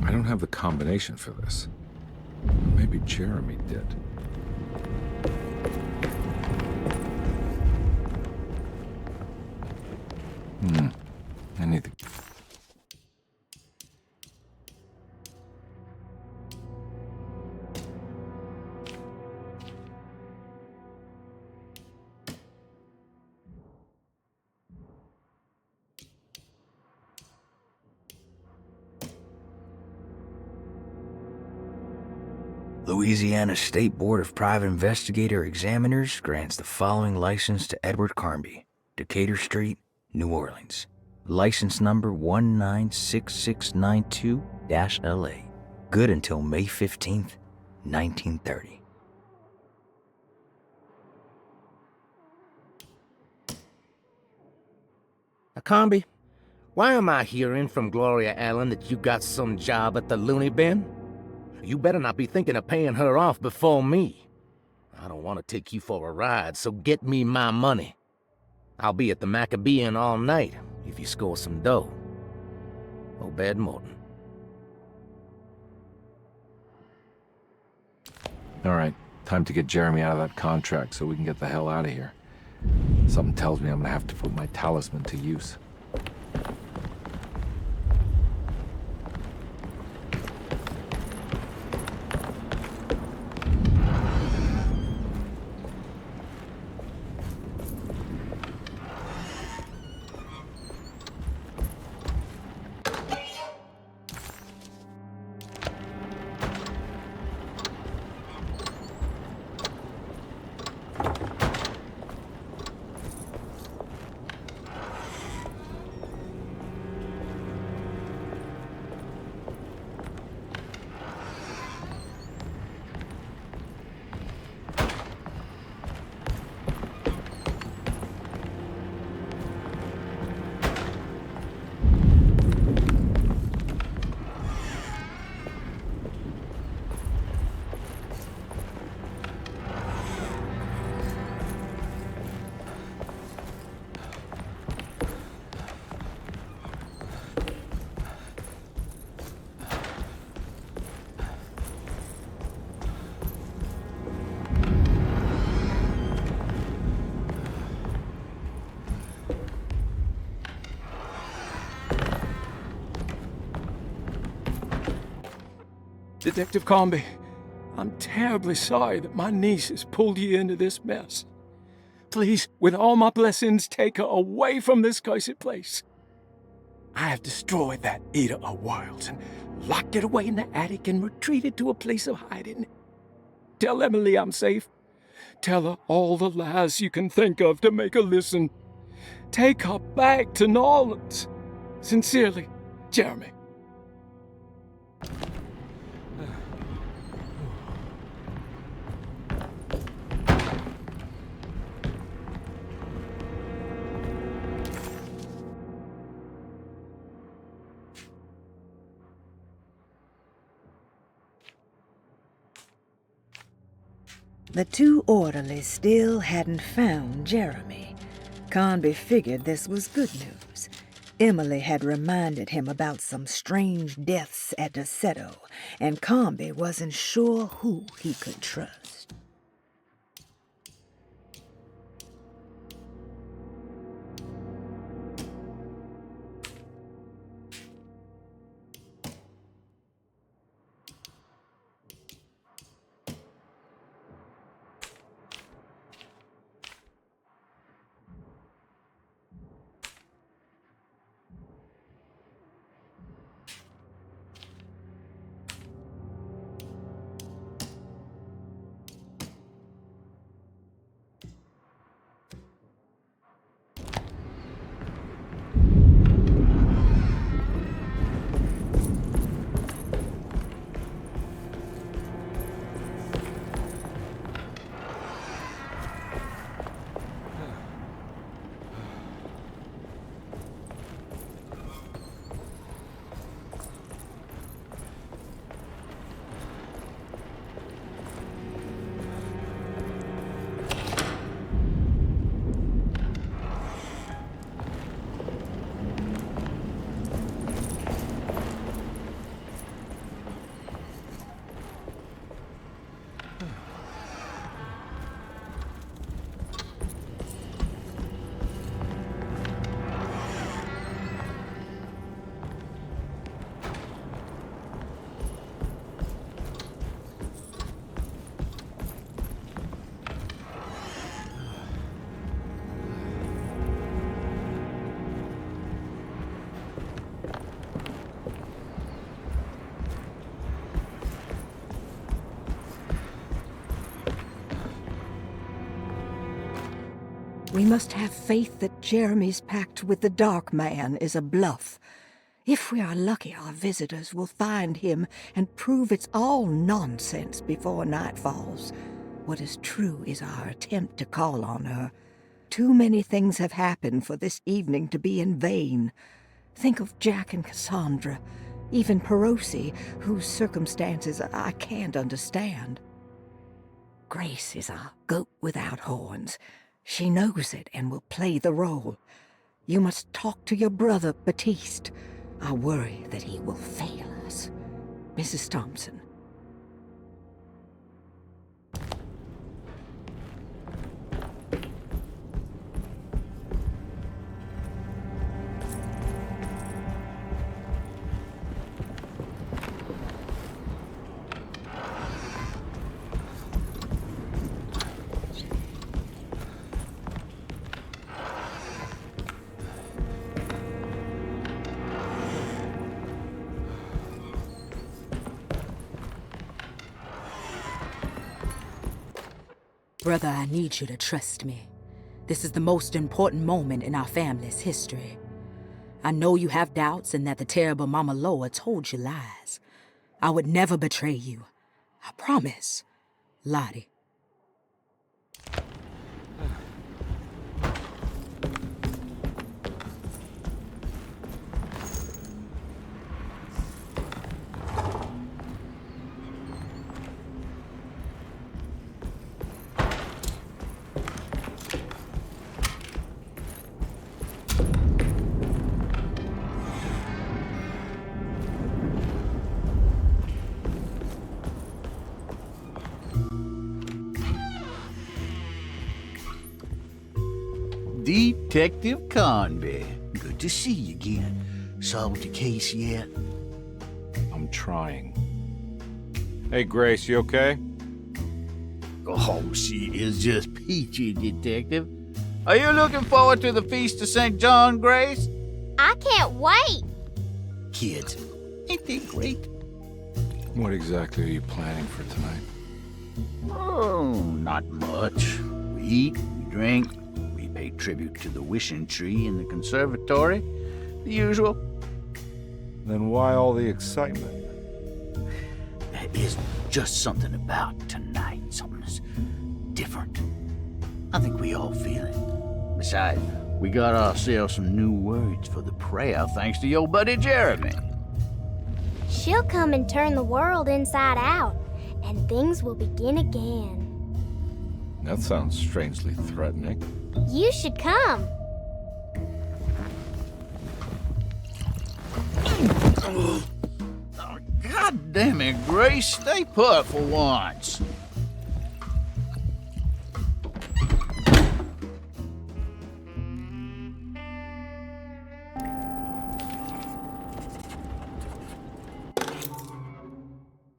I don't have the combination for this. Maybe Jeremy did. I need the... Louisiana State Board of Private Investigator Examiners grants the following license to Edward Carnby, Decatur Street, New Orleans. License number 196692-LA. Good until May 15th, 1930. Carnby, why am I hearing from Gloria Allen that you got some job at the loony bin? You better not be thinking of paying her off before me. I don't want to take you for a ride, so get me my money. I'll be at the Maccabean all night if you score some dough. Obed Morton. All right, time to get Jeremy out of that contract so we can get the hell out of here. Something tells me I'm gonna have to put my talisman to use. Detective Carnby, I'm terribly sorry that my niece has pulled you into this mess. Please, with all my blessings, take her away from this cursed place. I have destroyed that eater of worlds and locked it away in the attic and retreated to a place of hiding. Tell Emily I'm safe. Tell her all the lies you can think of to make her listen. Take her back to New Orleans. Sincerely, Jeremy. The two orderlies still hadn't found Jeremy. Carnby figured this was good news. Emily had reminded him about some strange deaths at Derceto, and Carnby wasn't sure who he could trust. We must have faith that Jeremy's pact with the Dark Man is a bluff. If we are lucky, our visitors will find him and prove it's all nonsense before night falls. What is true is our attempt to call on her. Too many things have happened for this evening to be in vain. Think of Jack and Cassandra, even Perosi, whose circumstances I can't understand. Grace is our goat without horns. She knows it and will play the role. You must talk to your brother, Baptiste. I worry that he will fail us. Mrs. Thompson. Brother, I need you to trust me. This is the most important moment in our family's history. I know you have doubts and that the terrible Mama Loa told you lies. I would never betray you. I promise. Lottie. Detective Carnby. Good to see you again. Solved the case yet? I'm trying. Hey, Grace, you okay? Oh, she is just peachy, Detective. Are you looking forward to the Feast of St. John, Grace? I can't wait! Kids, ain't they great? What exactly are you planning for tonight? Oh, not much. We eat, we drink, we pay tribute to the wishing tree in the conservatory. The usual. Then why all the excitement? There is just something about tonight. Something's different. I think we all feel it. Besides, we got ourselves some new words for the prayer thanks to your buddy Jeremy. She'll come and turn the world inside out, and things will begin again. That sounds strangely threatening. You should come. God damn it, Grace. Stay put for once.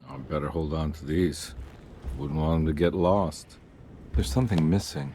I better hold on to these. Wouldn't want them to get lost. There's something missing.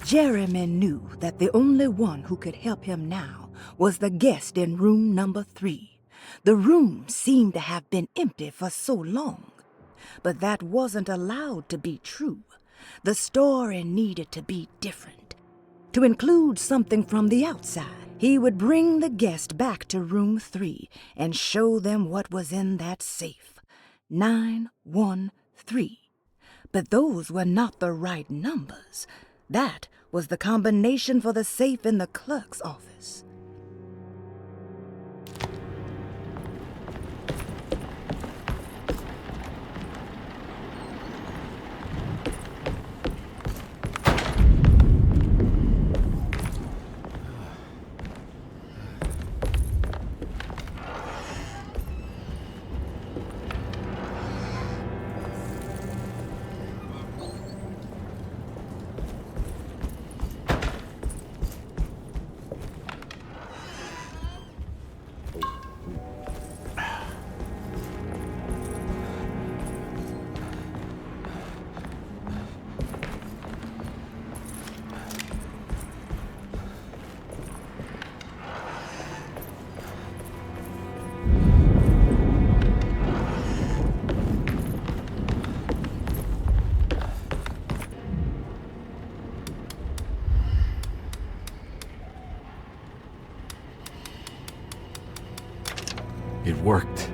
Jeremy knew that the only one who could help him now was the guest in room number 3. The room seemed to have been empty for so long. But that wasn't allowed to be true. The story needed to be different. To include something from the outside, he would bring the guest back to room 3 and show them what was in that safe. 913. But those were not the right numbers. That was the combination for the safe in the clerk's office. It worked.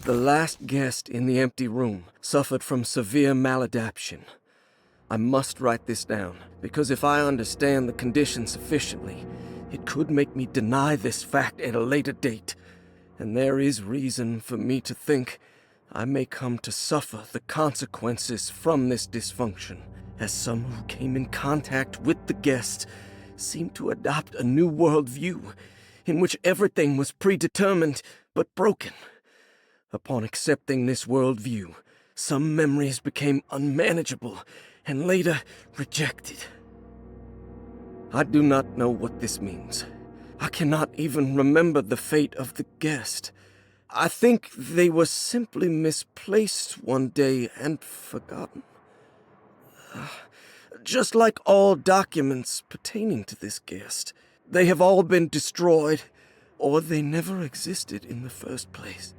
The last guest in the empty room suffered from severe maladaptation. I must write this down, because if I understand the condition sufficiently, it could make me deny this fact at a later date, and there is reason for me to think I may come to suffer the consequences from this dysfunction, as some who came in contact with the guest seemed to adopt a new worldview in which everything was predetermined but broken. Upon accepting this worldview, some memories became unmanageable and later rejected. I do not know what this means. I cannot even remember the fate of the guest. I think they were simply misplaced one day and forgotten. Just like all documents pertaining to this guest, they have all been destroyed, or they never existed in the first place.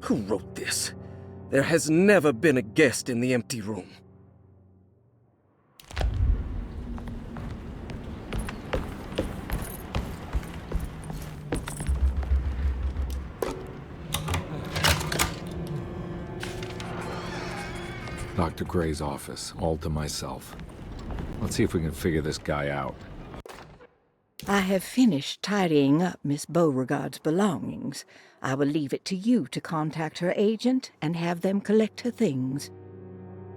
Who wrote this? There has never been a guest in the empty room. Dr. Gray's office, all to myself. Let's see if we can figure this guy out. I have finished tidying up Miss Beauregard's belongings. I will leave it to you to contact her agent and have them collect her things.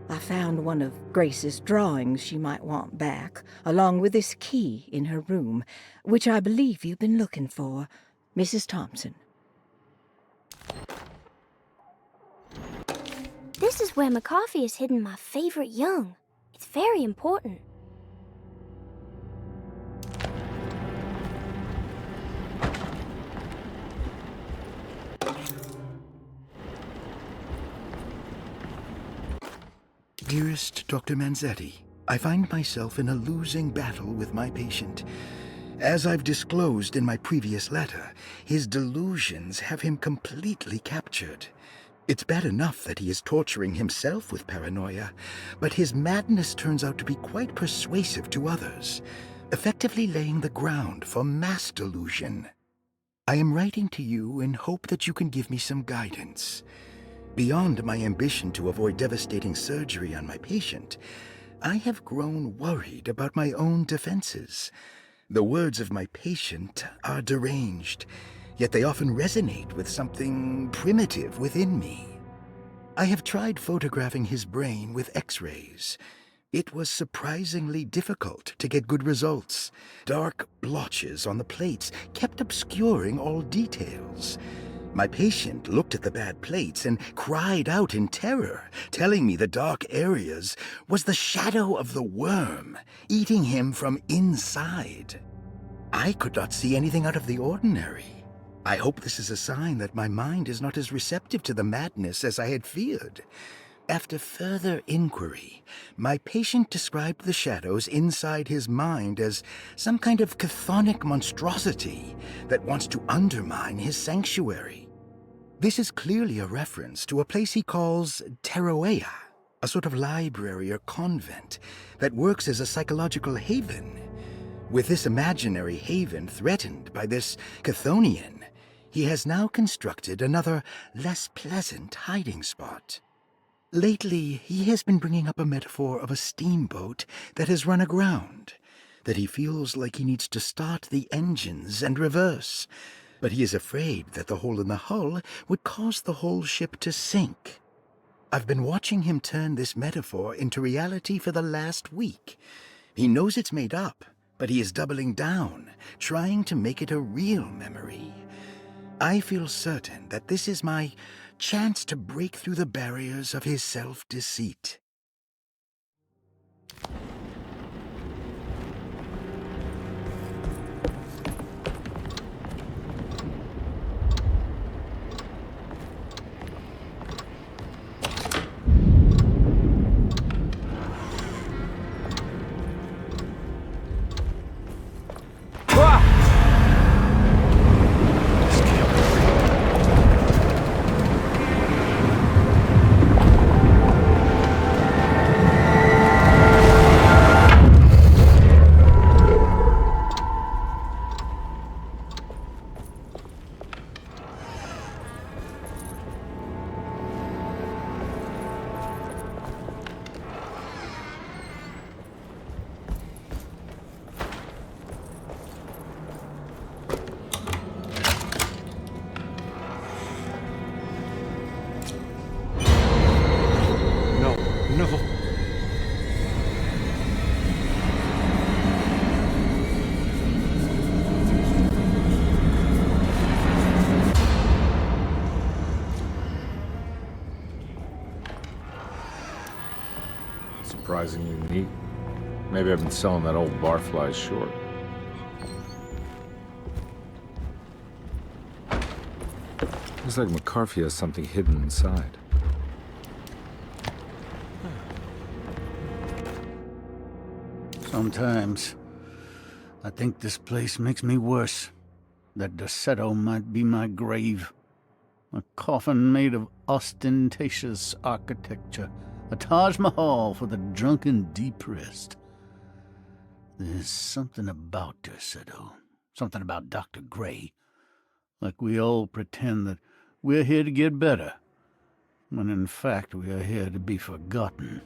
I found one of Grace's drawings she might want back, along with this key in her room, which I believe you've been looking for. Mrs. Thompson. This is where McCarthy has hidden my favorite young. It's very important. Dearest Dr. Manzetti, I find myself in a losing battle with my patient. As I've disclosed in my previous letter, his delusions have him completely captured. It's bad enough that he is torturing himself with paranoia, but his madness turns out to be quite persuasive to others, effectively laying the ground for mass delusion. I am writing to you in hope that you can give me some guidance. Beyond my ambition to avoid devastating surgery on my patient, I have grown worried about my own defenses. The words of my patient are deranged, yet they often resonate with something primitive within me. I have tried photographing his brain with X-rays. It was surprisingly difficult to get good results. Dark blotches on the plates kept obscuring all details. My patient looked at the bad plates and cried out in terror, telling me the dark areas was the shadow of the worm, eating him from inside. I could not see anything out of the ordinary. I hope this is a sign that my mind is not as receptive to the madness as I had feared. After further inquiry, my patient described the shadows inside his mind as some kind of chthonic monstrosity that wants to undermine his sanctuary. This is clearly a reference to a place he calls Teroea, a sort of library or convent that works as a psychological haven. With this imaginary haven threatened by this Chthonian, he has now constructed another, less pleasant hiding spot. Lately, he has been bringing up a metaphor of a steamboat that has run aground, that he feels like he needs to start the engines and reverse, but he is afraid that the hole in the hull would cause the whole ship to sink. I've been watching him turn this metaphor into reality for the last week. He knows it's made up, but he is doubling down, trying to make it a real memory. I feel certain that this is my chance to break through the barriers of his self-deceit. Surprisingly neat. Maybe I've been selling that old barfly short. Looks like McCarthy has something hidden inside. Sometimes I think this place makes me worse. That Derceto might be my grave. A coffin made of ostentatious architecture. A Taj Mahal for the drunken depressed. There's something about Derceto. Something about Dr. Gray. Like we all pretend that we're here to get better, when in fact we are here to be forgotten.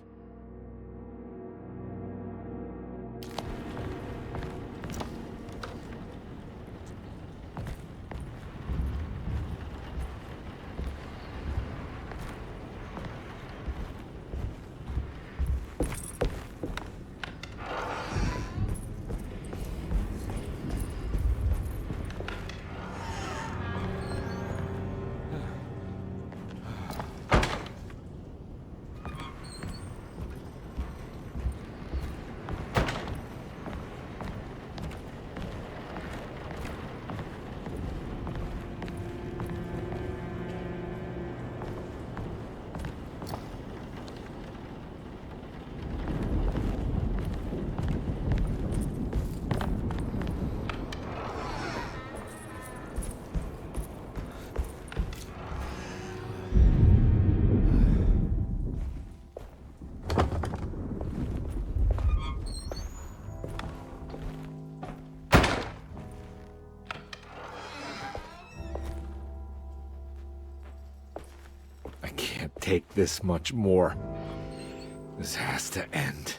take this much more. This has to end.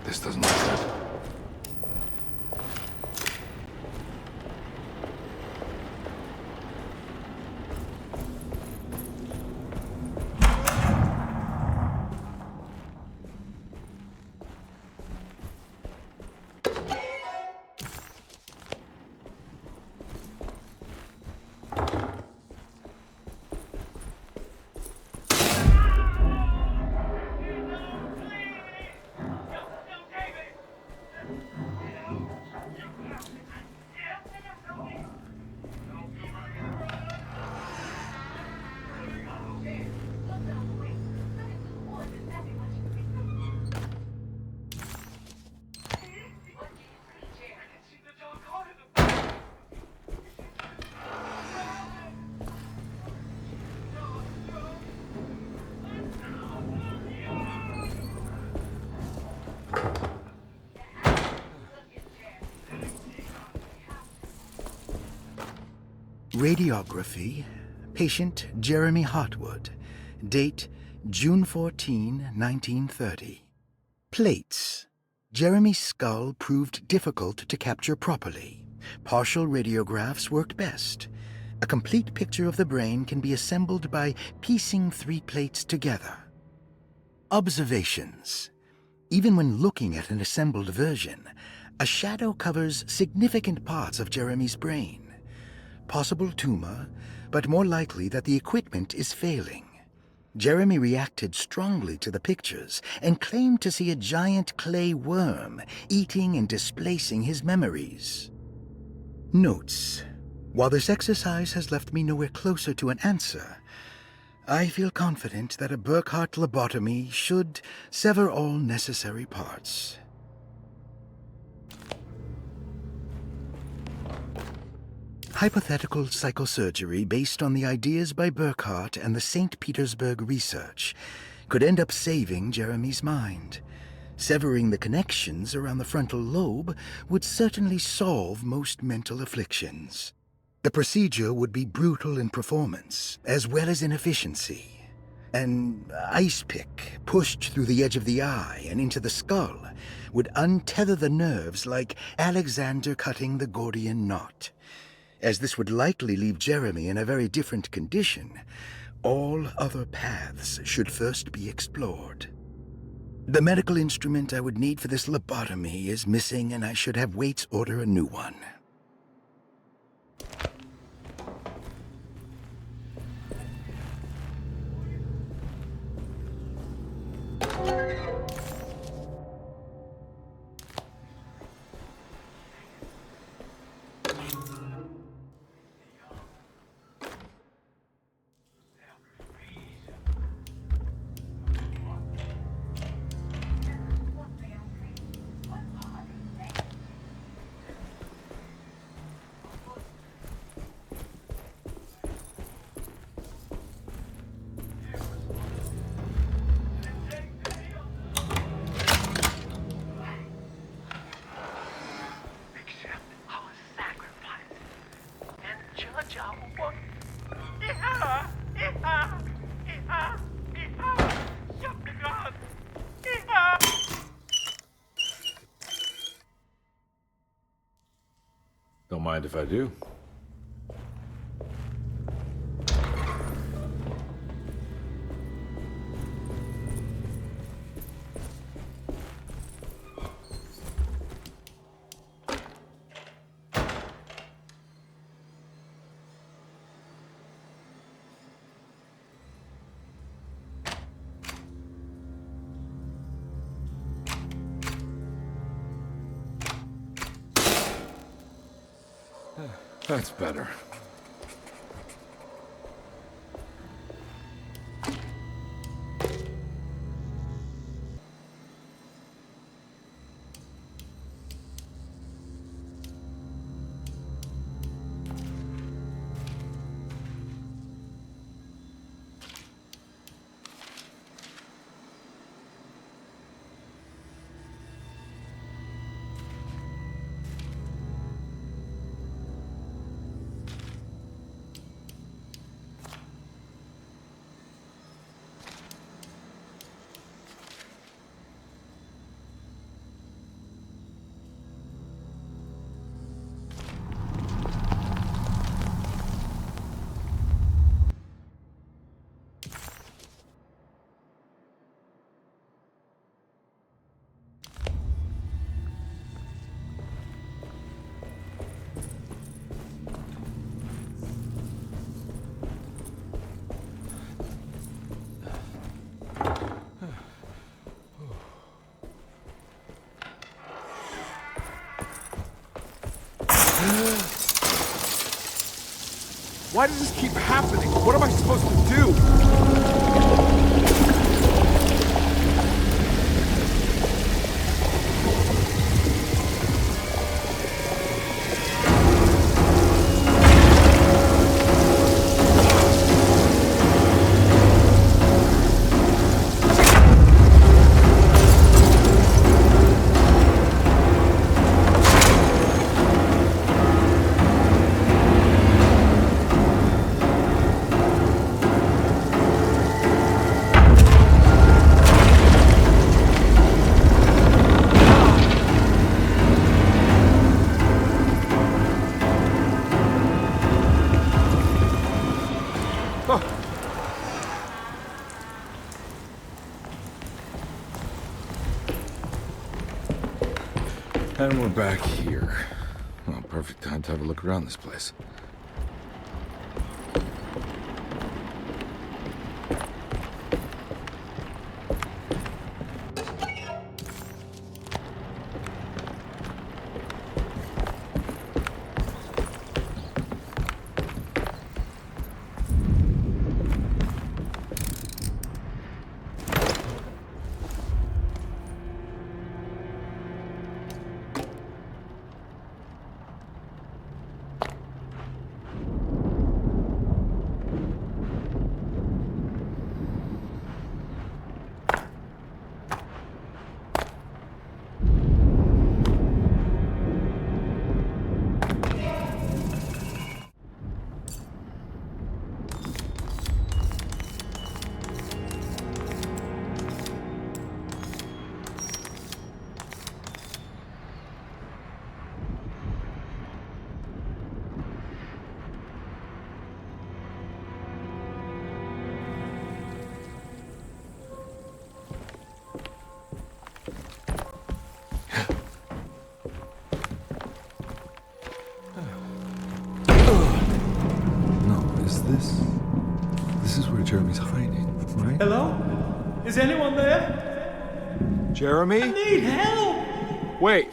This doesn't look good. Radiography, patient Jeremy Hartwood, date June 14, 1930. Plates. Jeremy's skull proved difficult to capture properly. Partial radiographs worked best. A complete picture of the brain can be assembled by piecing 3 plates together. Observations. Even when looking at an assembled version, a shadow covers significant parts of Jeremy's brain. Possible tumor, but more likely that the equipment is failing. Jeremy reacted strongly to the pictures and claimed to see a giant clay worm eating and displacing his memories. Notes. While this exercise has left me nowhere closer to an answer, I feel confident that a Burkhardt lobotomy should sever all necessary parts. Hypothetical psychosurgery based on the ideas by Burkhardt and the St. Petersburg research could end up saving Jeremy's mind. Severing the connections around the frontal lobe would certainly solve most mental afflictions. The procedure would be brutal in performance, as well as in efficiency. An ice pick pushed through the edge of the eye and into the skull would untether the nerves like Alexander cutting the Gordian knot. As this would likely leave Jeremy in a very different condition, all other paths should first be explored. The medical instrument I would need for this lobotomy is missing, and I should have Waits order a new one. Don't mind if I do. That's better. Why does this keep happening? What am I supposed to do? And we're back here. Well, perfect time to have a look around this place. This is where Jeremy's hiding, right? Hello? Is anyone there? Jeremy? I need help! Wait!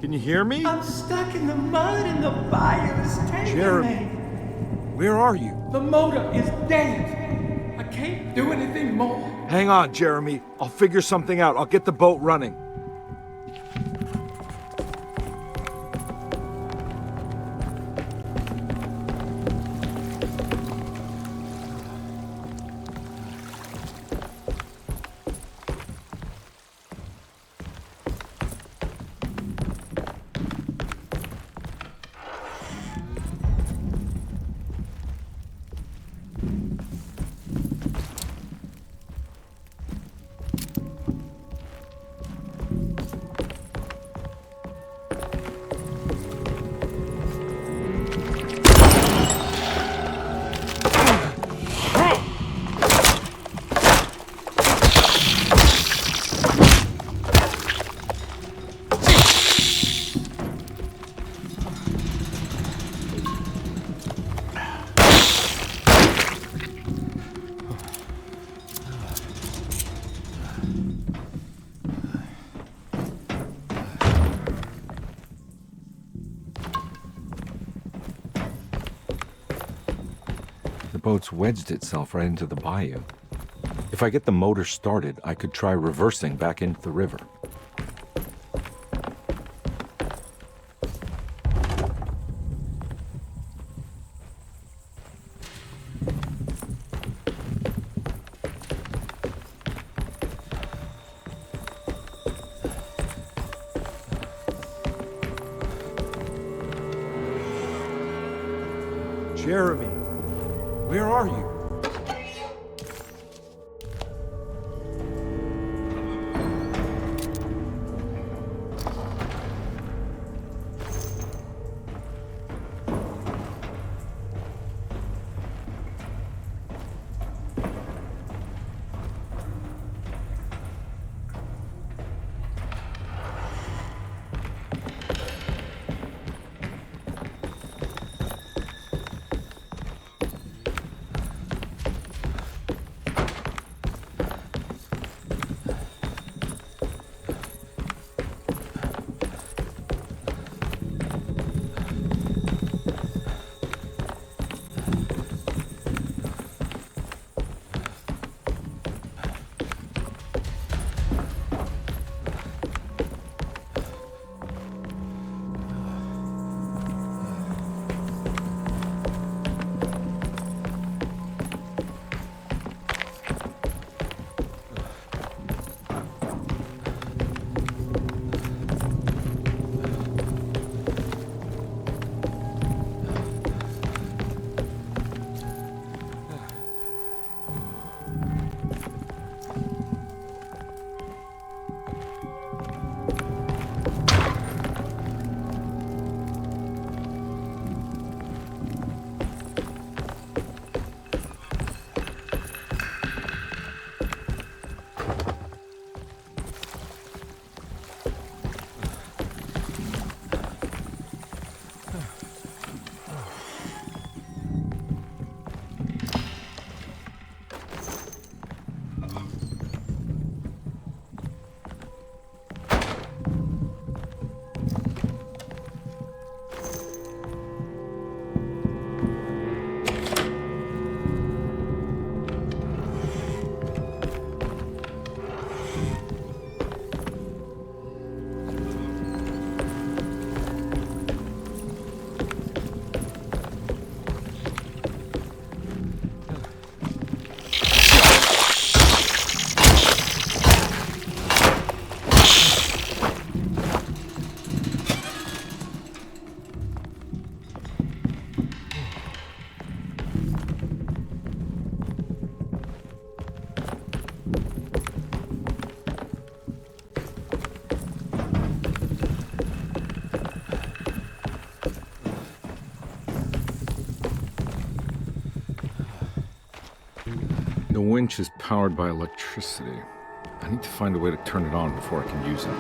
Can you hear me? I'm stuck in the mud and the fire is taking Jeremy, where are you? me. The motor is dead. I can't do anything more. Hang on, Jeremy. I'll figure something out. I'll get the boat running. boat's wedged itself right into the bayou. If I get the motor started, I could try reversing back into the river. Jeremy, where are you? The winch is powered by electricity. I need to find a way to turn it on before I can use it.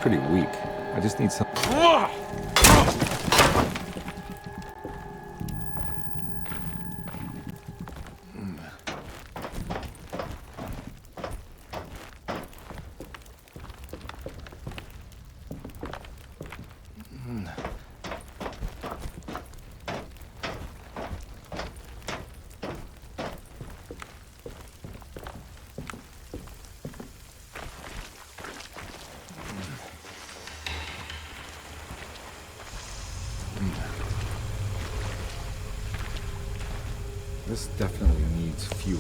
pretty weak. I just need some... This definitely needs fuel.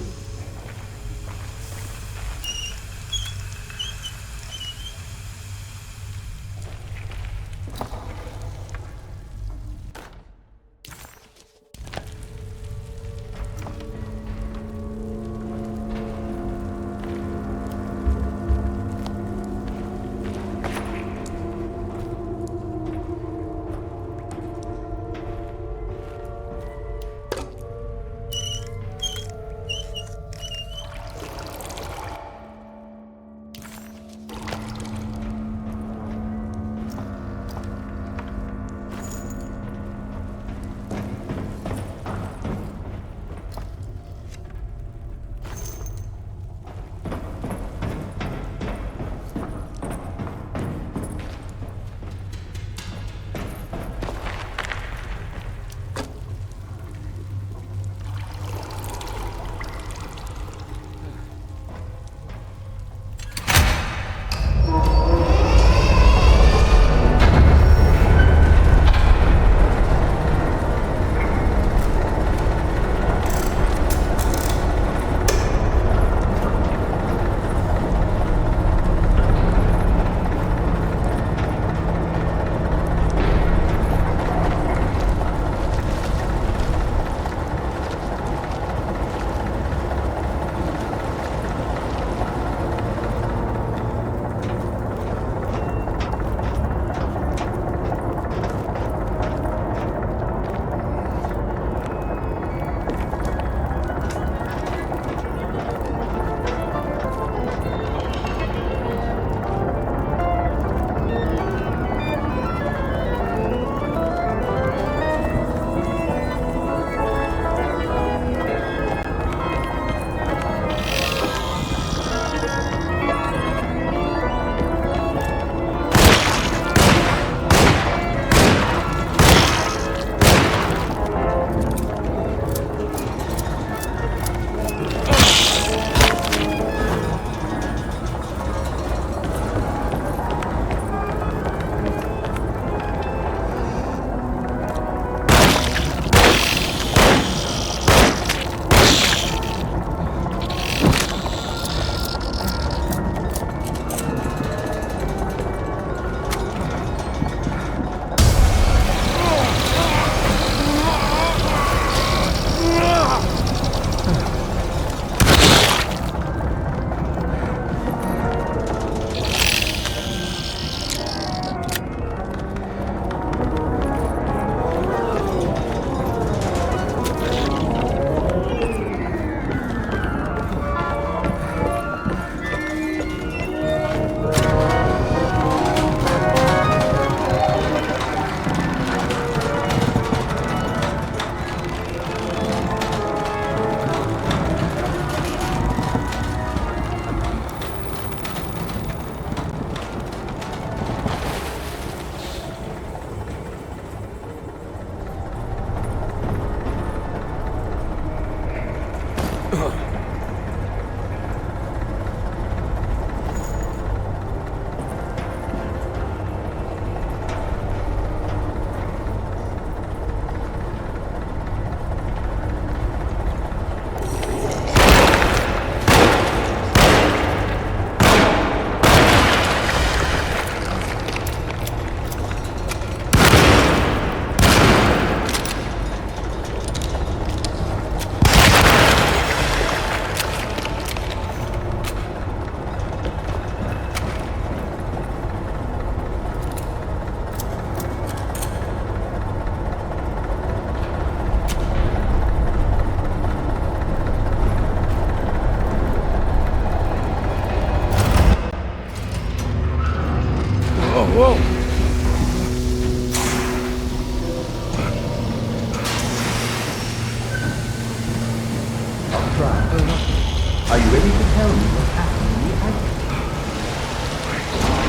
Are you ready to tell me what happened in the attic?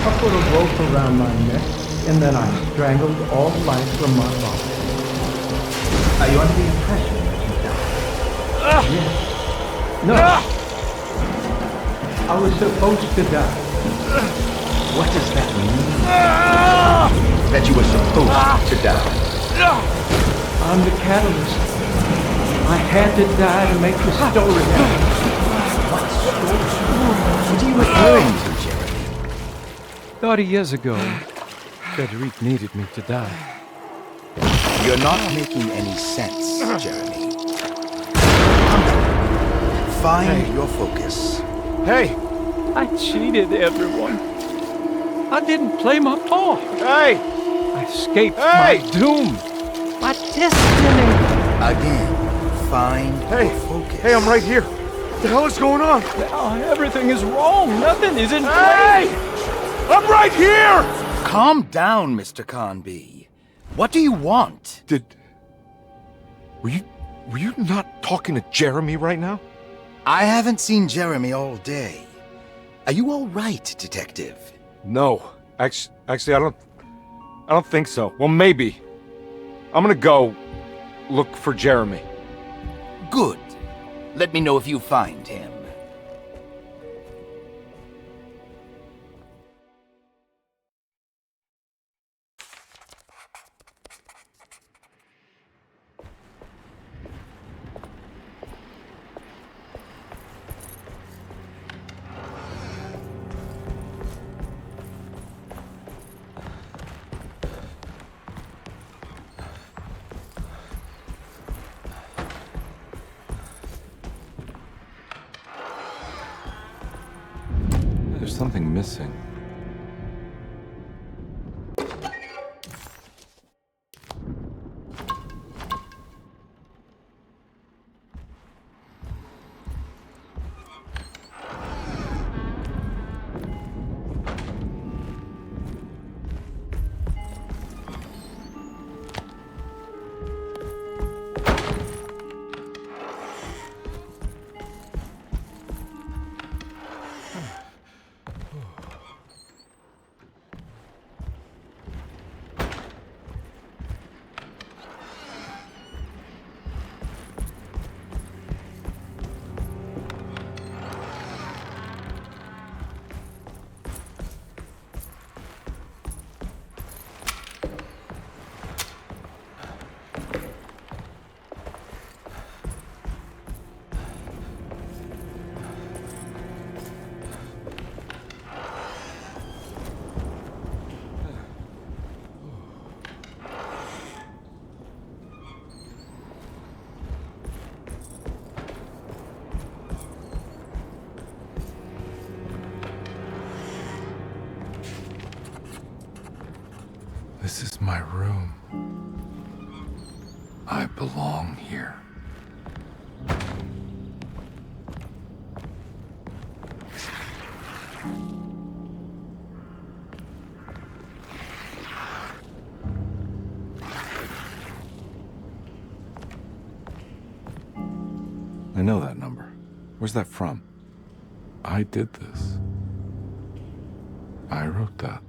I put a rope around my neck, and then I strangled all life from my body. Are you under the impression that you died? Yes. No. I was supposed to die. What does that mean? That you were supposed to die? I'm the catalyst. I had to die to make the story happen. What story? What are you referring to, Jeremy? 30 years ago, Frederic needed me to die. You're not making any sense, Jeremy. Find your focus. Hey! I cheated everyone. I didn't play my part. Hey! I escaped my doom. My destiny. Again, find your focus. Hey, I'm right here. What the hell is going on? Now everything is wrong. Nothing is in place. I'm right here! Calm down, Mr. Carnby. What do you want? Were you not talking to Jeremy right now? I haven't seen Jeremy all day. Are you all right, Detective? No. Actually, I don't think so. Well, maybe. I'm gonna go look for Jeremy. Good. Let me know if you find him. There's something missing. This is my room. I belong here. I know that number. Where's that from? I did this. I wrote that.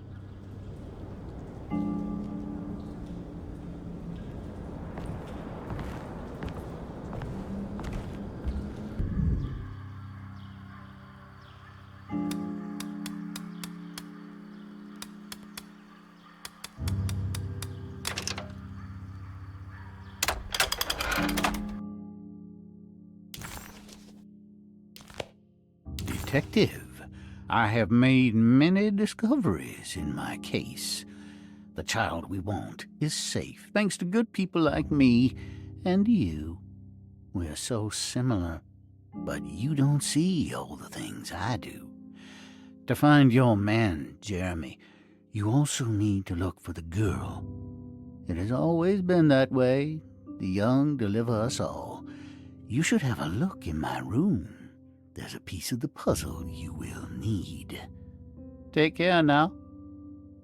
Detective, I have made many discoveries in my case. The child we want is safe, thanks to good people like me and you. We're so similar, but you don't see all the things I do. To find your man, Jeremy, you also need to look for the girl. It has always been that way. The young deliver us all. You should have a look in my room. There's a piece of the puzzle you will need. Take care now.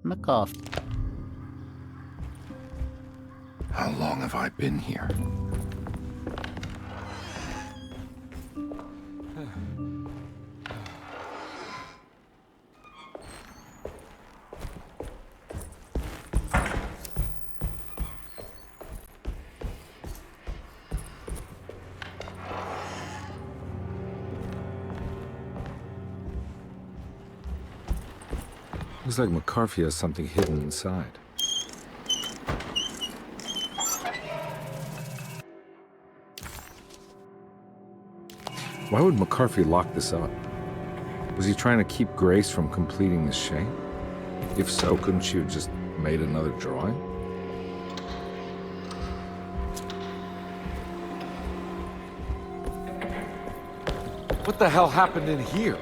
McCoff. How long have I been here? Looks like McCarthy has something hidden inside. Why would McCarthy lock this up? Was he trying to keep Grace from completing the shame? If so, couldn't she have just made another drawing? What the hell happened in here?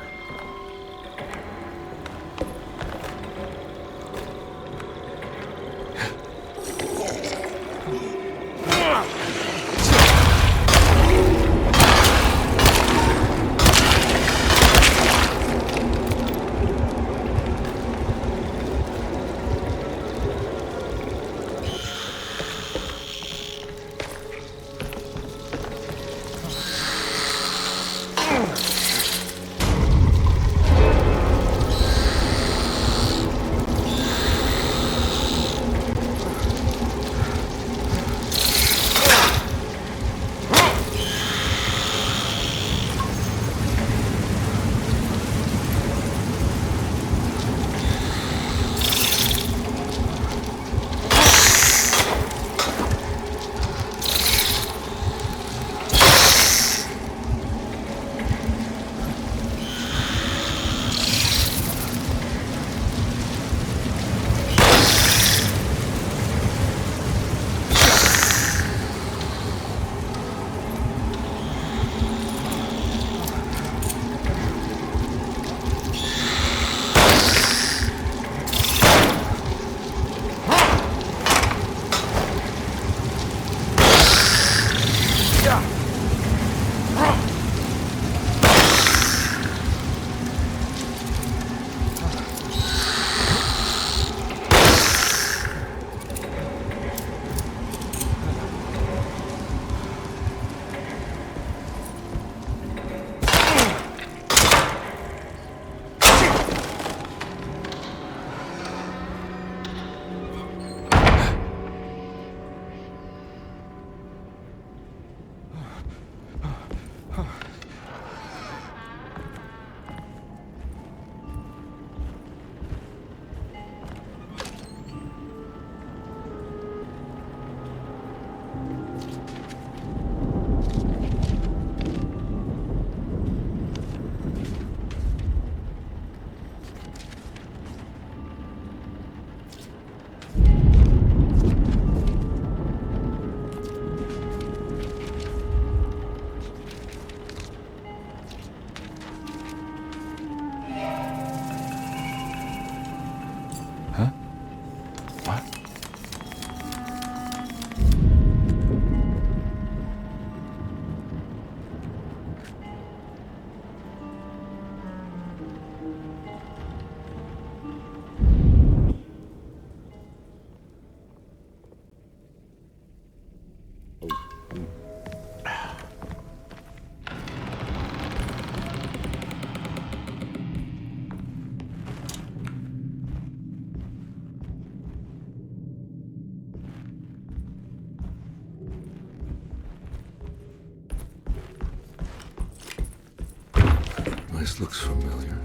This looks familiar.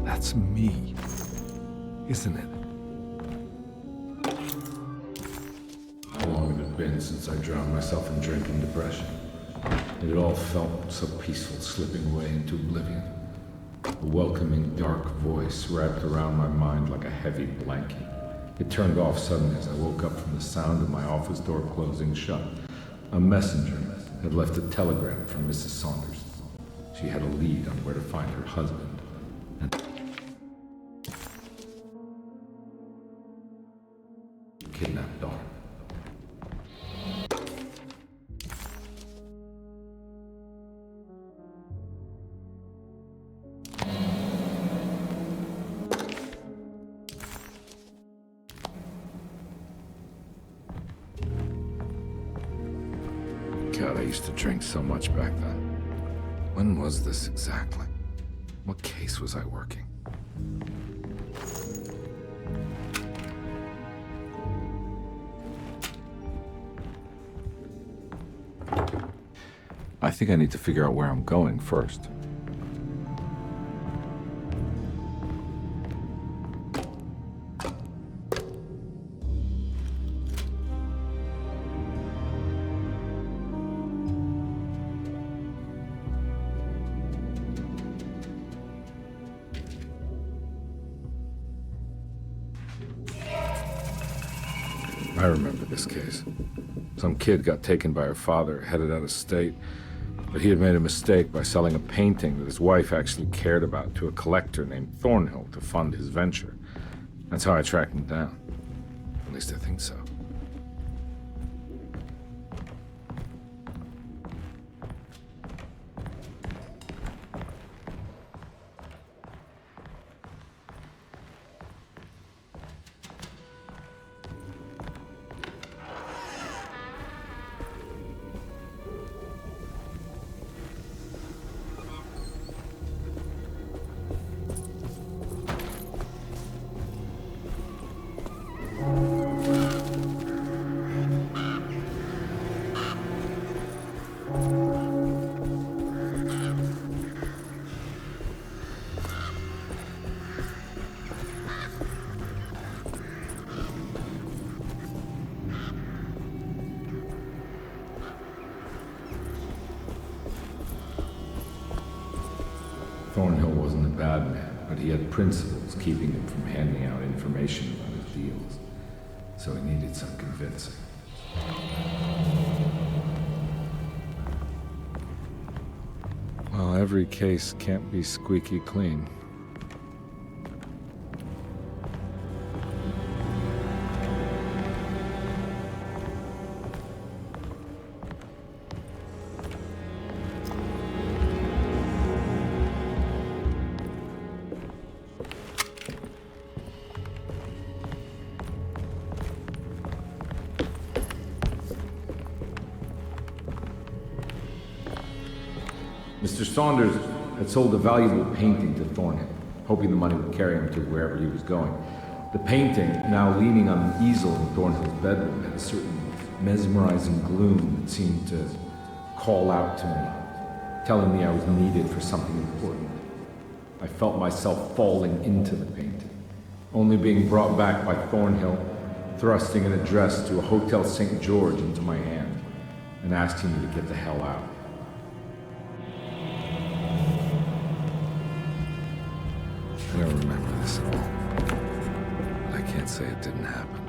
That's me, isn't it? How long had it been since I drowned myself in drink and depression? And it all felt so peaceful, slipping away into oblivion. A welcoming, dark voice wrapped around my mind like a heavy blanket. It turned off suddenly as I woke up from the sound of my office door closing shut. A messenger had left a telegram from Mrs. Saunders. She had a lead on where to find her husband. And kidnapped daughter. God, I used to drink so much back then. When was this exactly? What case was I working? I think I need to figure out where I'm going first. I remember this case. Some kid got taken by her father, headed out of state, but he had made a mistake by selling a painting that his wife actually cared about to a collector named Thornhill to fund his venture. That's how I tracked him down. At least I think so. Thornhill wasn't a bad man, but he had principles keeping him from handing out information about his deals. So he needed some convincing. Well, every case can't be squeaky clean. Mr. Saunders had sold a valuable painting to Thornhill, hoping the money would carry him to wherever he was going. The painting, now leaning on an easel in Thornhill's bedroom, had a certain mesmerizing gloom that seemed to call out to me, telling me I was needed for something important. I felt myself falling into the painting, only being brought back by Thornhill, thrusting an address to a Hotel St. George into my hand, and asking me to get the hell out. I don't remember this at all. I can't say it didn't happen.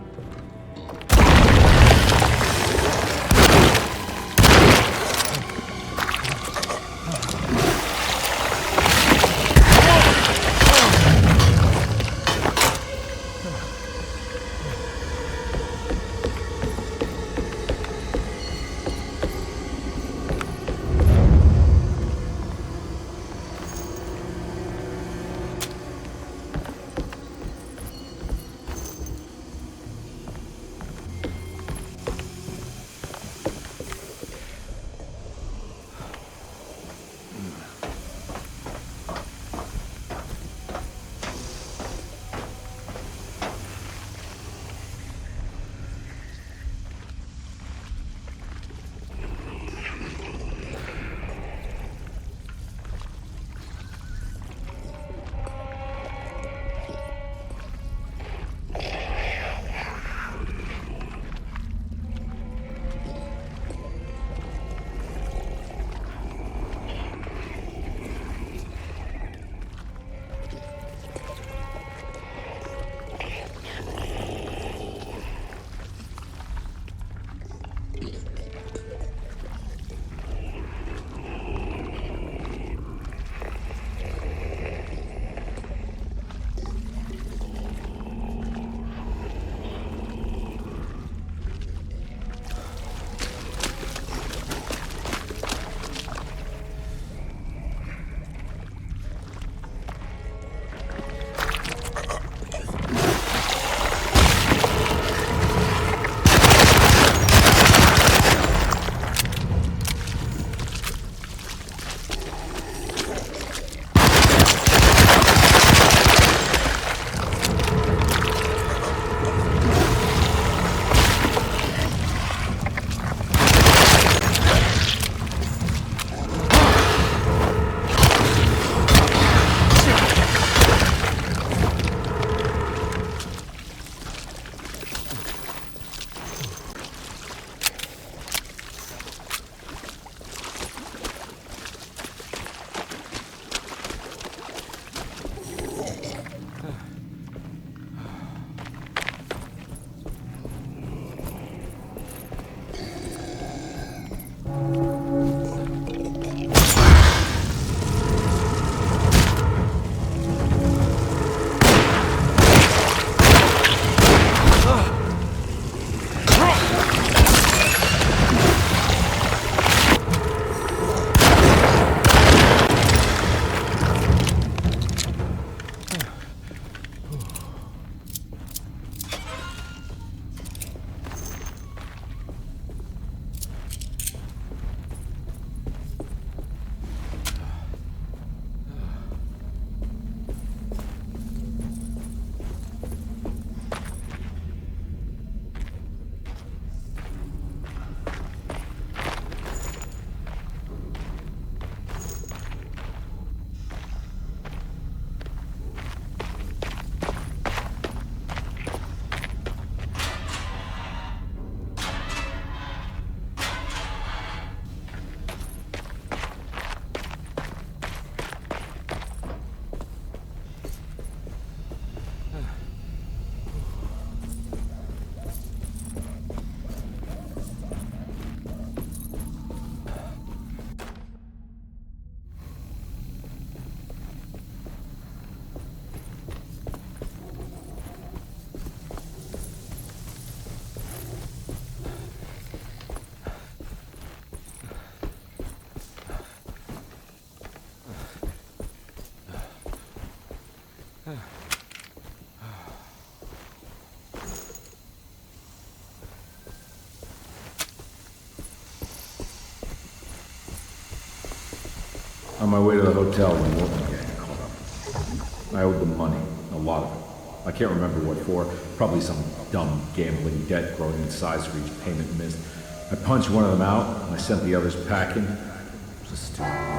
On my way to the hotel when the Wolfen gang caught up. I owed them money, a lot of it. I can't remember what for, probably some dumb gambling debt growing in size for each payment missed. I punched one of them out, and I sent the others packing. It was a stupid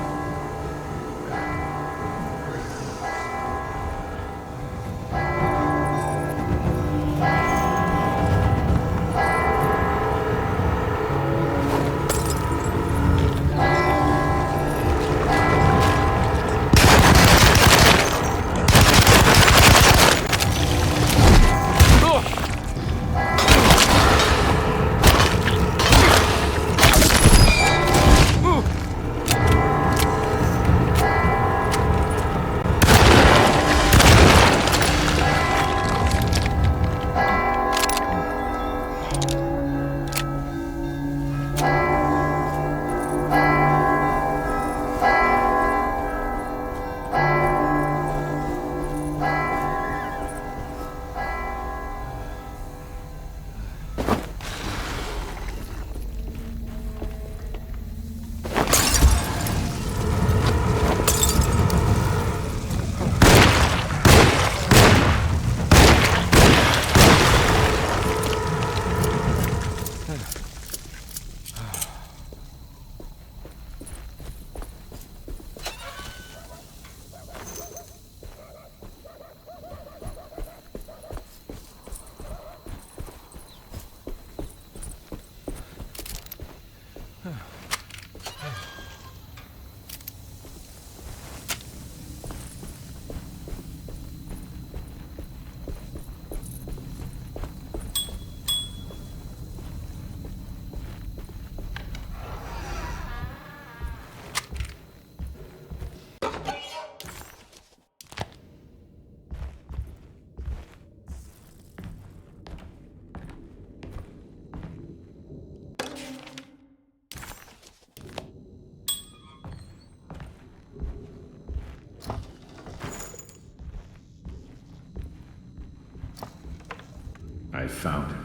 I found him.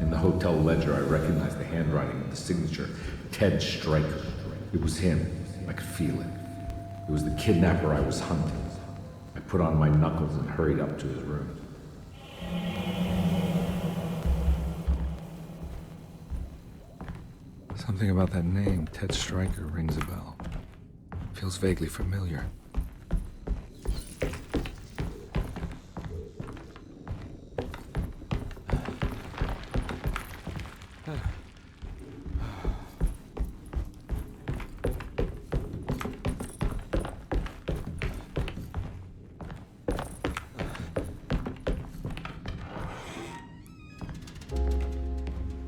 In the hotel ledger, I recognized the handwriting of the signature. Ted Stryker. It was him. I could feel it. It was the kidnapper I was hunting. I put on my knuckles and hurried up to his room. Something about that name, Ted Stryker, rings a bell. Feels vaguely familiar.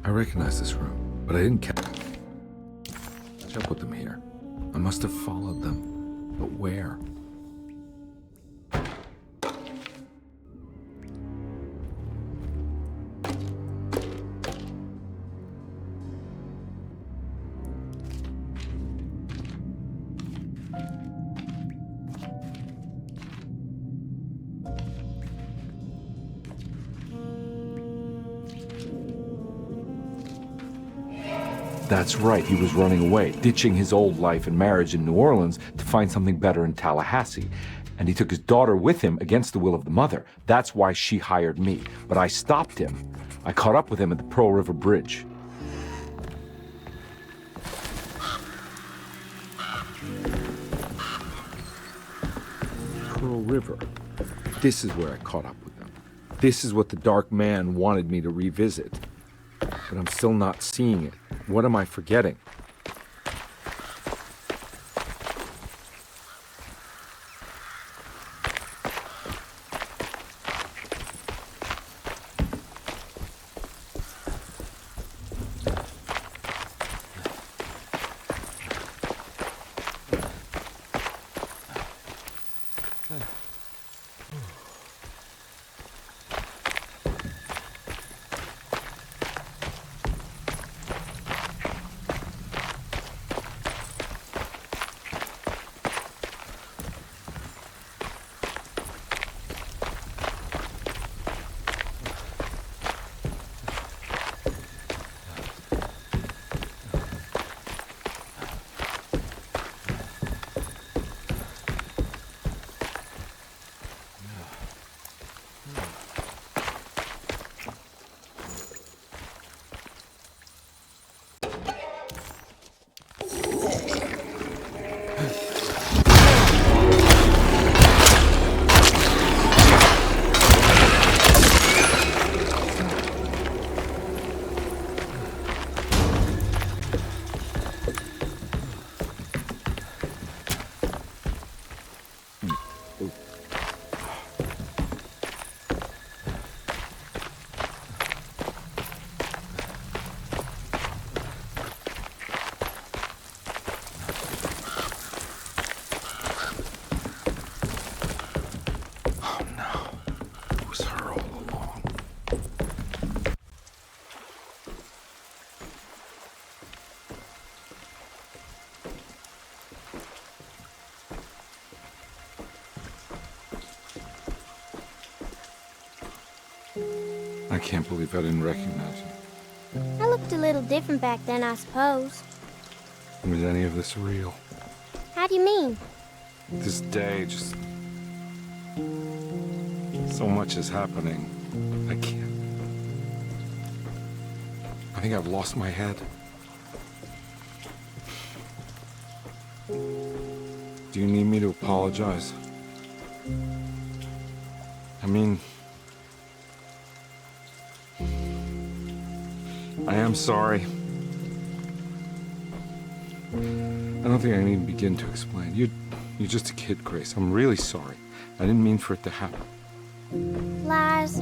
I recognize this room, but I didn't catch up with them here. I must have followed them, but where? That's right, he was running away, ditching his old life and marriage in New Orleans to find something better in Tallahassee. And he took his daughter with him against the will of the mother. That's why she hired me. But I stopped him. I caught up with him at the Pearl River Bridge. Pearl River. This is where I caught up with them. This is what the Dark Man wanted me to revisit. But I'm still not seeing it. What am I forgetting? can't believe I didn't recognize you. I looked a little different back then, I suppose. Was any of this real? How do you mean? This day, just... so much is happening. I can't... I think I've lost my head. Do you need me to apologize? I mean... I am sorry. I don't think I need to begin to explain. You're just a kid, Grace. I'm really sorry. I didn't mean for it to happen. Lies.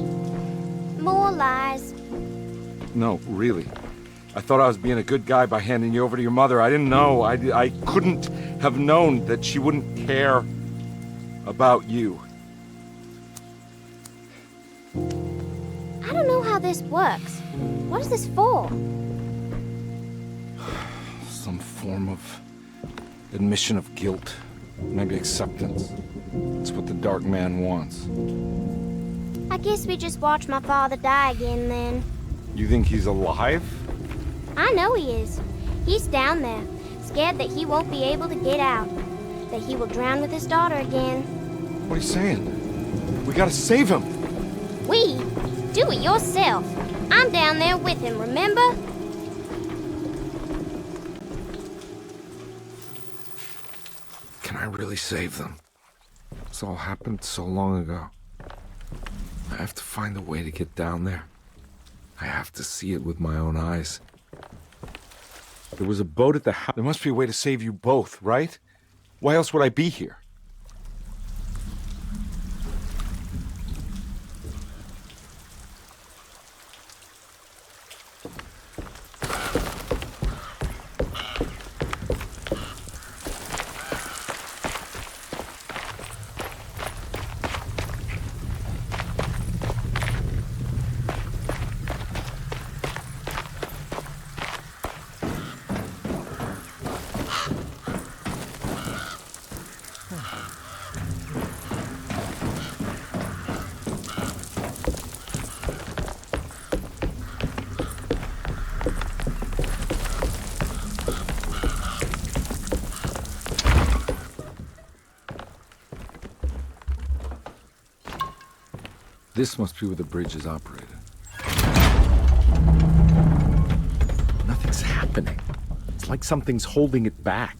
More lies. No, really. I thought I was being a good guy by handing you over to your mother. I didn't know. I couldn't have known that she wouldn't care about you. I don't know how this works. What is this for? Some form of admission of guilt. Maybe acceptance. It's what the Dark Man wants. I guess we just watch my father die again then. You think he's alive? I know he is. He's down there, scared that he won't be able to get out. That he will drown with his daughter again. What are you saying? We gotta save him! We? Do it yourself. I'm down there with him, remember? Can I really save them? This all happened so long ago. I have to find a way to get down there. I have to see it with my own eyes. There was a boat at the house. There must be a way to save you both, right? Why else would I be here? This must be where the bridge is operated. Nothing's happening. It's like something's holding it back.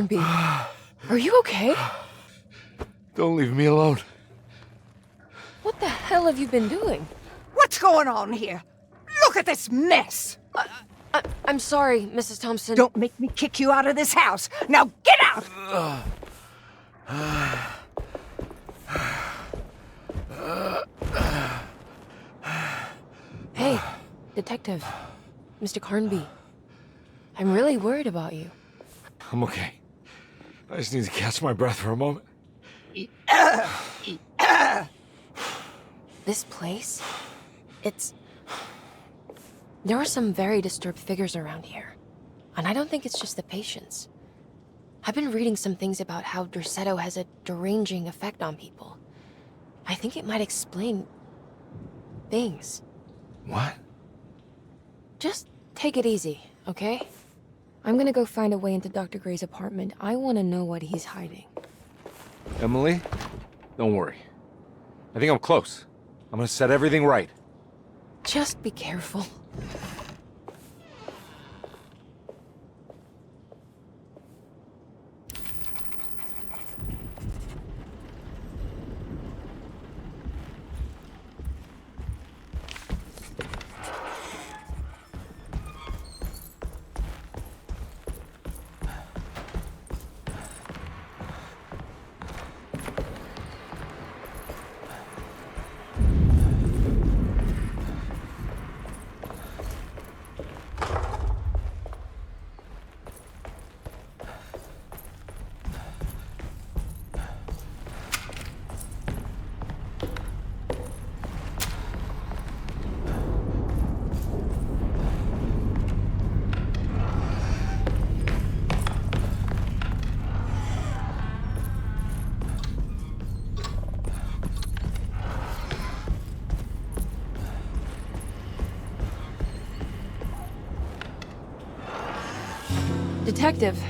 Carnby. Are you okay? Don't leave me alone. What the hell have you been doing? What's going on here? Look at this mess! I'm sorry, Mrs. Thompson. Don't make me kick you out of this house. Now get out! Hey, Detective. Mr. Carnby. I'm really worried about you. I'm okay. I just need to catch my breath for a moment. This place? There are some very disturbed figures around here. And I don't think it's just the patients. I've been reading some things about how Derceto has a deranging effect on people. I think it might explain things. What? Just take it easy, okay? I'm gonna go find a way into Dr. Gray's apartment. I want to know what he's hiding. Emily, don't worry. I think I'm close. I'm gonna set everything right. Just be careful. Detective,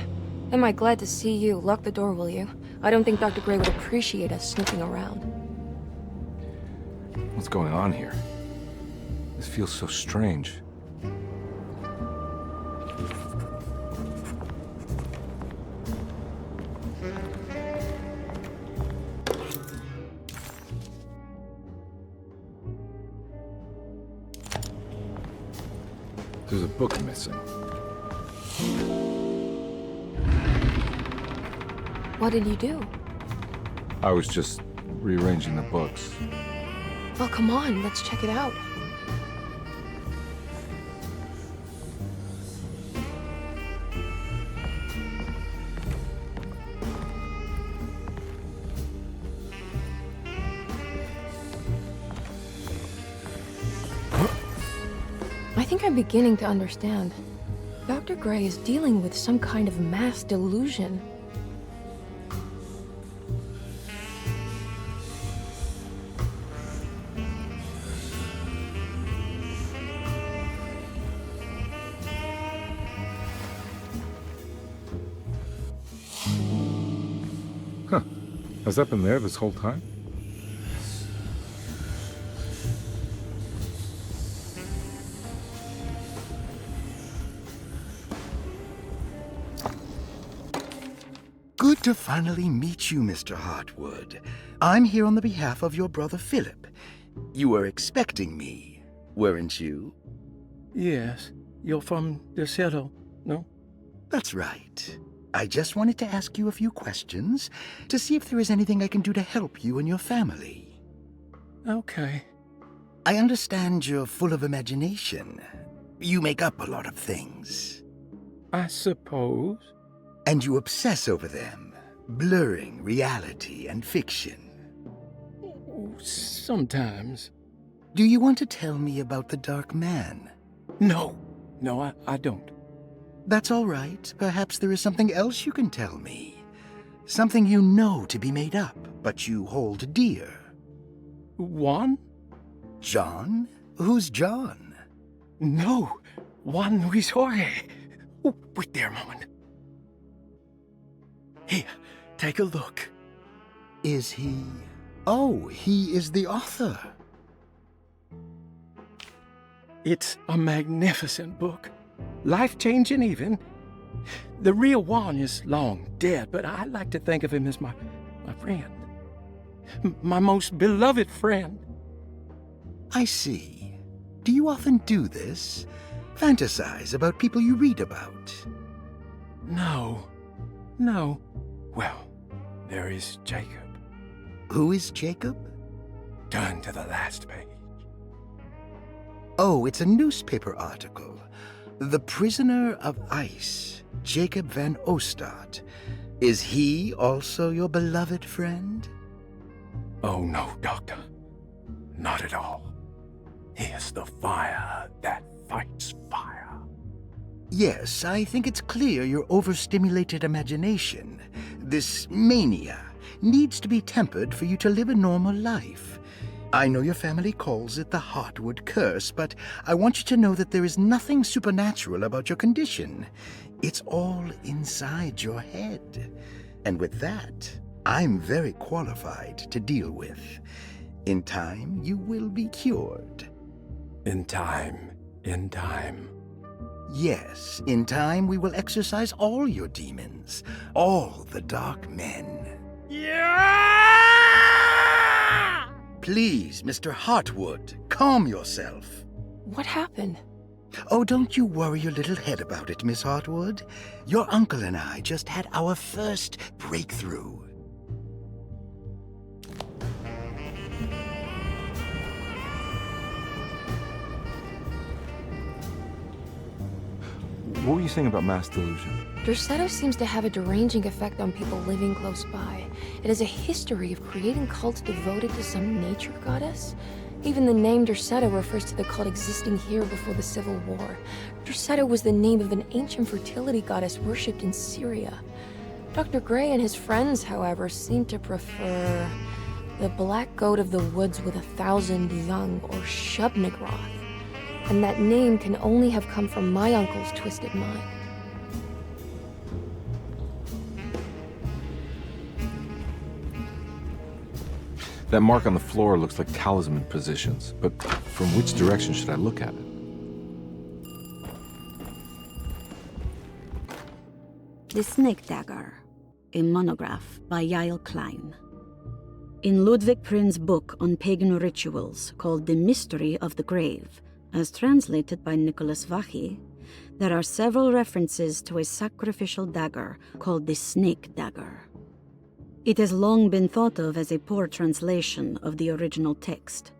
am I glad to see you. Lock the door, will you? I don't think Dr. Gray would appreciate us snooping around. What's going on here? This feels so strange. There's a book missing. What did you do? I was just rearranging the books. Well, come on, let's check it out. I think I'm beginning to understand. Dr. Gray is dealing with some kind of mass delusion. Huh. Has that been there this whole time? Good to finally meet you, Mr. Hartwood. I'm here on the behalf of your brother Philip. You were expecting me, weren't you? Yes. You're from Derceto, no? That's right. I just wanted to ask you a few questions to see if there is anything I can do to help you and your family. Okay. I understand you're full of imagination. You make up a lot of things. I suppose. And you obsess over them, blurring reality and fiction. Sometimes. Do you want to tell me about the Dark Man? No. No, I don't. That's all right. Perhaps there is something else you can tell me. Something you know to be made up, but you hold dear. Juan? John? Who's John? No. Juan Luis Jorge. Oh, wait there a moment. Here, take a look. Is he... Oh, he is the author. It's a magnificent book. Life-changing even. The real one is long dead, but I like to think of him as my friend. My most beloved friend. I see. Do you often do this? Fantasize about people you read about? No. Well, there is Jacob. Who is Jacob? Turn to the last page. Oh, it's a newspaper article. The Prisoner of Ice, Jacob van Ostadte. Is he also your beloved friend? Oh, no, Doctor. Not at all. He is the fire that fights fire. Yes, I think it's clear your overstimulated imagination, this mania, needs to be tempered for you to live a normal life. I know your family calls it the Hartwood curse, but I want you to know that there is nothing supernatural about your condition. It's all inside your head. And with that, I'm very qualified to deal with. In time, you will be cured. In time. Yes, in time we will exorcise all your demons, all the dark men. Yeah! Please, Mr. Hartwood, calm yourself. What happened? Oh, don't you worry your little head about it, Miss Hartwood. Your uncle and I just had our first breakthrough. What were you saying about mass delusion? Derceto seems to have a deranging effect on people living close by. It has a history of creating cults devoted to some nature goddess. Even the name Derceto refers to the cult existing here before the Civil War. Derceto was the name of an ancient fertility goddess worshipped in Syria. Dr. Gray and his friends, however, seem to prefer the black goat of the woods with 1,000 young, or Shub-Niggurath. And that name can only have come from my uncle's twisted mind. That mark on the floor looks like talisman positions, but from which direction should I look at it? The Snake Dagger, a monograph by Yael Klein. In Ludwig Prin's book on pagan rituals called The Mystery of the Grave, as translated by Nicholas Vachy, there are several references to a sacrificial dagger called the Snake Dagger. It has long been thought of as a poor translation of the original text,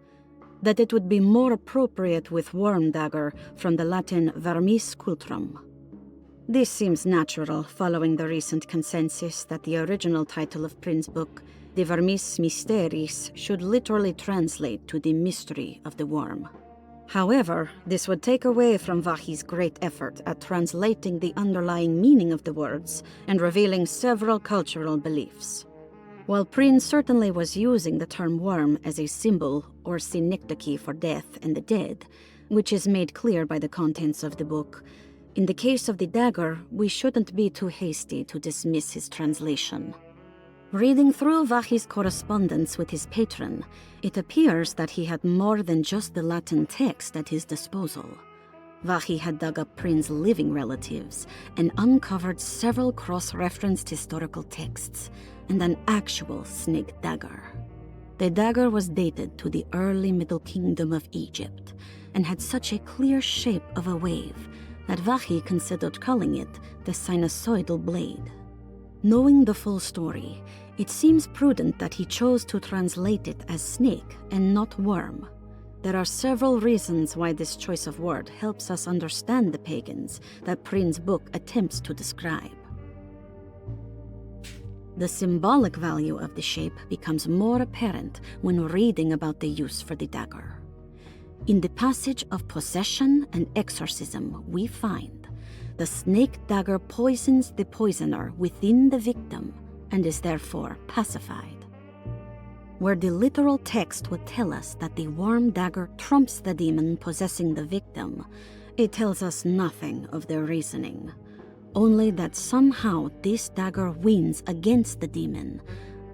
that it would be more appropriate with worm dagger from the Latin vermis cultrum. This seems natural following the recent consensus that the original title of Prin's book, De Vermis Mysteris, should literally translate to the mystery of the worm. However, this would take away from Vachy's great effort at translating the underlying meaning of the words and revealing several cultural beliefs. While Prin certainly was using the term worm as a symbol or synecdoche for death and the dead, which is made clear by the contents of the book, in the case of the dagger, we shouldn't be too hasty to dismiss his translation. Reading through Vachy's correspondence with his patron, it appears that he had more than just the Latin text at his disposal. Vachy had dug up Prin's living relatives and uncovered several cross-referenced historical texts and an actual snake dagger. The dagger was dated to the early Middle Kingdom of Egypt and had such a clear shape of a wave that Vachy considered calling it the sinusoidal blade. Knowing the full story, it seems prudent that he chose to translate it as snake and not worm. There are several reasons why this choice of word helps us understand the pagans that Prin's book attempts to describe. The symbolic value of the shape becomes more apparent when reading about the use for the dagger. In the passage of possession and exorcism, we find the snake dagger poisons the poisoner within the victim and is therefore pacified. Where the literal text would tell us that the worm dagger trumps the demon possessing the victim, it tells us nothing of their reasoning, only that somehow this dagger wins against the demon,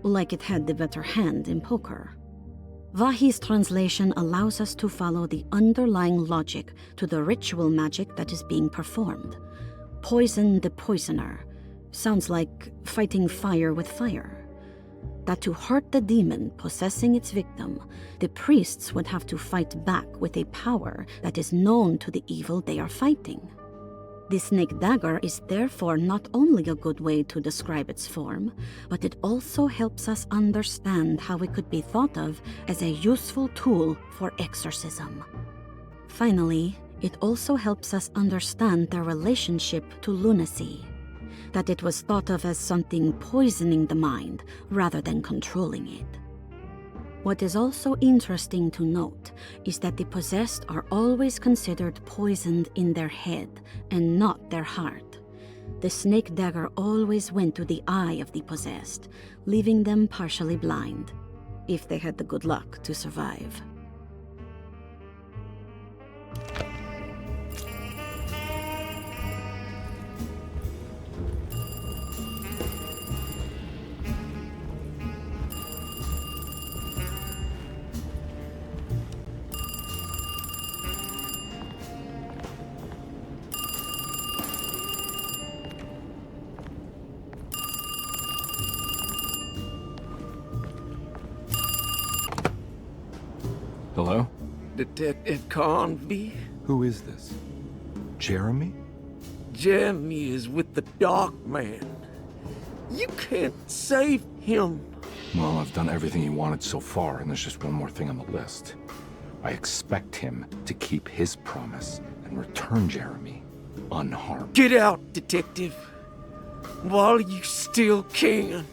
like it had the better hand in poker. Vachy's translation allows us to follow the underlying logic to the ritual magic that is being performed. poison the poisoner. Sounds like fighting fire with fire. That to hurt the demon possessing its victim, the priests would have to fight back with a power that is known to the evil they are fighting. The snake dagger is therefore not only a good way to describe its form, but it also helps us understand how it could be thought of as a useful tool for exorcism. Finally, it also helps us understand their relationship to lunacy, that it was thought of as something poisoning the mind rather than controlling it. What is also interesting to note is that the possessed are always considered poisoned in their head and not their heart. The snake dagger always went to the eye of the possessed, leaving them partially blind, if they had the good luck to survive. Hello? Detective Carnby? Who is this? Jeremy? Jeremy is with the Dark Man. You can't save him. Well, I've done everything he wanted so far, and there's just one more thing on the list. I expect him to keep his promise and return Jeremy unharmed. Get out, Detective, while you still can.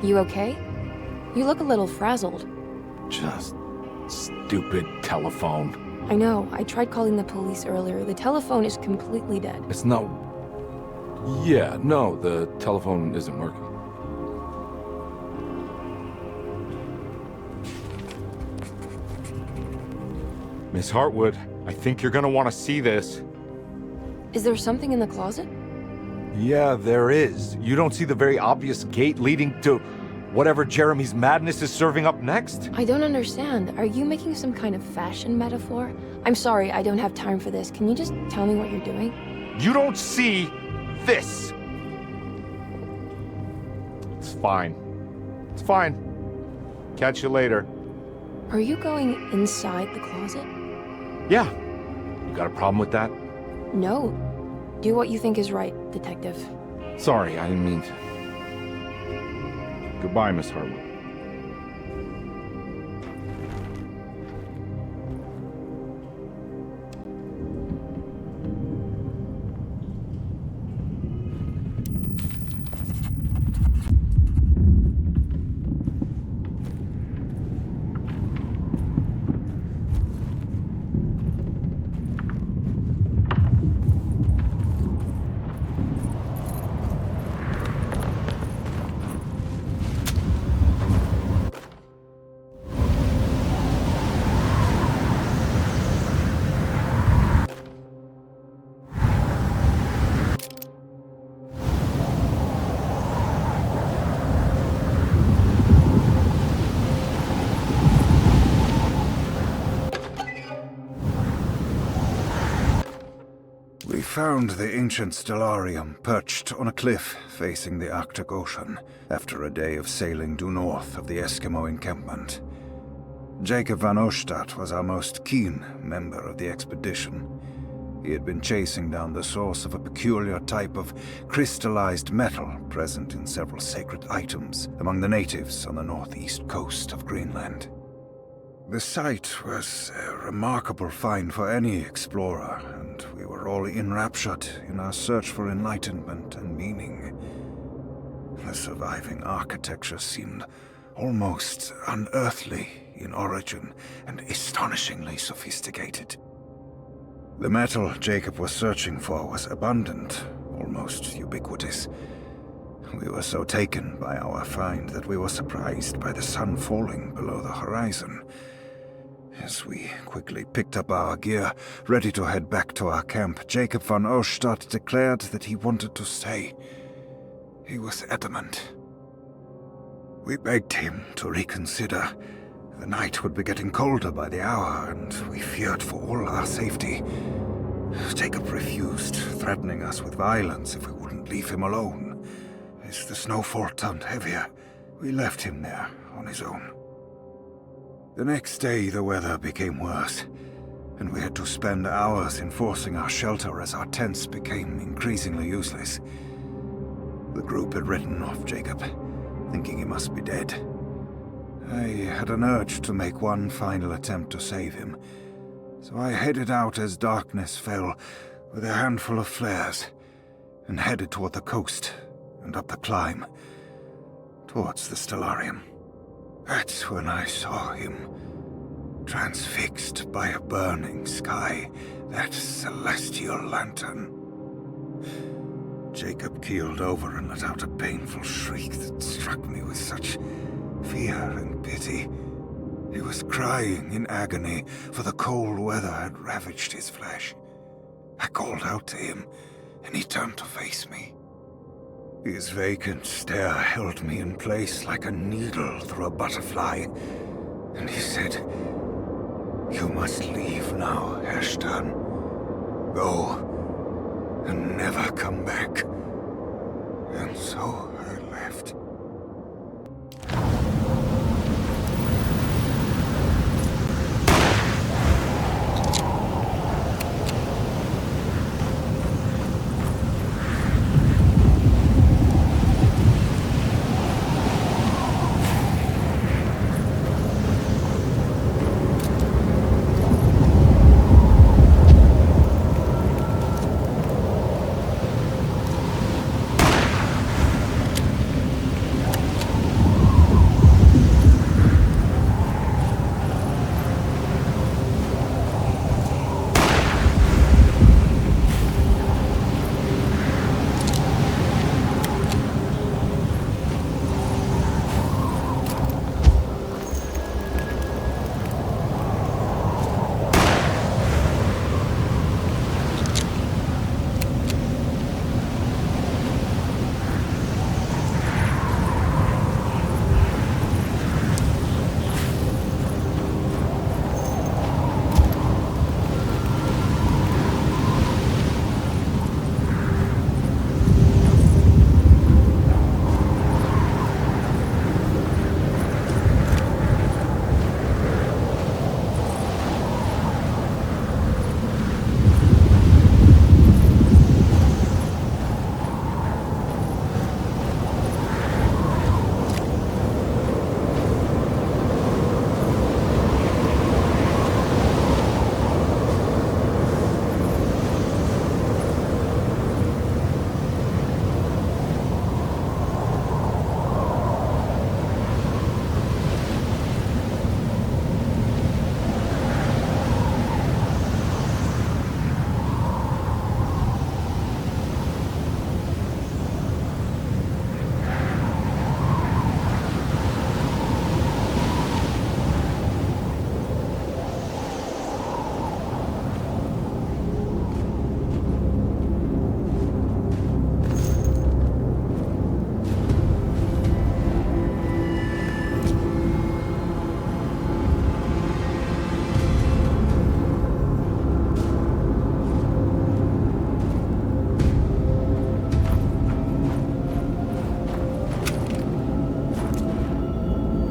You okay? You look a little frazzled. Just stupid telephone. I know. I tried calling the police earlier. The telephone is completely dead. It's not... Yeah, no, the telephone isn't working. Miss Hartwood, I think you're gonna want to see this. Is there something in the closet? Yeah, there is. You don't see the very obvious gate leading to whatever Jeremy's madness is serving up next? I don't understand. Are you making some kind of fashion metaphor? I'm sorry, I don't have time for this. Can you just tell me what you're doing? You don't see this! It's fine. It's fine. Catch you later. Are you going inside the closet? Yeah. You got a problem with that? No. Do what you think is right, Detective. Sorry, I didn't mean to. Goodbye, Miss Hartwood. We found the ancient stellarium perched on a cliff facing the Arctic Ocean after a day of sailing due north of the Eskimo encampment. Jacob van Ostadte was our most keen member of the expedition. He had been chasing down the source of a peculiar type of crystallized metal present in several sacred items among the natives on the northeast coast of Greenland. The site was a remarkable find for any explorer, and we were all enraptured in our search for enlightenment and meaning. The surviving architecture seemed almost unearthly in origin and astonishingly sophisticated. The metal Jacob was searching for was abundant, almost ubiquitous. We were so taken by our find that we were surprised by the sun falling below the horizon. As we quickly picked up our gear, ready to head back to our camp, Jacob van Ostadte declared that he wanted to stay. He was adamant. We begged him to reconsider. The night would be getting colder by the hour, and we feared for all our safety. Jacob refused, threatening us with violence if we wouldn't leave him alone. As the snowfall turned heavier, we left him there on his own. The next day, the weather became worse, and we had to spend hours enforcing our shelter as our tents became increasingly useless. The group had written off Jacob, thinking he must be dead. I had an urge to make one final attempt to save him, so I headed out as darkness fell with a handful of flares and headed toward the coast and up the climb, towards the Stellarium. That's when I saw him, transfixed by a burning sky, that celestial lantern. Jacob keeled over and let out a painful shriek that struck me with such fear and pity. He was crying in agony, for the cold weather had ravaged his flesh. I called out to him, and he turned to face me. His vacant stare held me in place like a needle through a butterfly, and he said, "You must leave now, Ashton. Go, and never come back." And so I left.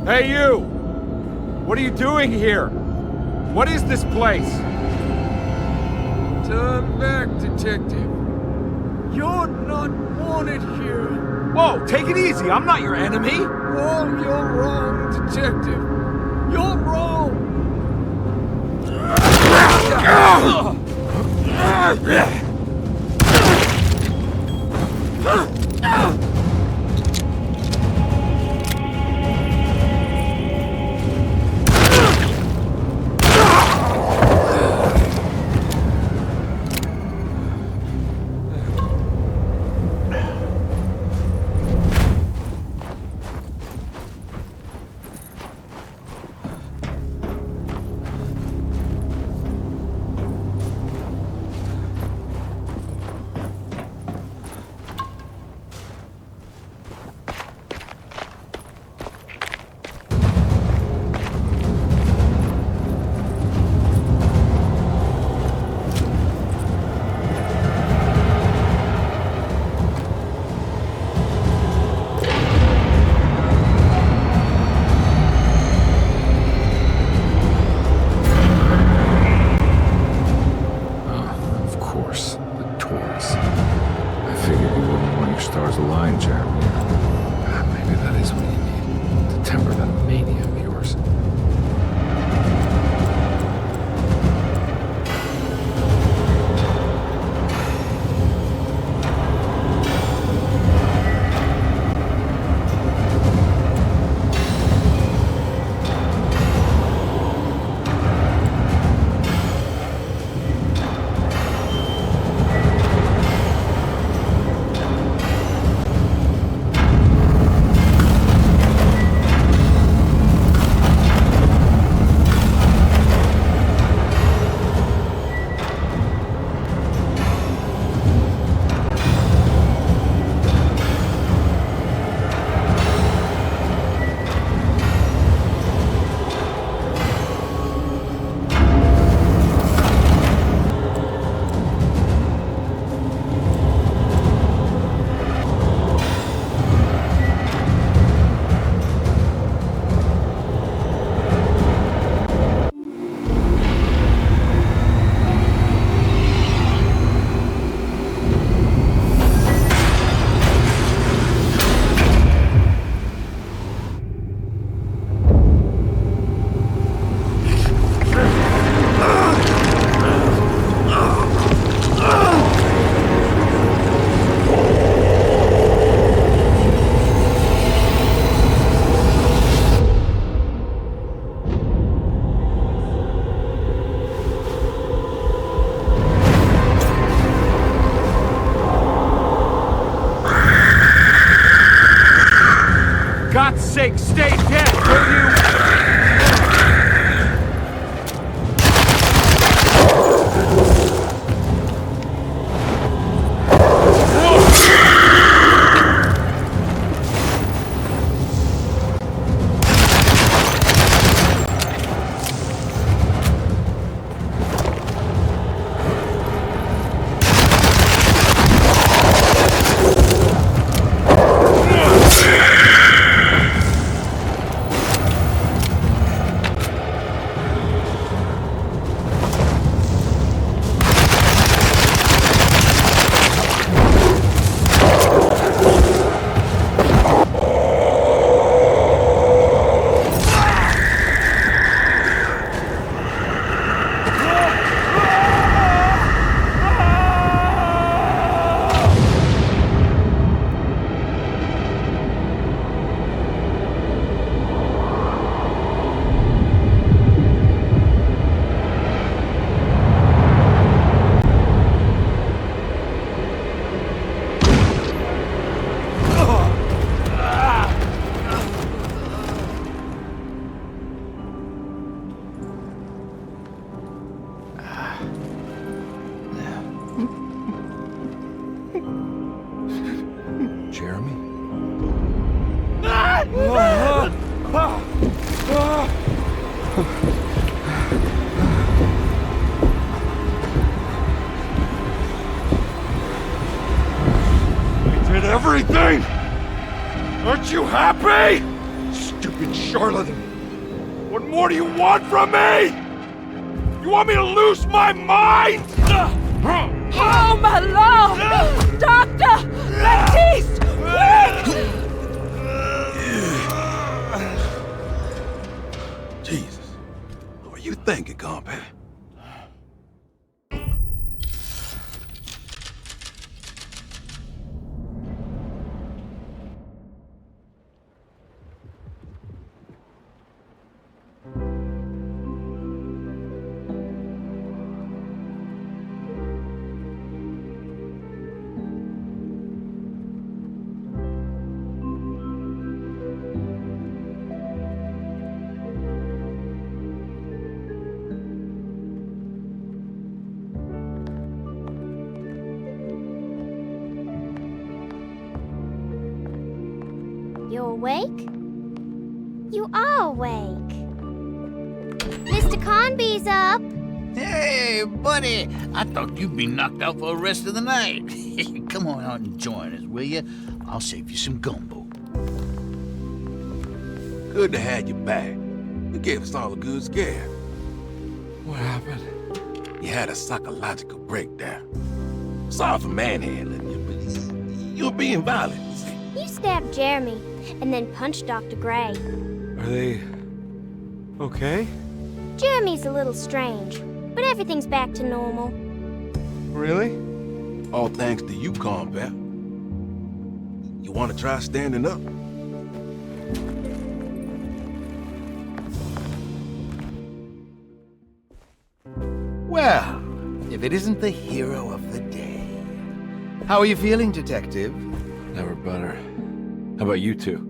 Hey, you! What are you doing here? What is this place? Turn back, detective. You're not wanted here. Whoa, take it easy. I'm not your enemy. Oh, you're wrong, detective. You're wrong. stars align, Jeremy. Maybe that is what you need to temper that mania of yours. God's sake, stay dead, will you? Everything! Aren't you happy? Stupid charlatan! What more do you want from me? You want me to lose my mind? Oh, my lord! Doctor! Baptiste! Quick! Jesus. What are you thinking, Carnby? awake? You are awake. Mr. Carnby's up. Hey, buddy! I thought you'd be knocked out for the rest of the night. Come on out and join us, will you? I'll save you some gumbo. Good to have you back. You gave us all a good scare. What happened? You had a psychological breakdown. Sorry for manhandling you, but you're being violent. You stabbed Jeremy and then punched Dr. Gray. Are they okay? Jeremy's a little strange, but everything's back to normal. Really? All thanks to you, combat. You want to try standing up? Well, if it isn't the hero of the day. How are you feeling, Detective? Never better. How about you two?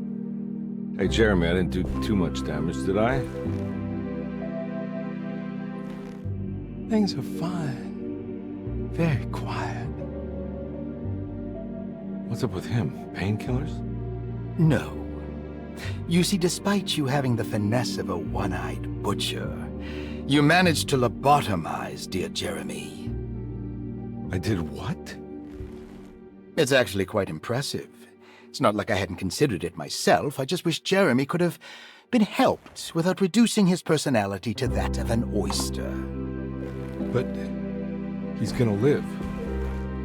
Hey, Jeremy, I didn't do too much damage, did I? Things are fine. Very quiet. What's up with him? Painkillers? No. You see, despite you having the finesse of a one-eyed butcher, you managed to lobotomize dear Jeremy. I did what? It's actually quite impressive. It's not like I hadn't considered it myself. I just wish Jeremy could have been helped without reducing his personality to that of an oyster. But he's gonna live.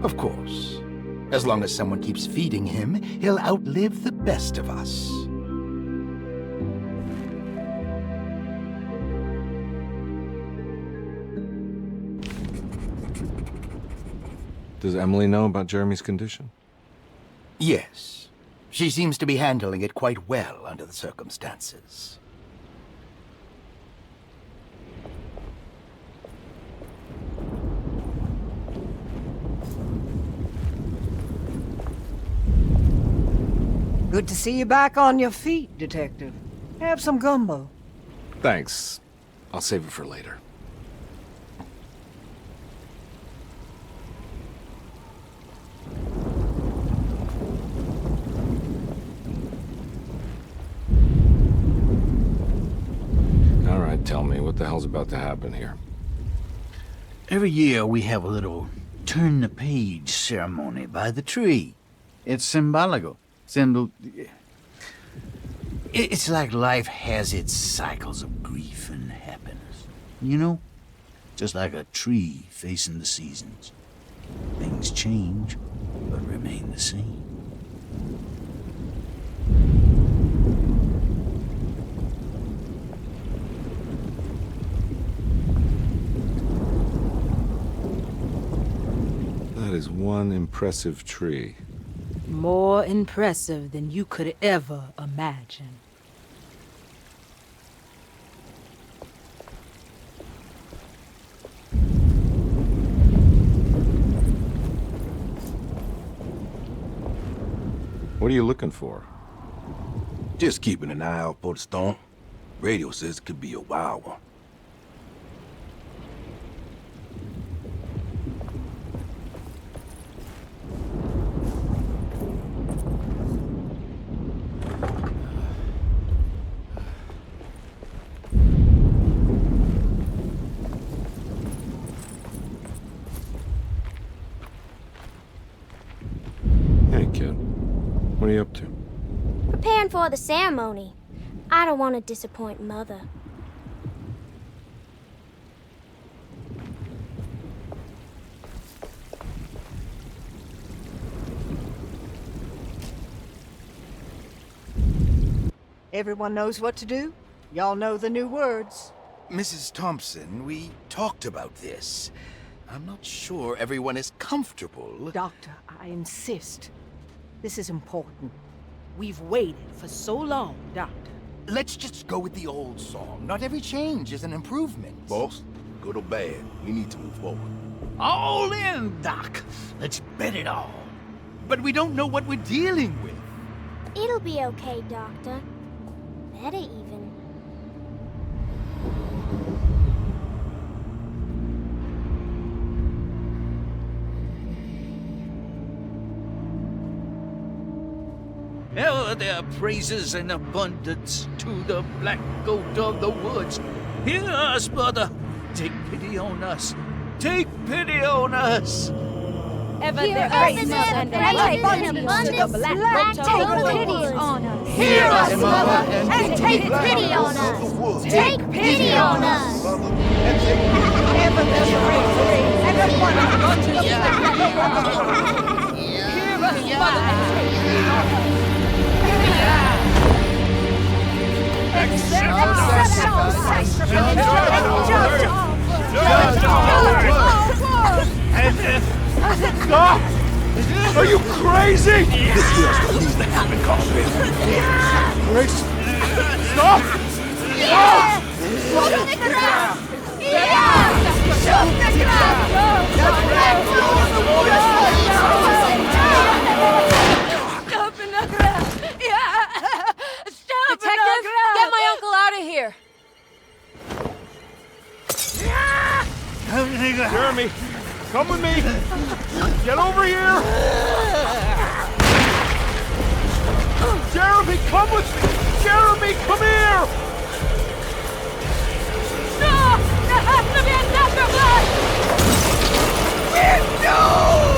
Of course. As long as someone keeps feeding him, he'll outlive the best of us. Does Emily know about Jeremy's condition? Yes. She seems to be handling it quite well under the circumstances. Good to see you back on your feet, Detective. Have some gumbo. Thanks. I'll save it for later. All right, tell me, what the hell's about to happen here? Every year we have a little turn-the-page ceremony by the tree. It's symbolical. It's like life has its cycles of grief and happiness. You know? Just like a tree facing the seasons. Things change, but remain the same. That is one impressive tree. More impressive than you could ever imagine. What are you looking for? Just keeping an eye out for the storm. Radio says it could be a wild one. Hey, kid. What are you up to? Preparing for the ceremony. I don't want to disappoint Mother. Everyone knows what to do? Y'all know the new words. Mrs. Thompson, we talked about this. I'm not sure everyone is comfortable. Doctor, I insist. This is important. We've waited for so long, Doctor. Let's just go with the old song. Not every change is an improvement. Boss, good or bad, we need to move forward. All in, Doc. Let's bet it all. But we don't know what we're dealing with. It'll be okay, Doctor. Better even. Well, offer their praises in abundance to the black goat of the woods. Hear us, mother. Take pity on us. Take pity on us. Ever Hear their us, praises mother. and their Praises abundance and to the abundance. black Black goat take of the pity woods. on us. Hear us, mother, and take pity on us. Take pity on us. Ever their praises and abundance to the black goat of the woods. Hear us, mother, and take pity on us. Accept our sacrifice. Stop! Are you crazy? This here's what needs to happen, Carnby. Grace! Stop! Stop! Shub-Niggurath! Shub-Niggurath! Detective, get my uncle out of here. Jeremy, come with me! Get over here! Jeremy, come with me! Jeremy, come here! No! There has to be another blood! We're doomed!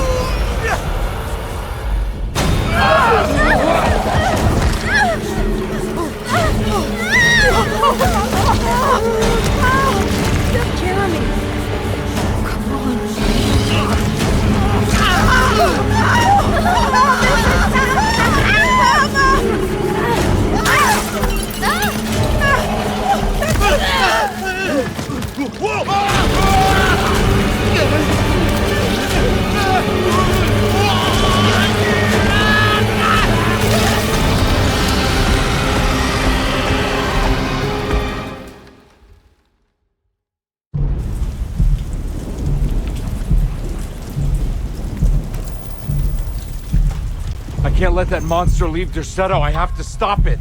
Jeremy, come on. I can't let that monster leave Derceto. I have to stop it.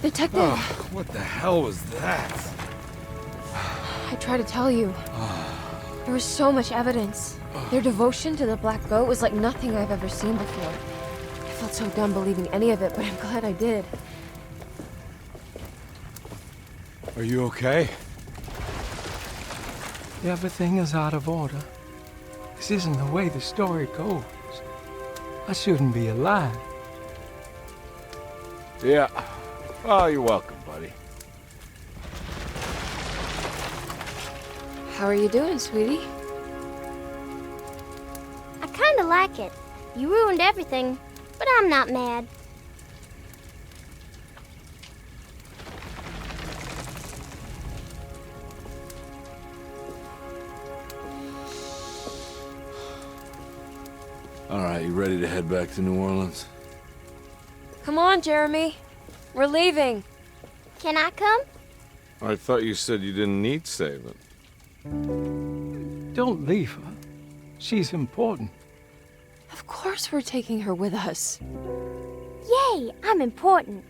Detective! What the hell was that? I tried to tell you. There was so much evidence. Their devotion to the Black Goat was like nothing I've ever seen before. I felt so dumb believing any of it, but I'm glad I did. Are you okay? Everything is out of order. This isn't the way the story goes. I shouldn't be alive. Yeah. Oh, you're welcome, buddy. How are you doing, sweetie? I kinda like it. You ruined everything, but I'm not mad. All right, you ready to head back to New Orleans? Come on, Jeremy. We're leaving. Can I come? I thought you said you didn't need saving. Don't leave her. She's important. Of course we're taking her with us. Yay, I'm important.